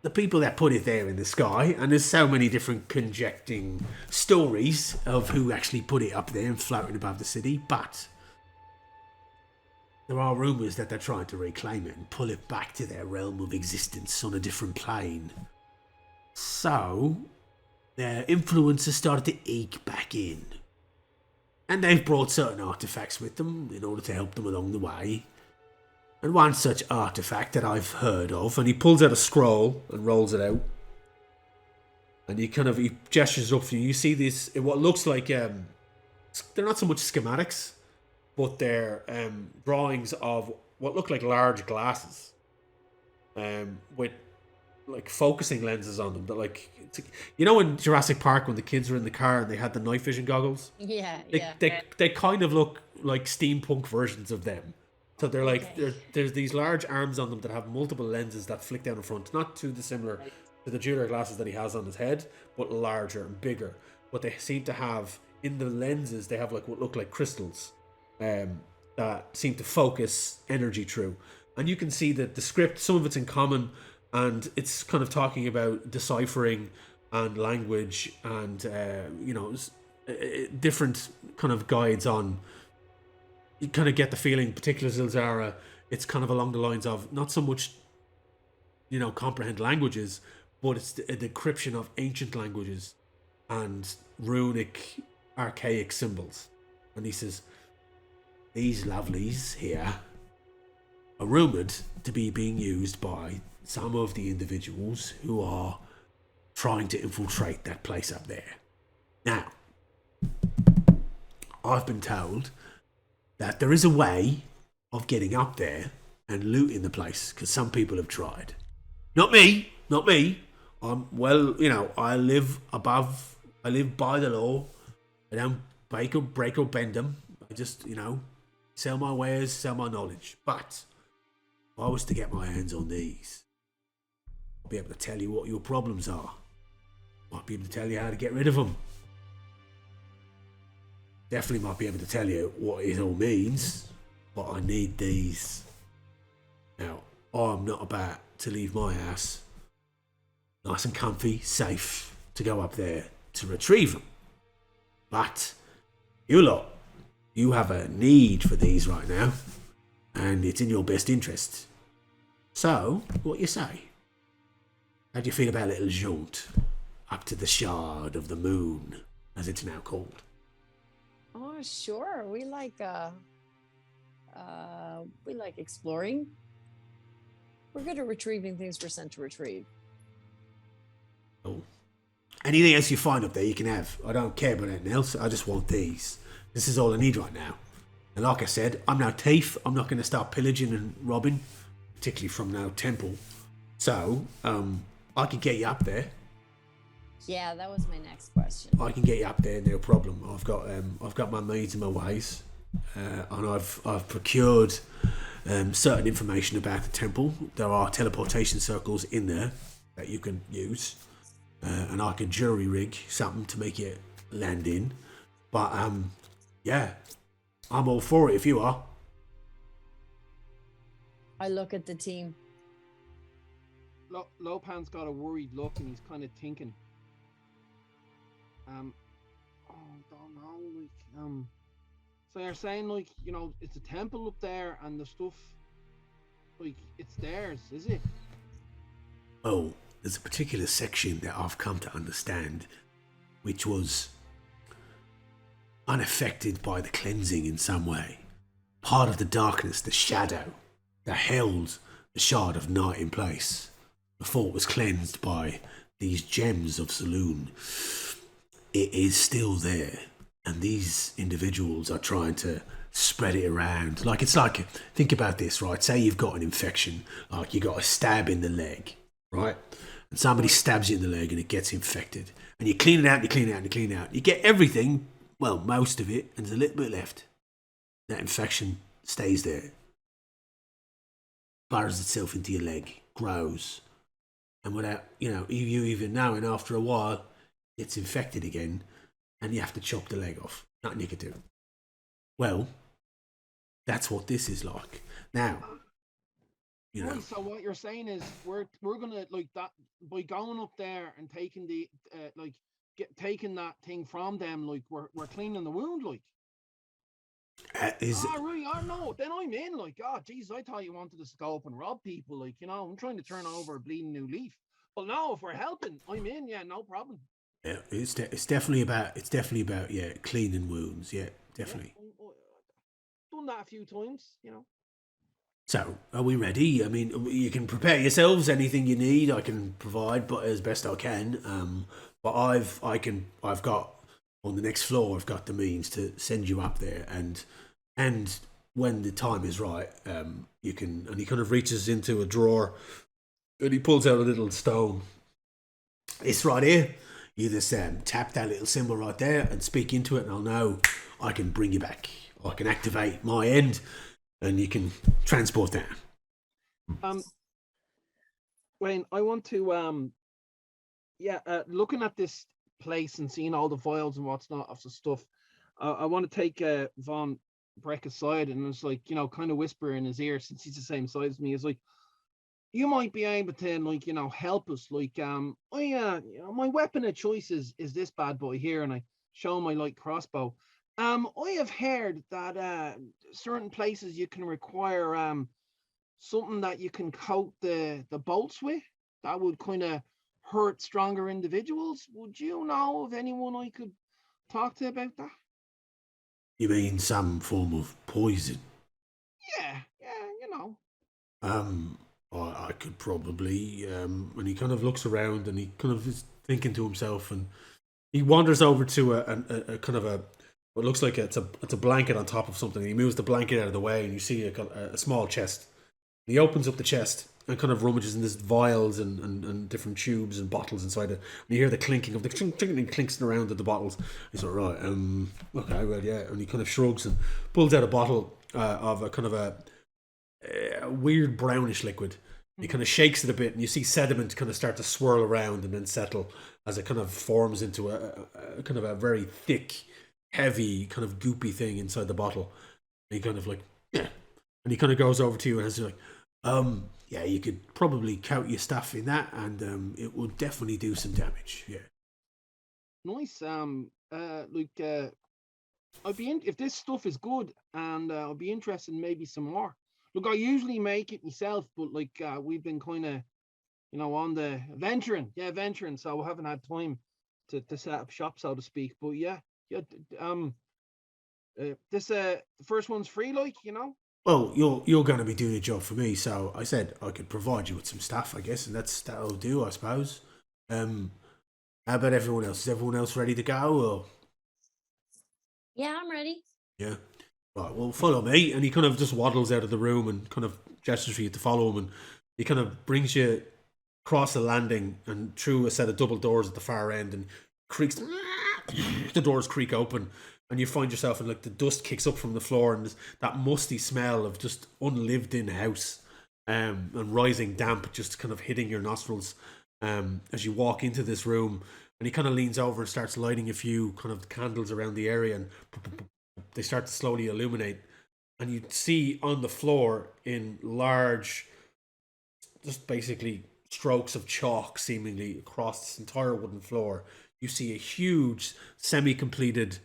the people that put it there in the sky, and there's so many different conjecting stories of who actually put it up there and floating above the city, but there are rumours that they're trying to reclaim it and pull it back to their realm of existence on a different plane. So, their influence has started to eke back in. And they've brought certain artifacts with them in order to help them along the way. And one such artifact that I've heard of, and he pulls out a scroll and rolls it out. And he gestures up for you. You see this, what looks like, they're not so much schematics, but they're drawings of what look like large glasses. With like focusing lenses on them. That you know in Jurassic Park when the kids were in the car and they had the night vision goggles? They kind of look like steampunk versions of them. So they're like, there's these large arms on them that have multiple lenses that flick down the front. Not too dissimilar to the jeweler glasses that he has on his head, but larger and bigger. But they seem to have, in the lenses, they have like what look like crystals that seem to focus energy through. And you can see that the script, some of it's in common, and it's kind of talking about deciphering and language and, different kind of guides on. You kind of get the feeling, particularly Zilzara, it's kind of along the lines of not so much, comprehend languages, but it's a decryption of ancient languages and runic, archaic symbols. And he says, these lovelies here are rumoured to be being used by some of the individuals who are trying to infiltrate that place up there. Now, I've been told that there is a way of getting up there and looting the place, because some people have tried. Not me. I live by the law. I don't break or bend them. I just, sell my wares, sell my knowledge. But if I was to get my hands on these, I'll be able to tell you what your problems are. Might be able to tell you how to get rid of them. Definitely might be able to tell you what it all means, but I need these. Now, I'm not about to leave my house nice and comfy, safe, to go up there to retrieve them. But you lot, you have a need for these right now, and it's in your best interest. So, what you say? How do you feel about a little jaunt up to the Shard of the Moon, as it's now called? Oh, sure. We like exploring. We're good at retrieving things we're sent to retrieve. Oh. Anything else you find up there, you can have. I don't care about anything else. I just want these. This is all I need right now. And like I said, I'm no thief. I'm not going to start pillaging and robbing, particularly from no temple. So, I can get you up there. Yeah, that was my next question. I can get you up there, no problem. I've got my means and my ways, and I've procured certain information about the temple. There are teleportation circles in there that you can use, and I can jury rig something to make it land in. But yeah, I'm all for it if you are. I look at the team. Lopan's got a worried look and he's kind of thinking. Don't know, so you're saying it's a temple up there and the stuff like it's theirs, is it? Oh, there's a particular section that I've come to understand, which was unaffected by the cleansing in some way. Part of the darkness, the shadow, that held the shard of night in place before it was cleansed by these gems of Saloon. It is still there, and these individuals are trying to spread it around. Like, it's like, think about this, right? Say you've got an infection, like you got a stab in the leg, right? And somebody stabs you in the leg and it gets infected. And you clean it out, you clean it out, you clean it out. You get everything, well, most of it, and there's a little bit left. That infection stays there, burrows itself into your leg, grows, and without, you even knowing, after a while, it's infected again, and you have to chop the leg off. Nothing you can do. Well, that's what this is like. Now, Right, so what you're saying is we're gonna like that by going up there and taking the taking that thing from them, like we're cleaning the wound, like. Right. Oh no, then I'm in. Like, oh geez, I thought you wanted us to go up and rob people. Like, I'm trying to turn over a bleeding new leaf. Well, no, if we're helping, I'm in. Yeah, no problem. Yeah, it's definitely about cleaning wounds. Yeah, definitely. Yeah, done that a few times, So, are we ready? I mean, you can prepare yourselves. Anything you need, I can provide, but as best I can. But I've got on the next floor. I've got the means to send you up there, and when the time is right, you can. And he kind of reaches into a drawer, and he pulls out a little stone. It's right here. You just tap that little symbol right there and speak into it, and I'll know I can bring you back. I can activate my end, and you can transport that. Wayne, I want to looking at this place and seeing all the vials and what's not of the stuff, I want to take Von Breck aside and it's like, kind of whisper in his ear, since he's the same size as me, is like, you might be able to, like, help us. Like, my weapon of choice is this bad boy here, and I show my light crossbow. I have heard that certain places you can require something that you can coat the bolts with that would kind of hurt stronger individuals. Would you know of anyone I could talk to about that? You mean some form of poison? Yeah, I could probably, and he kind of looks around and he kind of is thinking to himself, and he wanders over to a kind of what looks like it's a blanket on top of something. And he moves the blanket out of the way, and you see a small chest. And he opens up the chest and kind of rummages in this vials and different tubes and bottles inside it. And you hear the clinking of the clinks around of the bottles. He's like, right, okay, well, yeah. And he kind of shrugs and pulls out a bottle of a kind of a weird brownish liquid. He kind of shakes it a bit, and you see sediment kind of start to swirl around and then settle as it kind of forms into a kind of a very thick, heavy, kind of goopy thing inside the bottle. And he kind of like, yeah. And he kind of goes over to you and has like, yeah, you could probably coat your stuff in that, and it would definitely do some damage. Yeah. Nice. I'd be if this stuff is good, and I'll be interested in maybe some more. Look, I usually make it myself, but like we've been kind of, on the venturing, so we haven't had time to set up shop, so to speak. But this the first one's free, like. Well, you're going to be doing a job for me, so I said I could provide you with some stuff, I guess, and that'll do, I suppose. How about everyone else? Is everyone else ready to go? Or? Yeah, I'm ready. Yeah. Right, well, follow me. And he kind of just waddles out of the room and kind of gestures for you to follow him. And he kind of brings you across the landing and through a set of double doors at the far end, and creaks. The doors creak open, and you find yourself in, like, the dust kicks up from the floor, and that musty smell of just unlived in house and rising damp just kind of hitting your nostrils as you walk into this room. And he kind of leans over and starts lighting a few kind of candles around the area, and they start to slowly illuminate. And you see on the floor, in large, just basically strokes of chalk seemingly across this entire wooden floor, you see a huge semi-completed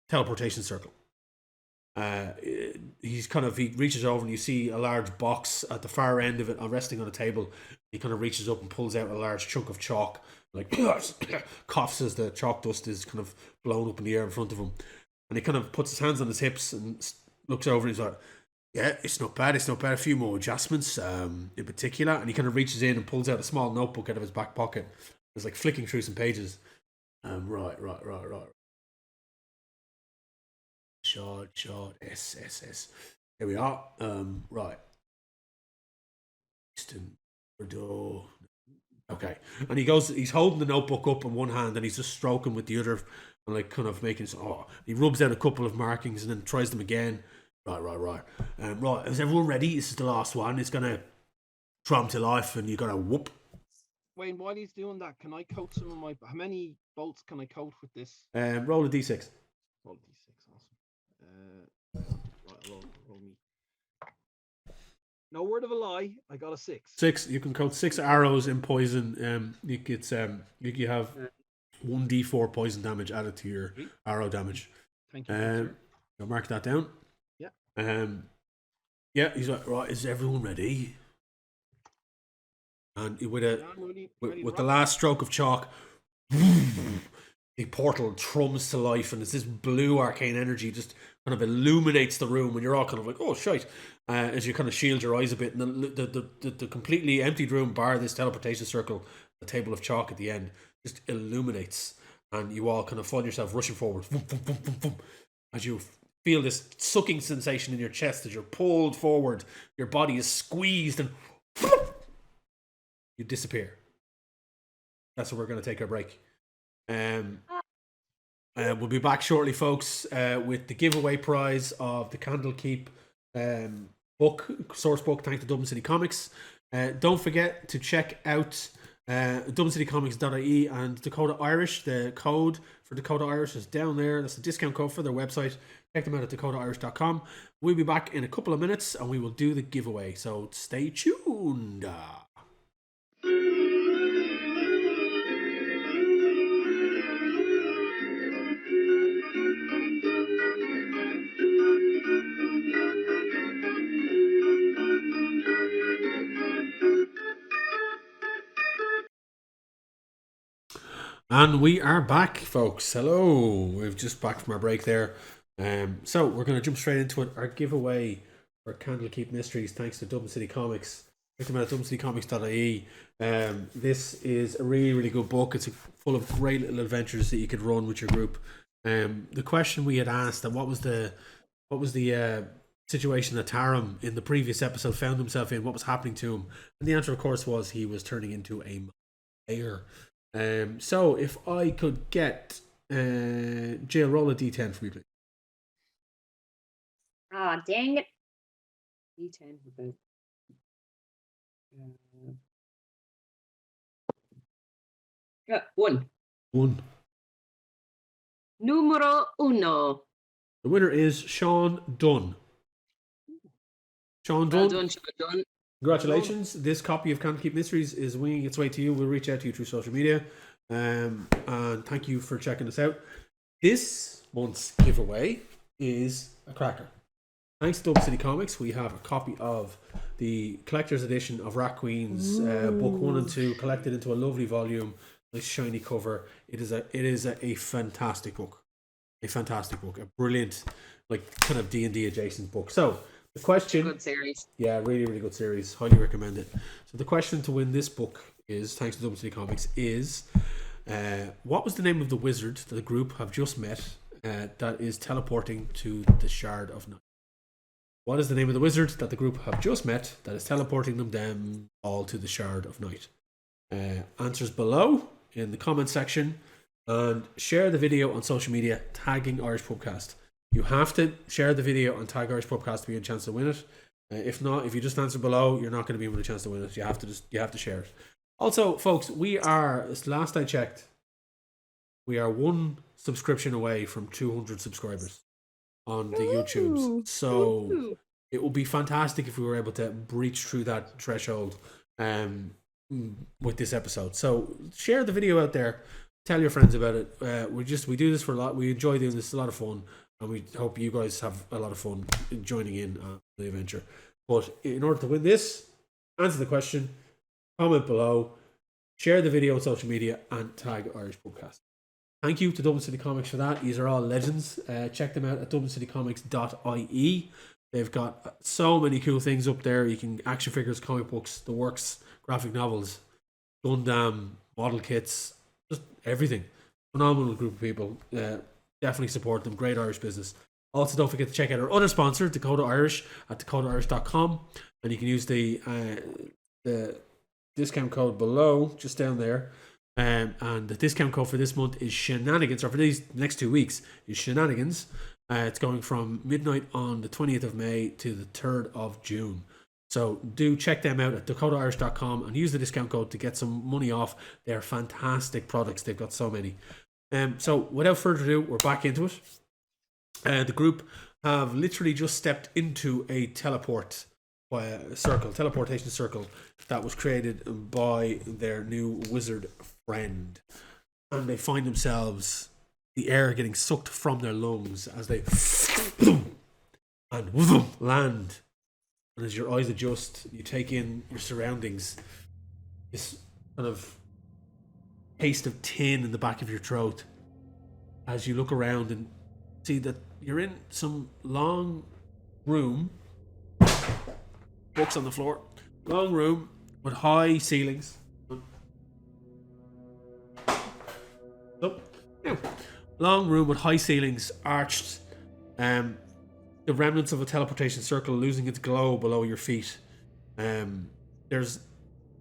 teleportation circle. he reaches over and you see a large box at the far end of it resting on a table. He kind of reaches up and pulls out a large chunk of chalk, like coughs as the chalk dust is kind of blown up in the air in front of him. And he kind of puts his hands on his hips and looks over and he's like, yeah, it's not bad. A few more adjustments in particular. And he kind of reaches in and pulls out a small notebook out of his back pocket. It's like flicking through some pages. Right. Shard, S. Here we are. Right. Okay. And he's holding the notebook up in one hand and he's just stroking with the other and like kind of making he rubs out a couple of markings and then tries them again. Right. Right, is everyone ready? This is the last one. It's gonna drum to life and you gotta whoop. Wayne, while he's doing that, can I coat some of my... How many bolts can I coat with this? Roll a d6. Roll a d6, awesome. Right, roll me. No word of a lie, I got a 6. 6. You can coat 6 arrows in poison. You have 1d4 poison damage added to your arrow damage. Thank you. I'll mark that down. Yeah. Yeah, he's like, right, is everyone ready? And with the last stroke of chalk, the portal thrums to life, and it's this blue arcane energy just kind of illuminates the room, and you're all kind of like, oh shite, as you kind of shield your eyes a bit, and the completely emptied room, bar this teleportation circle, the table of chalk at the end, just illuminates, and you all kind of find yourself rushing forward, as you feel this sucking sensation in your chest as you're pulled forward, your body is squeezed, and you disappear. That's where we're going to take our break. We'll be back shortly, folks, with the giveaway prize of the Candlekeep source book, thanks to Dublin City Comics. Don't forget to check out DublinCityComics.ie and Dakota Irish. The code for Dakota Irish is down there. That's the discount code for their website. Check them out at dakotairish.com. We'll be back in a couple of minutes and we will do the giveaway. So stay tuned. And we are back, folks. Hello. We've just back from our break there. So we're going to jump straight into it. Our giveaway for Candlekeep Mysteries, thanks to Dublin City Comics. Check them out at dublincitycomics.ie. This is a really, really good book. It's full of great little adventures that you could run with your group. The question we had asked, and what was the situation that Taram in the previous episode found himself in? What was happening to him? And the answer, of course, was he was turning into a mayor. So if I could get Jill, roll a d10 for me, please. Ah, dang it. D10 for both. 1. 1. Numero uno. The winner is Sean Dunn. Sean Dunn. Well done, Sean Dunn. Congratulations. This copy of Candlekeep Mysteries is winging its way to you. We'll reach out to you through social media. And thank you for checking us out. This month's giveaway is a cracker. Thanks to Dublin City Comics, we have a copy of the collector's edition of Rat Queen's book 1 and 2, collected into a lovely volume, nice shiny cover. It is a fantastic book. A fantastic book. A brilliant, like, kind of D&D adjacent book. So the question, good series. Yeah, really, really good series. Highly recommend it. So the question to win this book is, thanks to Dublin City Comics, is what was the name of the wizard that the group have just met that is teleporting to the Shard of Night? What is the name of the wizard that the group have just met that is teleporting them all to the Shard of Night? Answers below in the comment section, and share the video on social media tagging Irish Pubcast. You have to share the video and tag Irish Pubcast to be a chance to win it. If not, if you just answer below, you're not going to be with a chance to win it. You have to share it. Also, folks, we are, last I checked, we are 1 subscription away from 200 subscribers on the YouTubes. So it would be fantastic if we were able to breach through that threshold with this episode. So share the video out there. Tell your friends about it. We do this for a lot. We enjoy doing this. It's a lot of fun. and we hope you guys have a lot of fun joining in on the adventure. But in order to win this, answer the question, comment below, share the video on social media, and tag Irish Pubcast. Thank you to Dublin City Comics for that. These are all legends. Check them out at dublincitycomics.ie. They've got so many cool things up there. You can action figures, comic books, the works, graphic novels, Gundam, model kits, just everything. Phenomenal group of people. Definitely support them. Great Irish business. Also, don't forget to check out our other sponsor, Dakota Irish, at dakotairish.com, and you can use the discount code below, just down there. And the discount code for this month is Shenanigans, or for these next 2 weeks is Shenanigans. It's going from midnight on the 20th of May to the 3rd of June. So do check them out at dakotairish.com and use the discount code to get some money off. They're fantastic products. They've got so many. So without further ado, we're back into it. The group have literally just stepped into a teleportation circle that was created by their new wizard friend, and they find themselves, the air getting sucked from their lungs as they and land. And as your eyes adjust, you take in your surroundings, this kind of taste of tin in the back of your throat as you look around and see that you're in some long room, books on the floor, long room with high ceilings. Long room with high ceilings, arched, the remnants of a teleportation circle losing its glow below your feet. There's,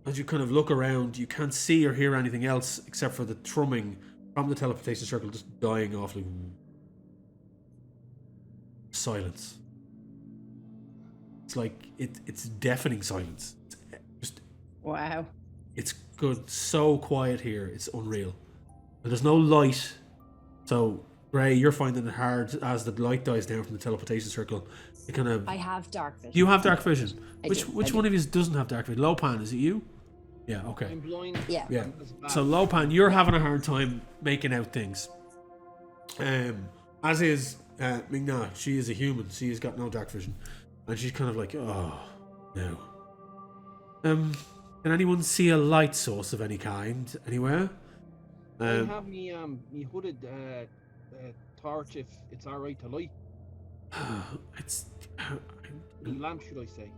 as you kind of look around, you can't see or hear anything else except for the thrumming from the teleportation circle just dying off, like silence. It's like it's deafening silence. It's just Wow. It's good, so quiet here. It's unreal. And there's no light. So, Gray, you're finding it hard as the light dies down from the teleportation circle. You kind of. I have dark vision. You have dark vision. I Which do. one of you doesn't have dark vision? Lopan, is it you? Yeah. Okay. I'm blind. Yeah. Yeah. So Lopan, you're having a hard time making out things. As is Ming-Na. She is a human. She has got no dark vision, and she's kind of like, oh no. Can anyone see a light source of any kind anywhere? I have me hooded torch if it's alright to light. It's. Lamp, should I say?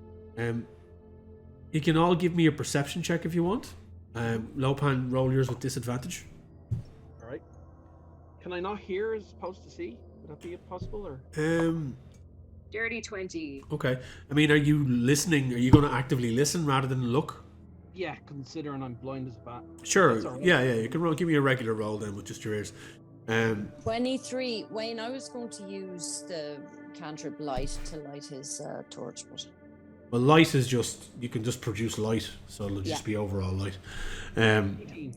You can all give me a perception check if you want. Lopan, roll yours with disadvantage. Alright. Can I not hear as opposed to see? Would that be possible, or? Dirty 20. Okay. I mean, are you listening? Are you going to actively listen rather than look? Yeah, considering I'm blind as a bat. Sure. That's all right. Yeah. You can roll. Give me a regular roll then with just your ears. 23. Wayne, I was going to use the cantrip light to light his torch, but Well, light is just, you can just produce light, so it'll just be overall light. 18.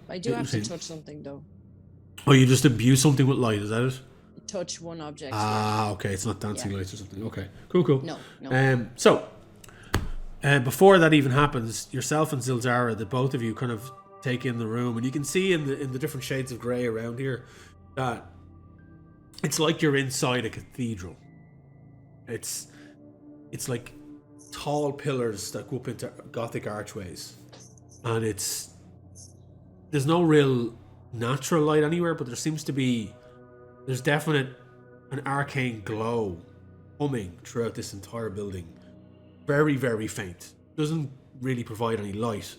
I do have to 18. touch something though. Oh, you just imbue something with light, is that it? Touch one object. Ah, okay. It's not dancing Yeah. lights or something. Okay. Cool. No. So, before that even happens, yourself and Zilzara, the both of you kind of take in the room, and you can see in the different shades of grey around here that it's like you're inside a cathedral. It's like tall pillars that go up into Gothic archways, and there's no real natural light anywhere, but there's definite an arcane glow humming throughout this entire building. Very, very faint. Doesn't really provide any light,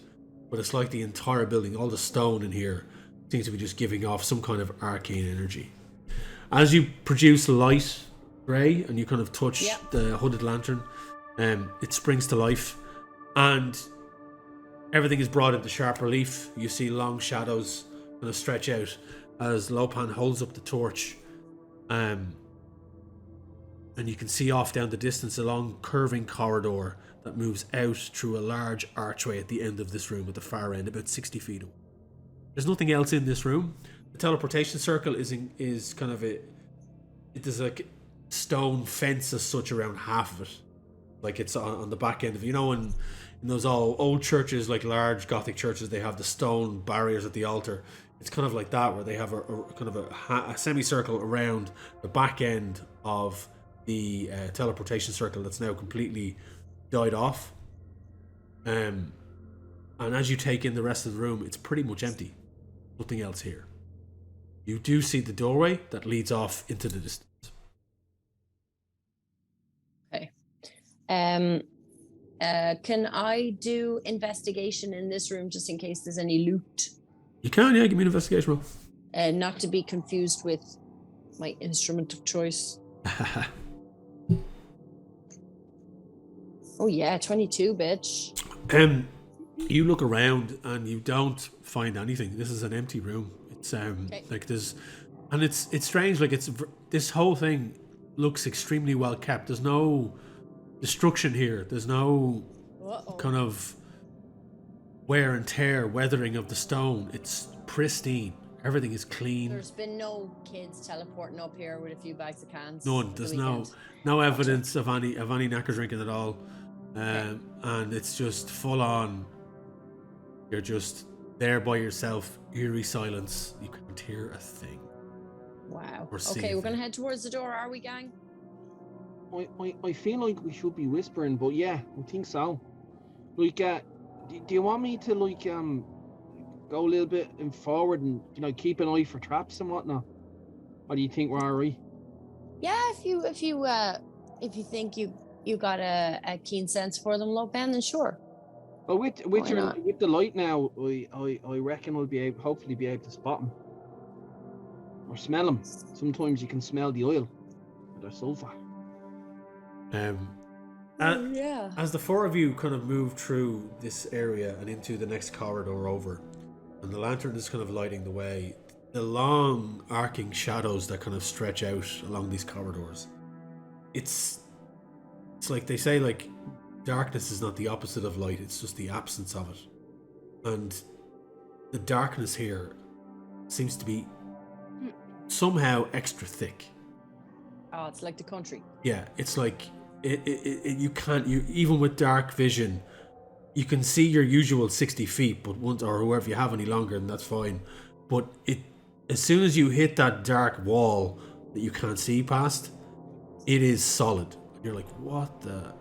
but it's like the entire building, all the stone in here seems to be just giving off some kind of arcane energy. As you produce light, Gray, and you kind of touch the hooded lantern, it springs to life, and everything is brought into sharp relief. You see long shadows kind of stretch out as Lopan holds up the torch, and you can see off down the distance a long curving corridor that moves out through a large archway at the end of this room at the far end, about 60 feet away. There's nothing else in this room. The teleportation circle is kind of there's like stone fence as such around half of it, like it's on the back end of it. You know, in those old churches, like large Gothic churches, they have the stone barriers at the altar. it's kind of like that, where they have a kind of a semicircle around the back end of the teleportation circle that's now completely died off. And as you take in the rest of the room, it's pretty much empty. Nothing else here. You do see the doorway that leads off into the distance. Okay. Can I do investigation in this room just in case there's any loot? You can, yeah. Give me an investigation roll. Not to be confused with my instrument of choice. Oh yeah, 22, bitch. You look around and you don't find anything. This is an empty room. It's Okay. like there's, and it's strange. Like this whole thing looks extremely well kept. There's no destruction here. There's no kind of wear and tear, weathering of the stone. It's pristine. Everything is clean. There's been no kids teleporting up here with a few bags of cans. None. There's no evidence of any knacker drinking at all. And it's just full on. You're just there by yourself, eerie silence. You can't hear a thing. Wow. Or see Okay, we're anything. gonna head towards the door, are we, gang? I feel like we should be whispering, but yeah, I think so. Like, do you want me to like go a little bit in forward and keep an eye for traps and whatnot? Or do you think we're alright? Yeah, if you think you got a keen sense for them, Lopan, then sure. Well, with Why not? the light now, I reckon we'll hopefully be able to spot them or smell them. Sometimes you can smell the oil or the sulfur. Yeah. As the four of you kind of move through this area and into the next corridor over, and the lantern is kind of lighting the way, the long arcing shadows that kind of stretch out along these corridors, it's like they say, like, darkness is not the opposite of light, it's just the absence of it. And the darkness here seems to be somehow extra thick. Oh, it's like the country. Yeah, it's like you can't, even with dark vision, you can see your usual 60 feet, but once, or whoever you have any longer, then that's fine. But as soon as you hit that dark wall that you can't see past, it is solid. And you're like, what the?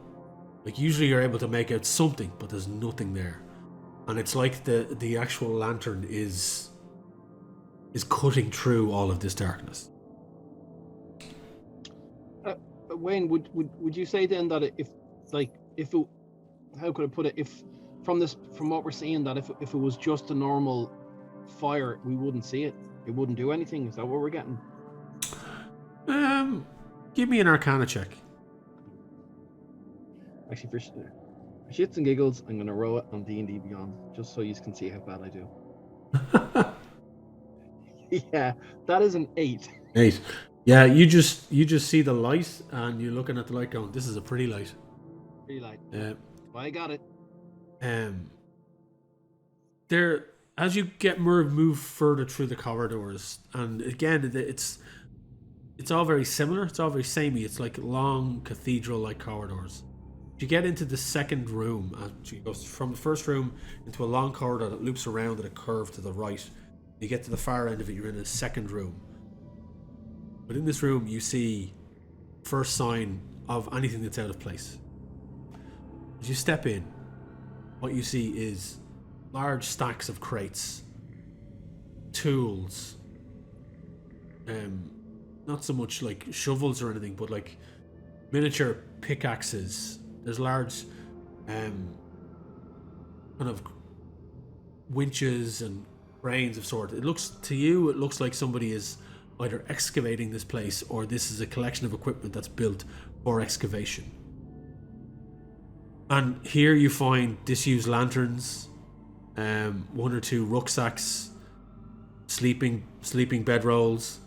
Like, usually you're able to make out something, but there's nothing there. And it's like the actual lantern is cutting through all of this darkness. Wayne, would you say then that how could I put it? If from what we're seeing, that if it was just a normal fire, we wouldn't see it. It wouldn't do anything. Is that what we're getting? Give me an Arcana check. Actually, for shits and giggles, I'm gonna roll it on D&D Beyond, just so you can see how bad I do. Yeah, that is an 8. 8. Yeah, you just see the light, and you're looking at the light going, this is a pretty light. Pretty light. Well, I got it. There, as you get move further through the corridors, and again, it's all very similar. It's all very samey. It's like long cathedral-like corridors. You get into the second room, and you go from the first room into a long corridor that loops around at a curve to the right. You get to the far end of it, you're in a second room. But in this room, you see first sign of anything that's out of place. As you step in, what you see is large stacks of crates, tools, not so much like shovels or anything, but like miniature pickaxes. There's large kind of winches and cranes of sort. It looks like somebody is either excavating this place, or this is a collection of equipment that's built for excavation. And here you find disused lanterns, 1 or 2 rucksacks, sleeping bedrolls,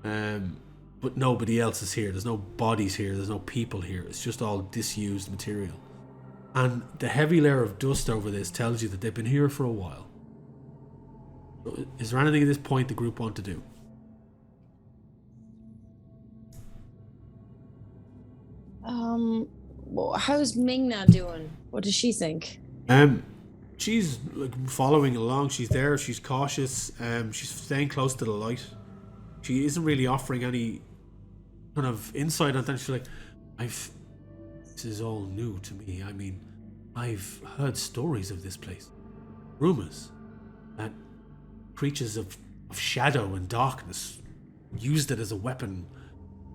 but nobody else is here. There's no bodies here. There's no people here. It's just all disused material. And the heavy layer of dust over this tells you that they've been here for a while. So is there anything at this point the group want to do? Well, how's Ming-Na doing? What does she think? she's like following along. She's there. She's cautious. She's staying close to the light. She isn't really offering any kind of insight on that. She's like, this is all new to me. I mean, I've heard stories of this place. Rumors that creatures of shadow and darkness used it as a weapon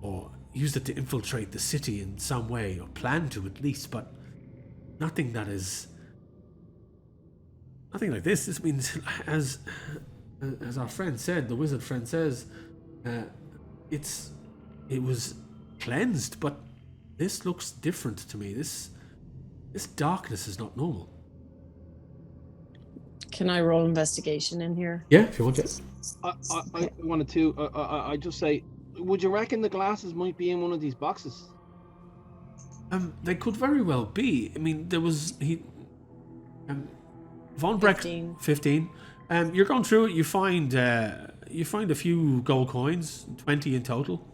or used it to infiltrate the city in some way, or planned to at least, but nothing like this. This means, as our friend said, the wizard friend says, it was cleansed, but this looks different to me. This darkness is not normal. Can I roll investigation in here? Yeah, if you want to. I wanted to. I just say, would you reckon the glasses might be in one of these boxes? They could very well be. I mean, there was Von Breck 15. You're going through it. You find a few gold coins, 20 in total.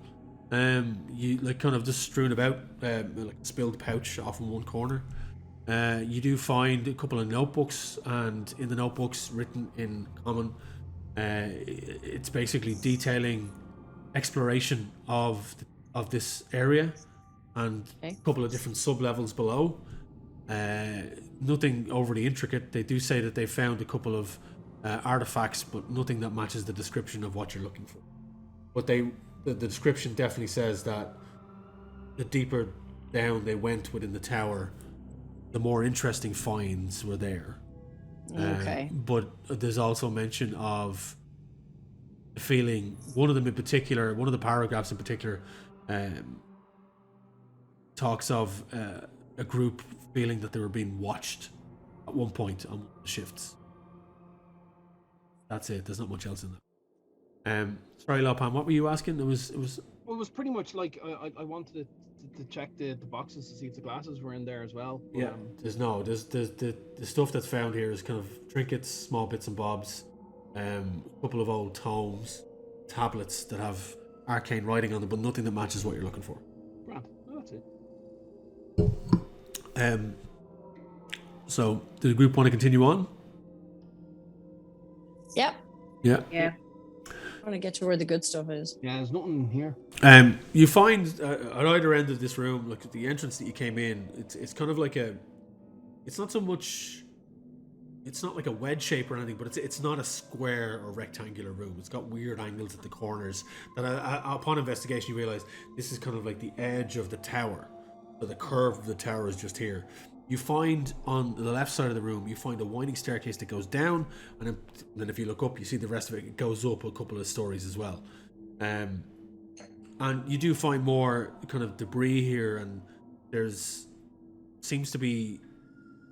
You like kind of just strewn about, like a spilled pouch off in one corner. You do find a couple of notebooks, and in the notebooks, written in common, it's basically detailing exploration of this area and a couple of different sub-levels below. Nothing overly intricate. They do say that they found a couple of artifacts, but nothing that matches the description of what you're looking for. But the description definitely says that the deeper down they went within the tower, the more interesting finds were there. Okay. But there's also mention of the feeling, one of them in particular, one of the paragraphs in particular, talks of a group feeling that they were being watched at one point on the shifts. That's it. There's not much else in that. Sorry, Lopan, what were you asking? It was Well, it was pretty much like I wanted to check the boxes to see if the glasses were in there as well. But, yeah. There's the stuff that's found here is kind of trinkets, small bits and bobs, a couple of old tomes, tablets that have arcane writing on them, but nothing that matches what you're looking for. Right, well, that's it. So, does the group want to continue on? Yep. Yeah. Yeah. I want to get to where the good stuff is. Yeah, there's nothing here. You find at either end of this room, like the entrance that you came in, it's kind of like it's not so much, it's not like a wedge shape or anything, but it's not a square or rectangular room. It's got weird angles at the corners that upon investigation you realize this is kind of like the edge of the tower. So the curve of the tower is just here. You find on the left side of the room, you find a winding staircase that goes down, and then if you look up, you see the rest of it goes up a couple of stories as well. And you do find more kind of debris here, and there's seems to be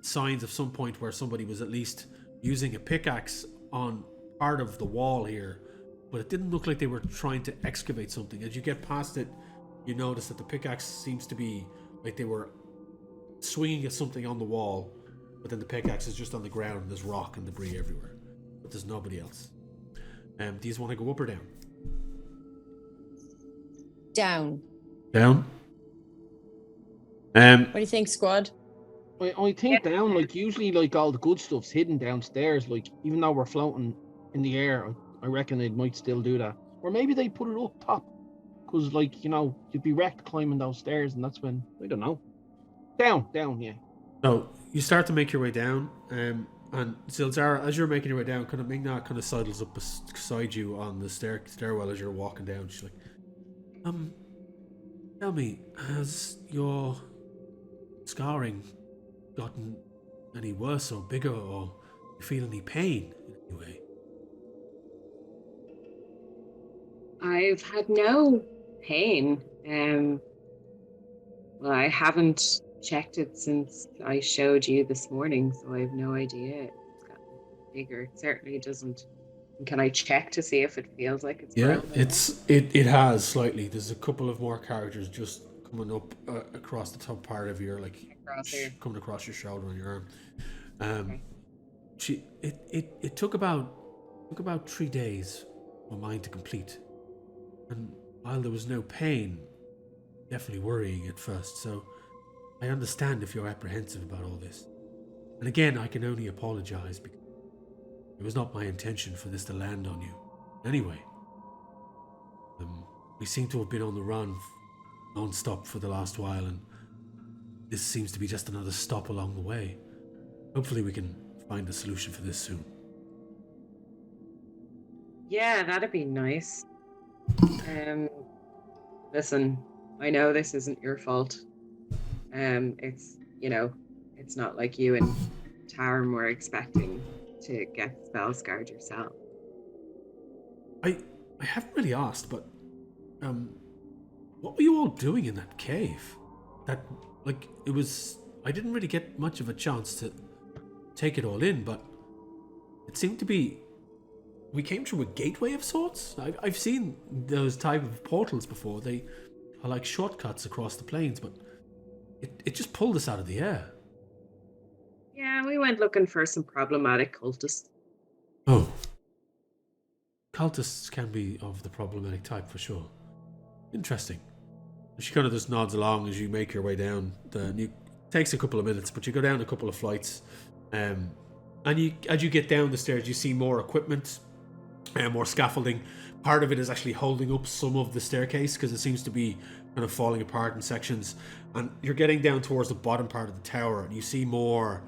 signs of some point where somebody was at least using a pickaxe on part of the wall here, but it didn't look like they were trying to excavate something. As you get past it, you notice that the pickaxe seems to be like they were swinging at something on the wall, but then the pickaxe is just on the ground and there's rock and debris everywhere, but there's nobody else. Do you want to go up or down? Down. Down. What do you think, squad? I think down, like usually like all the good stuff's hidden downstairs, like even though we're floating in the air, I reckon they might still do that. Or maybe they put it up top, because like, you know, you'd be wrecked climbing those stairs, and that's when, I don't know. Down, yeah. So you start to make your way down, and Zilzara, as you're making your way down, kind of Ming-Na kind of sidles up beside you on the stairwell as you're walking down. She's like, tell me, has your scarring gotten any worse or bigger, or you feel any pain in any way? I've had no pain. Well, I haven't checked it since I showed you this morning, so I have no idea. It's gotten bigger. It certainly doesn't. Can I check to see if it feels like it's Yeah, growing? it has slightly. There's a couple of more characters just coming up across the top part of your coming across your shoulder and your arm. Okay. It took about 3 days for mine to complete, and while there was no pain, definitely worrying at first. So I understand if you're apprehensive about all this. And again, I can only apologize because it was not my intention for this to land on you. Anyway, we seem to have been on the run non-stop for the last while, and this seems to be just another stop along the way. Hopefully we can find a solution for this soon. Yeah, that'd be nice. Listen, I know this isn't your fault. It's, it's not like you and Taryn were expecting to get spell scarred yourself. I haven't really asked, but what were you all doing in that cave? I didn't really get much of a chance to take it all in, but it seemed to be, we came through a gateway of sorts. I've seen those type of portals before. They are like shortcuts across the plains, but it just pulled us out of the air. Yeah, we went looking for some problematic cultists. Oh. Cultists can be of the problematic type for sure. Interesting. She kind of just nods along as you make your way down. It takes a couple of minutes, but you go down a couple of flights. And as you get down the stairs, you see more equipment and more scaffolding. Part of it is actually holding up some of the staircase because it seems to be kind of falling apart in sections. And you're getting down towards the bottom part of the tower, and you see more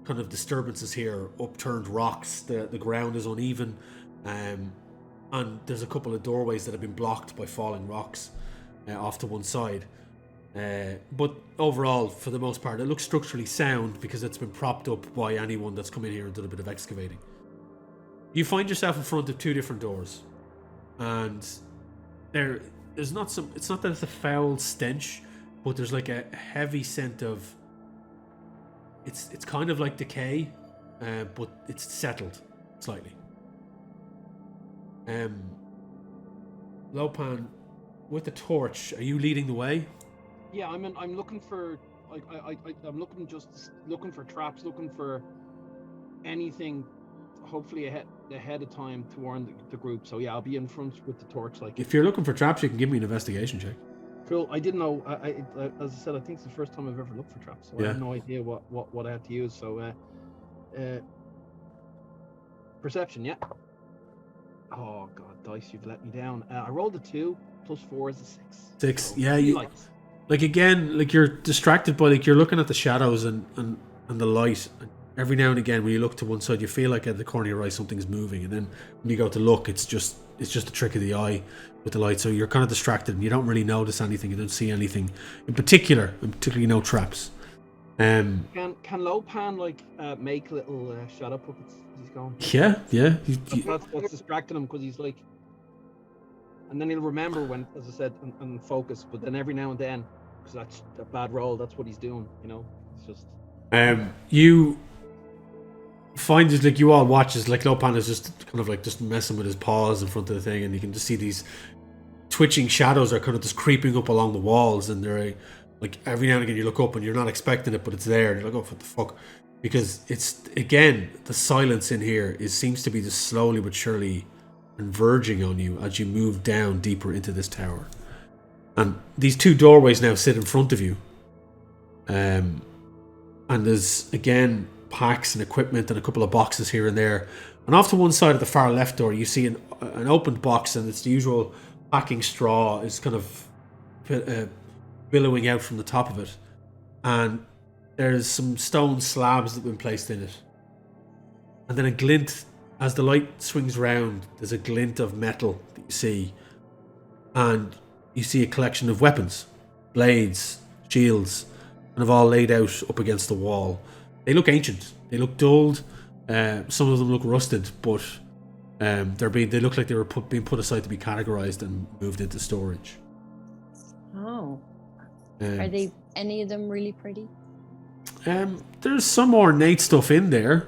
kind of disturbances here, upturned rocks. The ground is uneven, and there's a couple of doorways that have been blocked by falling rocks off to one side. But overall, for the most part, it looks structurally sound because it's been propped up by anyone that's come in here and done a bit of excavating. You find yourself in front of two different doors, and there's not some. It's not that it's a foul stench, but there's like a heavy scent of. It's kind of like decay, but it's settled slightly. Lopan, with the torch, are you leading the way? Yeah, I'm looking for I'm looking for traps, looking for anything, hopefully ahead of time to warn the group. So yeah, I'll be in front with the torch. Like, if you're looking for traps, you can give me an investigation check. Cool. I didn't know. As I said, I think it's the first time I've ever looked for traps, so yeah. I have no idea what I had to use. So, perception, yeah. Oh god, dice, you've let me down. I rolled a 2 plus 4 is a 6. 6, so, yeah. Like again, like you're distracted by you're looking at the shadows and the light. Every now and again, when you look to one side, you feel like at the corner of your eye something's moving, and then when you go to look, it's just a trick of the eye with the light. So you're kind of distracted, and you don't really notice anything. You don't see anything in particular, and particularly no traps. Can Lopan make little shadow puppets as he's going? Yeah. That's distracting him because he's like, and then he'll remember when, as I said, and focus. But then every now and then, because that's a bad roll, that's what he's doing. It's just. You find it you all watch as Lopan is just kind of just messing with his paws in front of the thing, and you can just see these twitching shadows are kind of just creeping up along the walls, and they're every now and again you look up and you're not expecting it, but it's there, and you're like, oh, what the fuck? Because it's, again, the silence in here seems to be just slowly but surely converging on you as you move down deeper into this tower. And these two doorways now sit in front of you. And there's, again, packs and equipment and a couple of boxes here and there. And off to one side of the far left door, you see an opened box, and it's the usual packing straw is kind of billowing out from the top of it. And there's some stone slabs that have been placed in it. And then a glint, as the light swings round, there's a glint of metal that you see. And you see a collection of weapons, blades, shields, and have all laid out up against the wall. They look ancient. They look dulled. Some of them look rusted, but they look like they were being put aside to be categorized and moved into storage. Oh. Are they any of them really pretty? There's some ornate stuff in there,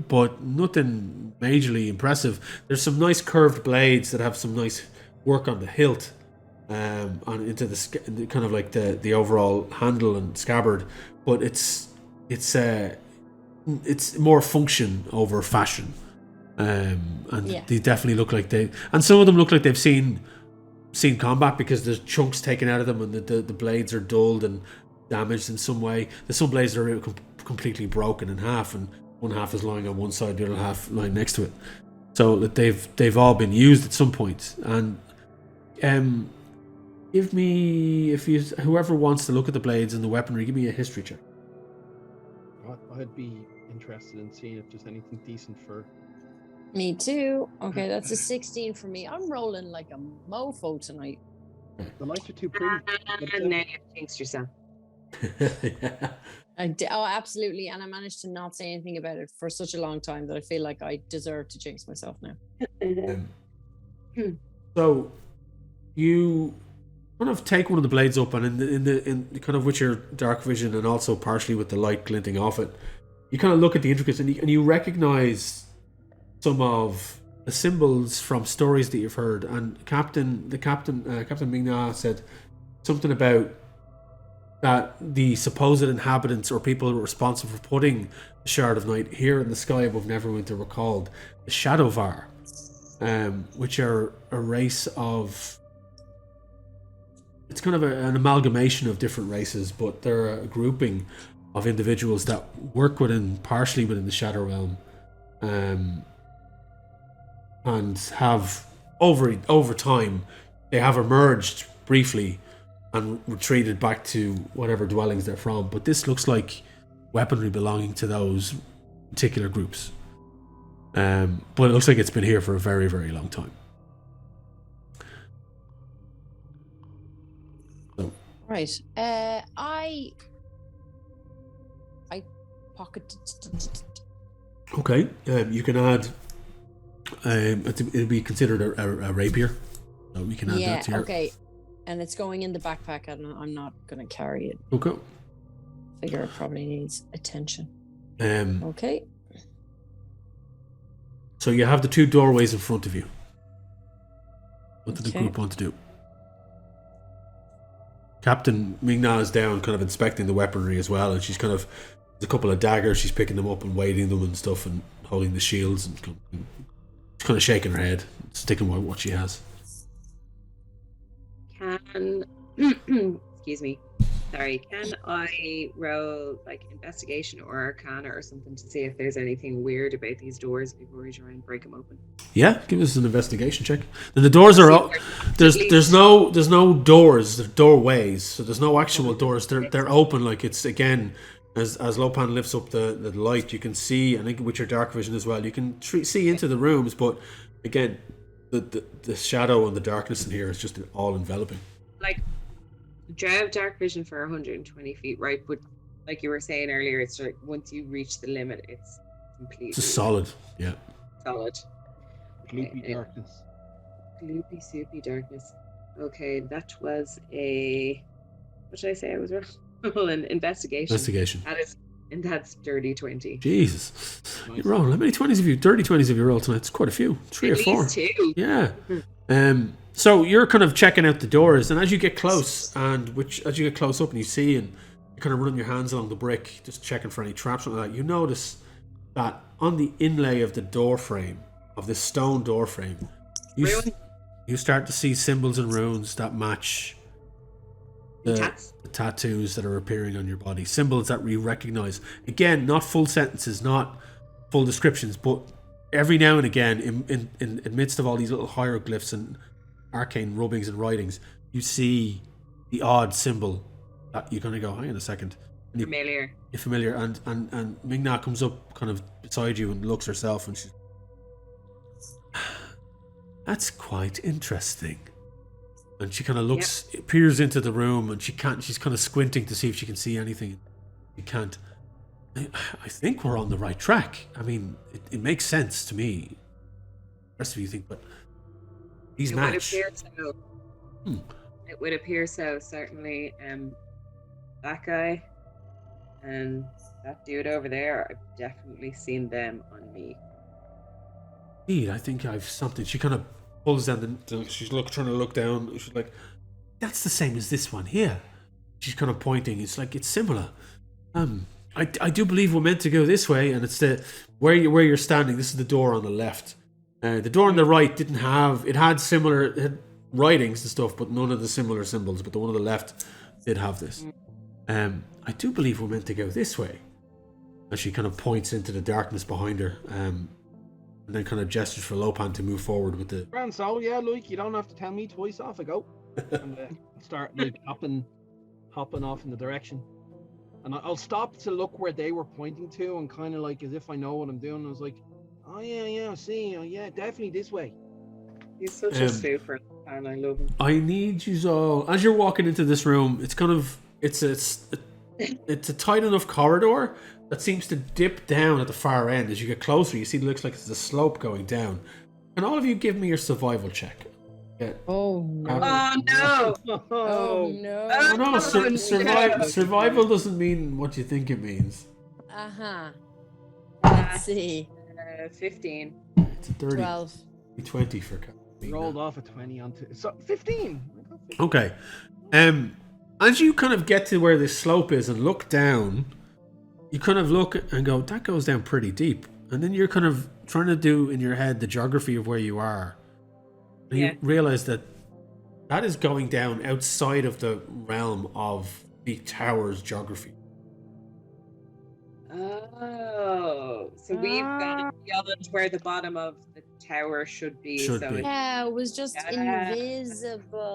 but nothing majorly impressive. There's some nice curved blades that have some nice work on the hilt, and into the kind of the overall handle and scabbard, but it's more function over fashion, They definitely look like and some of them look like they've seen combat, because there's chunks taken out of them, and the blades are dulled and damaged in some way. There's some blades that are completely broken in half, and one half is lying on one side, the other half lying next to it. So that they've all been used at some point. And give me, whoever wants to look at the blades and the weaponry, give me a history check. I'd be interested in seeing if there's anything decent for. Me too. Okay, that's a 16 for me. I'm rolling like a mofo tonight. The lights are too pretty. And now you've jinxed yourself. Yeah. Oh, absolutely. And I managed to not say anything about it for such a long time that I feel like I deserve to jinx myself now. So you kind of take one of the blades up, and in kind of with your dark vision and also partially with the light glinting off it, you kind of look at the intricacies and you recognize some of the symbols from stories that you've heard. And Captain Ming-Na said something about that the supposed inhabitants or people who were responsible for putting the Shard of Night here in the sky above Neverwinter were called the Shadowvar, which are a race of... It's kind of an amalgamation of different races, but they're a grouping of individuals that work partially within the Shadow Realm, and have over time they have emerged briefly and retreated back to whatever dwellings they're from. But this looks like weaponry belonging to those particular groups. But it looks like it's been here for a very, very long time. So. Right. I pocketed. Okay. You can add. It'll be considered a rapier. So we can add that to your... Okay. And it's going in the backpack. I'm not going to carry it. Okay. Figure it probably needs attention. Okay. So you have the two doorways in front of you. What did the group want to do? Captain Ming-Na is down, kind of inspecting the weaponry as well, and she's kind of... There's a couple of daggers, she's picking them up and weighting them and stuff and holding the shields and kind of shaking her head, sticking with what she has. Can excuse me, sorry, can I roll like investigation or arcana or something to see if there's anything weird about these doors before we try and break them open? Yeah, give us an investigation check. And the doors are up. There's no doors, there's doorways, so there's no actual doors. They're open, like it's again. As Lopan lifts up the light, you can see, I think with your dark vision as well, you can see into the rooms, but again, the shadow and the darkness in here is just all enveloping. Like, I have dark vision for 120 feet, right? But like you were saying earlier, it's like once you reach the limit, it's completely... It's solid, yeah. Solid. Gloopy darkness. Gloopy, soupy darkness. Okay, that was a... What did I say I was wrong? An investigation. That's dirty 20. Jesus. Nice. You're wrong. How many 20s have you? Dirty 20s have you rolled tonight? It's quite a few. 3 At or 4. Least 2. Yeah. So you're kind of checking out the doors, and as you get close, as you get close up and you see, and you kind of run your hands along the brick, just checking for any traps or like that, you notice that on the inlay of the door frame, of this stone door frame, you start to see symbols and runes that match the tattoos that are appearing on your body, symbols that we recognize. Again, not full sentences, not full descriptions, but every now and again, in amidst of all these little hieroglyphs and arcane rubbings and writings, you see the odd symbol that you're going to go, hang on a second. And Familiar. You're familiar, and Ming-Na comes up kind of beside you and looks herself, and she's... That's quite interesting. And she kind of looks, peers into the room, and she's kind of squinting to see if she can see anything. She can't. I think we're on the right track. I mean, it makes sense to me. The rest of you think, but these match. It would appear so, certainly. That guy and that dude over there, I've definitely seen them on me. Indeed, I think I've something. She kind of pulls down she's trying to look down. She's like, that's the same as this one here. She's kind of pointing. It's like, it's similar. I do believe we're meant to go this way, and it's where you're standing. This is the door on the left. The door on the right had similar writings and stuff, but none of the similar symbols. But the one on the left did have this. I do believe we're meant to go this way. as she kind of points into the darkness behind her, and then kind of gestures for Lopan to move forward with the. Grand, so yeah, like you don't have to tell me twice. Off I go, and start like hopping off in the direction. And I'll stop to look where they were pointing to, and kind of like as if I know what I'm doing. I was like, oh yeah, I see. Oh yeah, definitely this way. He's such a super, and I love him. I need you all, as you're walking into this room, it's kind of it's a tight enough corridor that seems to dip down at the far end. As you get closer, you see it looks like it's a slope going down. Can all of you give me your survival check? Yeah. Oh no! Oh no! Oh no! Oh, no, survival doesn't mean what you think it means. Let's see. 15. It's a 30. 12. 20 for Rolled off a 20 onto 15. Okay. As you kind of get to where this slope is and look down, you kind of look and go, that goes down pretty deep. And then you're kind of trying to do in your head the geography of where you are. And you realize that is going down outside of the realm of the tower's geography. Oh, so we've gone beyond where the bottom of the tower should be. Yeah, it was just invisible.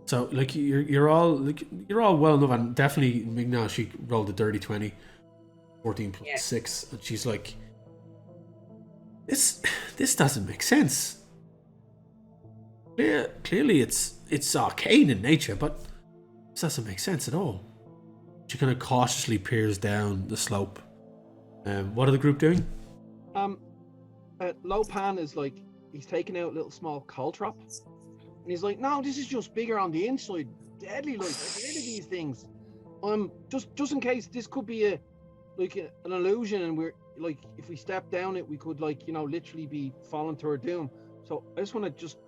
So like you're all well enough, and definitely Ming-Na, she rolled a dirty 20, 14 plus 6, and she's like, this doesn't make sense. Clearly it's arcane in nature, but this doesn't make sense at all. She kind of cautiously peers down the slope. What are the group doing? Lopan is like, he's taking out a little small caltrop, and he's like, no, this is just bigger on the inside. Deadly, like, I've heard of these things. Just in case this could be an illusion, and we're like, if we step down it, we could literally be falling to our doom. So I just want to just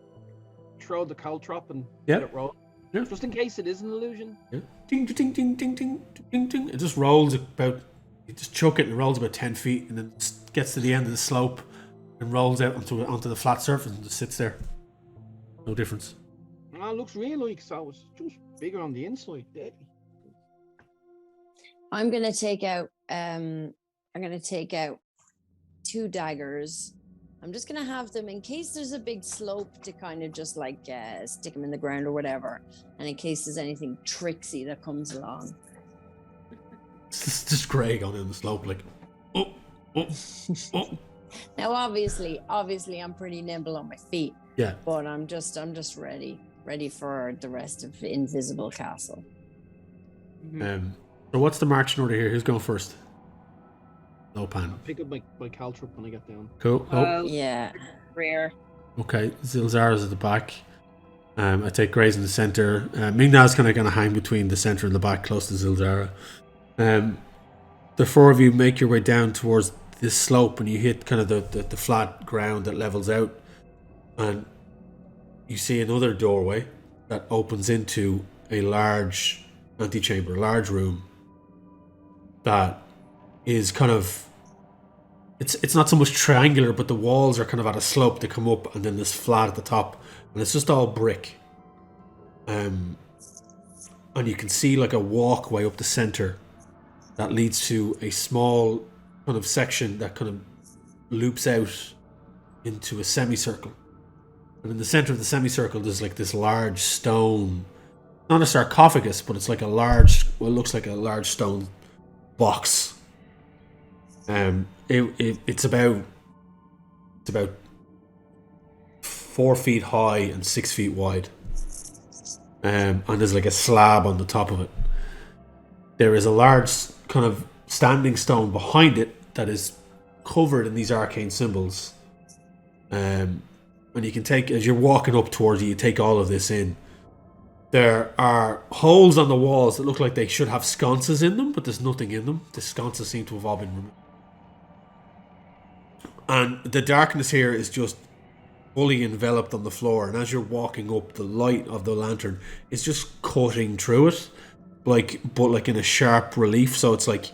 throw the caltrop and let it roll. Yeah. Just in case it is an illusion. Yeah. Ding, ding, ding, ding, ding, ding, ding. It just rolls about, you just chuck it and it rolls about 10 feet and then gets to the end of the slope and rolls out onto the flat surface and just sits there. No difference. It looks real like, so it's just bigger on the inside. Deadly. I'm gonna take out 2 daggers. I'm just going to have them in case there's a big slope to kind of just like stick them in the ground or whatever. And in case there's anything tricksy that comes along. It's just Greg on the slope like, oh. Now, obviously, I'm pretty nimble on my feet. Yeah. But I'm just ready for the rest of Invisible Castle. So what's the marching order here? Who's going first? Lopan. I'll pick up my caltrop when I get down. Cool. Yeah. Rare. Okay, Zilzara's at the back. I take Gray's in the center. Ming-Na's kind of hang between the center and the back, close to Zilzara. The 4 of you make your way down towards this slope, and you hit kind of the flat ground that levels out, and you see another doorway that opens into a large antechamber, a large room that is kind of, it's not so much triangular, but the walls are kind of at a slope to come up, and then this flat at the top, and it's just all brick. And you can see like a walkway up the center that leads to a small kind of section that kind of loops out into a semicircle. And in the center of the semicircle, there's like this large stone, not a sarcophagus, but it's like a large, what looks like a large stone box. It's about 4 feet high and 6 feet wide. And there's like a slab on the top of it. There is a large kind of standing stone behind it that is covered in these arcane symbols. And you can take, as you're walking up towards it, you take all of this in. There are holes on the walls that look like they should have sconces in them, but there's nothing in them. The sconces seem to have all been removed. And the darkness here is just fully enveloped on the floor, and as you're walking up, the light of the lantern is just cutting through it, but in a sharp relief. So it's like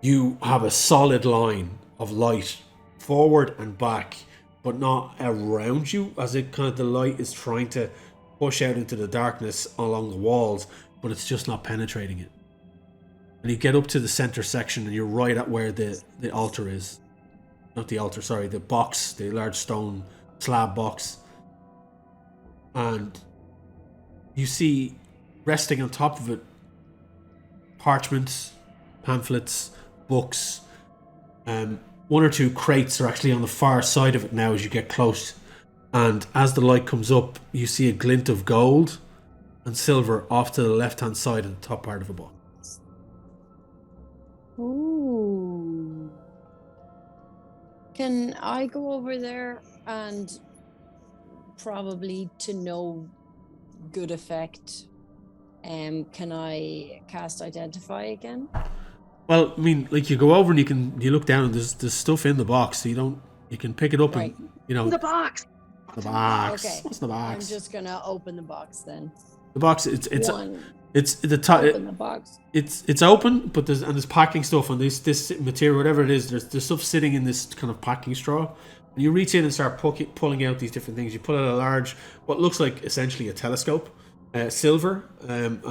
you have a solid line of light forward and back, but not around you, as it kind of, the light is trying to push out into the darkness along the walls, but it's just not penetrating it. and you get up to the center section, and you're right at where the altar is. Not the altar, sorry, the box, the large stone slab box. And you see, resting on top of it, parchments, pamphlets, books. One or two crates are actually on the far side of it now as you get close. And as the light comes up, you see a glint of gold and silver off to the left-hand side of the top part of a box. Ooh. Can I go over there and probably to no good effect, can I cast Identify again? Well, I mean, like, you go over and you look down and there's stuff in the box, so you can pick it up Right. and, you know. The box. The box. Okay. What's the box? I'm just gonna open the box then. The box. It's the top. Open the box. It's open, but there's packing stuff on this material, whatever it is. There's stuff sitting in this kind of packing straw. And you reach in and start pulling out these different things. You pull out a large, what looks like essentially a telescope, silver, and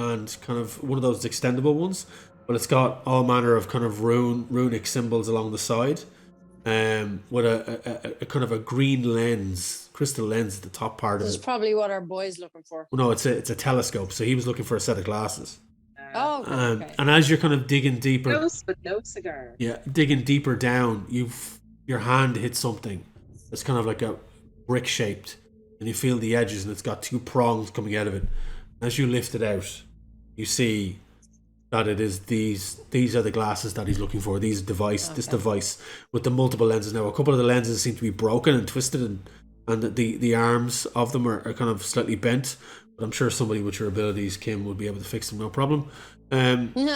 kind of one of those extendable ones. But it's got all manner of kind of runic symbols along the side, with a kind of a green lens, crystal lens at the top part This of is it. probably what our boy's looking for. No, it's a telescope. So he was looking for a set of glasses. Oh, okay. And as you're kind of digging deeper, Ghost with no cigar. yeah, digging deeper down, your hand hits something that's kind of like a brick shaped, and you feel the edges, and it's got two prongs coming out of it. As you lift it out, you see that it is these are the glasses that he's looking for. This device with the multiple lenses. Now, a couple of the lenses seem to be broken and twisted, and the arms of them are kind of slightly bent. But I'm sure somebody with your abilities, Kim, would be able to fix them, no problem. See,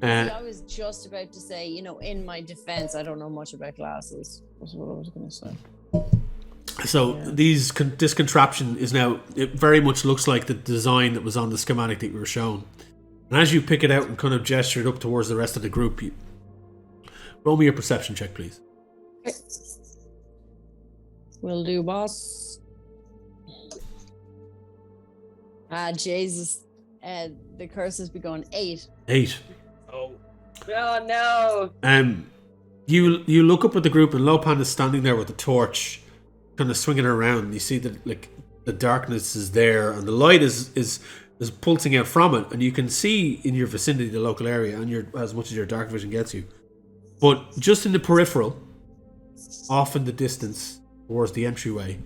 I was just about to say, in my defense, I don't know much about glasses. That's what I was going to say. So this contraption is now, it very much looks like the design that was on the schematic that you were shown. And as you pick it out and kind of gesture it up towards the rest of the group, roll me a perception check, please. Okay. Will do, boss. Jesus. The curse has begun. 8. 8. Oh no. You look up at the group, and Lopan is standing there with the torch, kind of swinging it around. You see that, like, the darkness is there, and the light is pulsing out from it, and you can see in your vicinity the local area, and as much as your dark vision gets you. But just in the peripheral, off in the distance towards the entryway,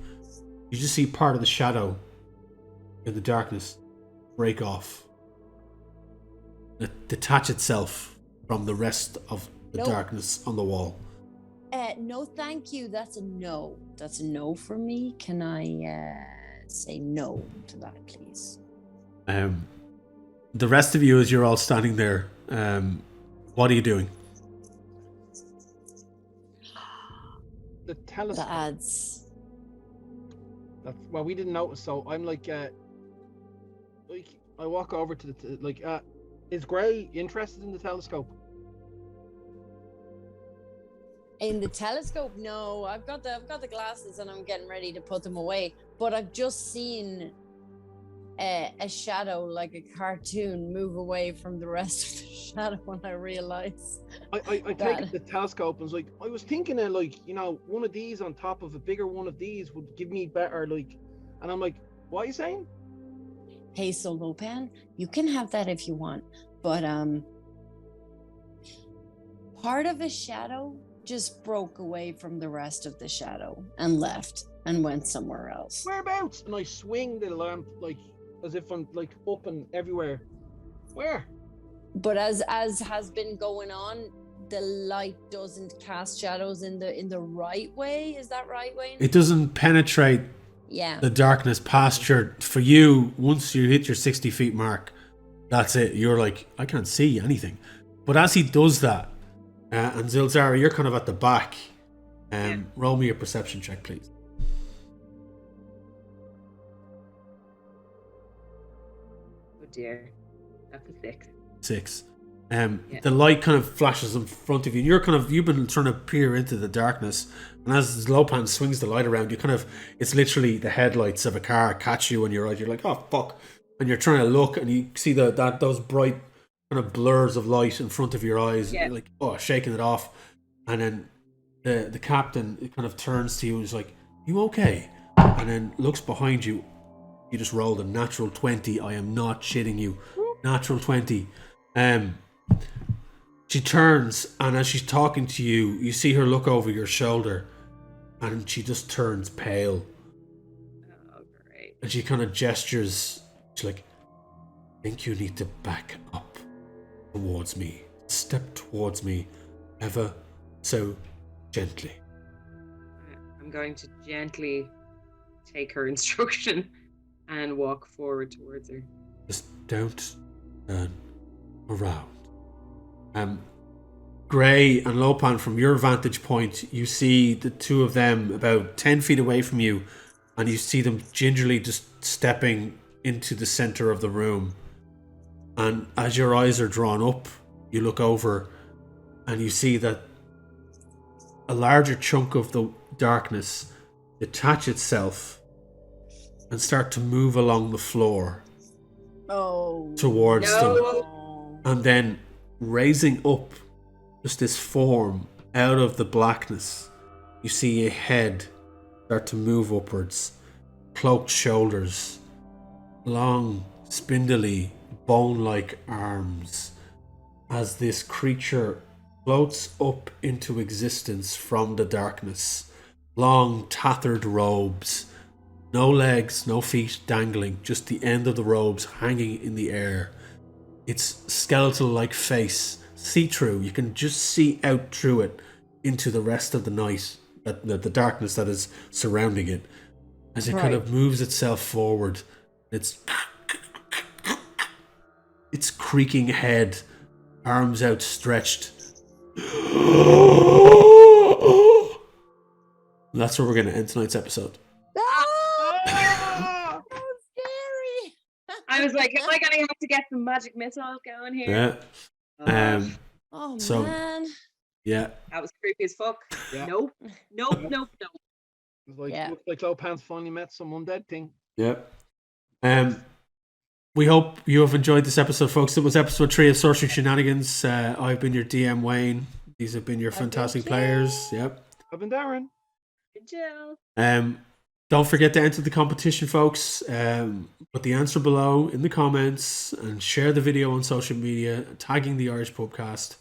you just see part of the shadow in the darkness break off, detach itself from the rest of the darkness on the wall. No, thank you. That's a no. That's a no for me. Can I say no to that, please? The rest of you, as you're all standing there, what are you doing? The telescope. The ads. Well, we didn't notice, so I'm like I walk over to the is Gray interested in the telescope? In the telescope, no. I've got the glasses and I'm getting ready to put them away. But I've just seen a shadow, like a cartoon, move away from the rest of the shadow when I realize. I take the telescope and was like, I was thinking of one of these on top of a bigger one of these would give me better and I'm like, what are you saying? Hey, so Lopan, you can have that if you want, but part of a shadow just broke away from the rest of the shadow and left and went somewhere else. Whereabouts? And I swing the lamp as if I'm up and everywhere. Where? But as has been going on, the light doesn't cast shadows in the right way. Is that right, Wayne? It doesn't penetrate the darkness past for you. Once you hit your 60 feet mark, that's it. You're like, I can't see anything. But as he does that, and Zilzara, you're kind of at the back. Roll me a perception check, please. Oh dear. That's a 6. 6. The light kind of flashes in front of you. You've been trying to peer into the darkness, and as Lopan swings the light around, it's literally the headlights of a car catch you in your eyes. You're like, oh fuck, and you're trying to look, and you see those bright kind of blurs of light in front of your eyes, Yeah. like shaking it off, and then the captain kind of turns to you and is like, "You okay?" And then looks behind you. You just rolled a natural 20. I am not shitting you. Natural 20. She turns, and as she's talking to you, you see her look over your shoulder, and she just turns pale. Oh, great. And she kind of gestures. She's like, "I think you need to back up towards me. Step towards me ever so gently." I'm going to gently take her instruction and walk forward towards her. Just don't turn around. Gray and Lopan, from your vantage point, you see the two of them about 10 feet away from you, and you see them gingerly just stepping into the center of the room. And as your eyes are drawn up, you look over and you see that a larger chunk of the darkness detach itself and start to move along the floor towards them. And then raising up just this form out of the blackness, you see a head start to move upwards, cloaked shoulders, long, spindly, bone-like arms, as this creature floats up into existence from the darkness. Long, tattered robes, no legs, no feet dangling, just the end of the robes hanging in the air. Its skeletal-like face, see-through, you can just see out through it into the rest of the night, the darkness that is surrounding it, as it kind of moves itself forward. Its creaking head, arms outstretched. And that's where we're going to end tonight's episode. I was like, am I going to have to get some magic missiles going here? Yeah. Man. Yeah. That was creepy as fuck. Yeah. Nope. It's like, looks like Lopan's finally met some undead thing. Yeah. We hope you have enjoyed this episode, folks. It was episode 3 of Sorcery Shenanigans. I've been your DM, Wayne. These have been your fantastic players. Yep. I've been Darren. Jill. Don't forget to enter the competition, folks. Put the answer below in the comments and share the video on social media, tagging the Irish Pubcast.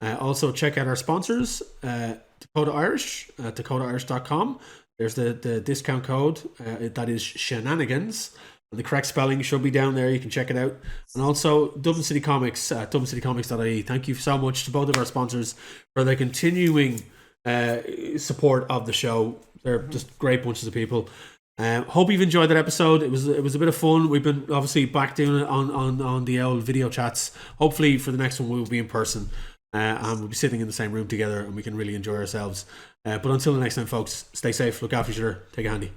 Also, check out our sponsors, Dakota Irish, dakotairish.com. There's the discount code. That is Shenanigans. And the correct spelling should be down there. You can check it out. And also, Dublin City Comics, dublincitycomics.ie. Thank you so much to both of our sponsors for their continuing support of the show. They're just great bunches of people. Hope you've enjoyed that episode. It was a bit of fun. We've been obviously back doing it on the old video chats. Hopefully for the next one we'll be in person and we'll be sitting in the same room together and we can really enjoy ourselves. But until the next time, folks, stay safe, look after each other, take it handy.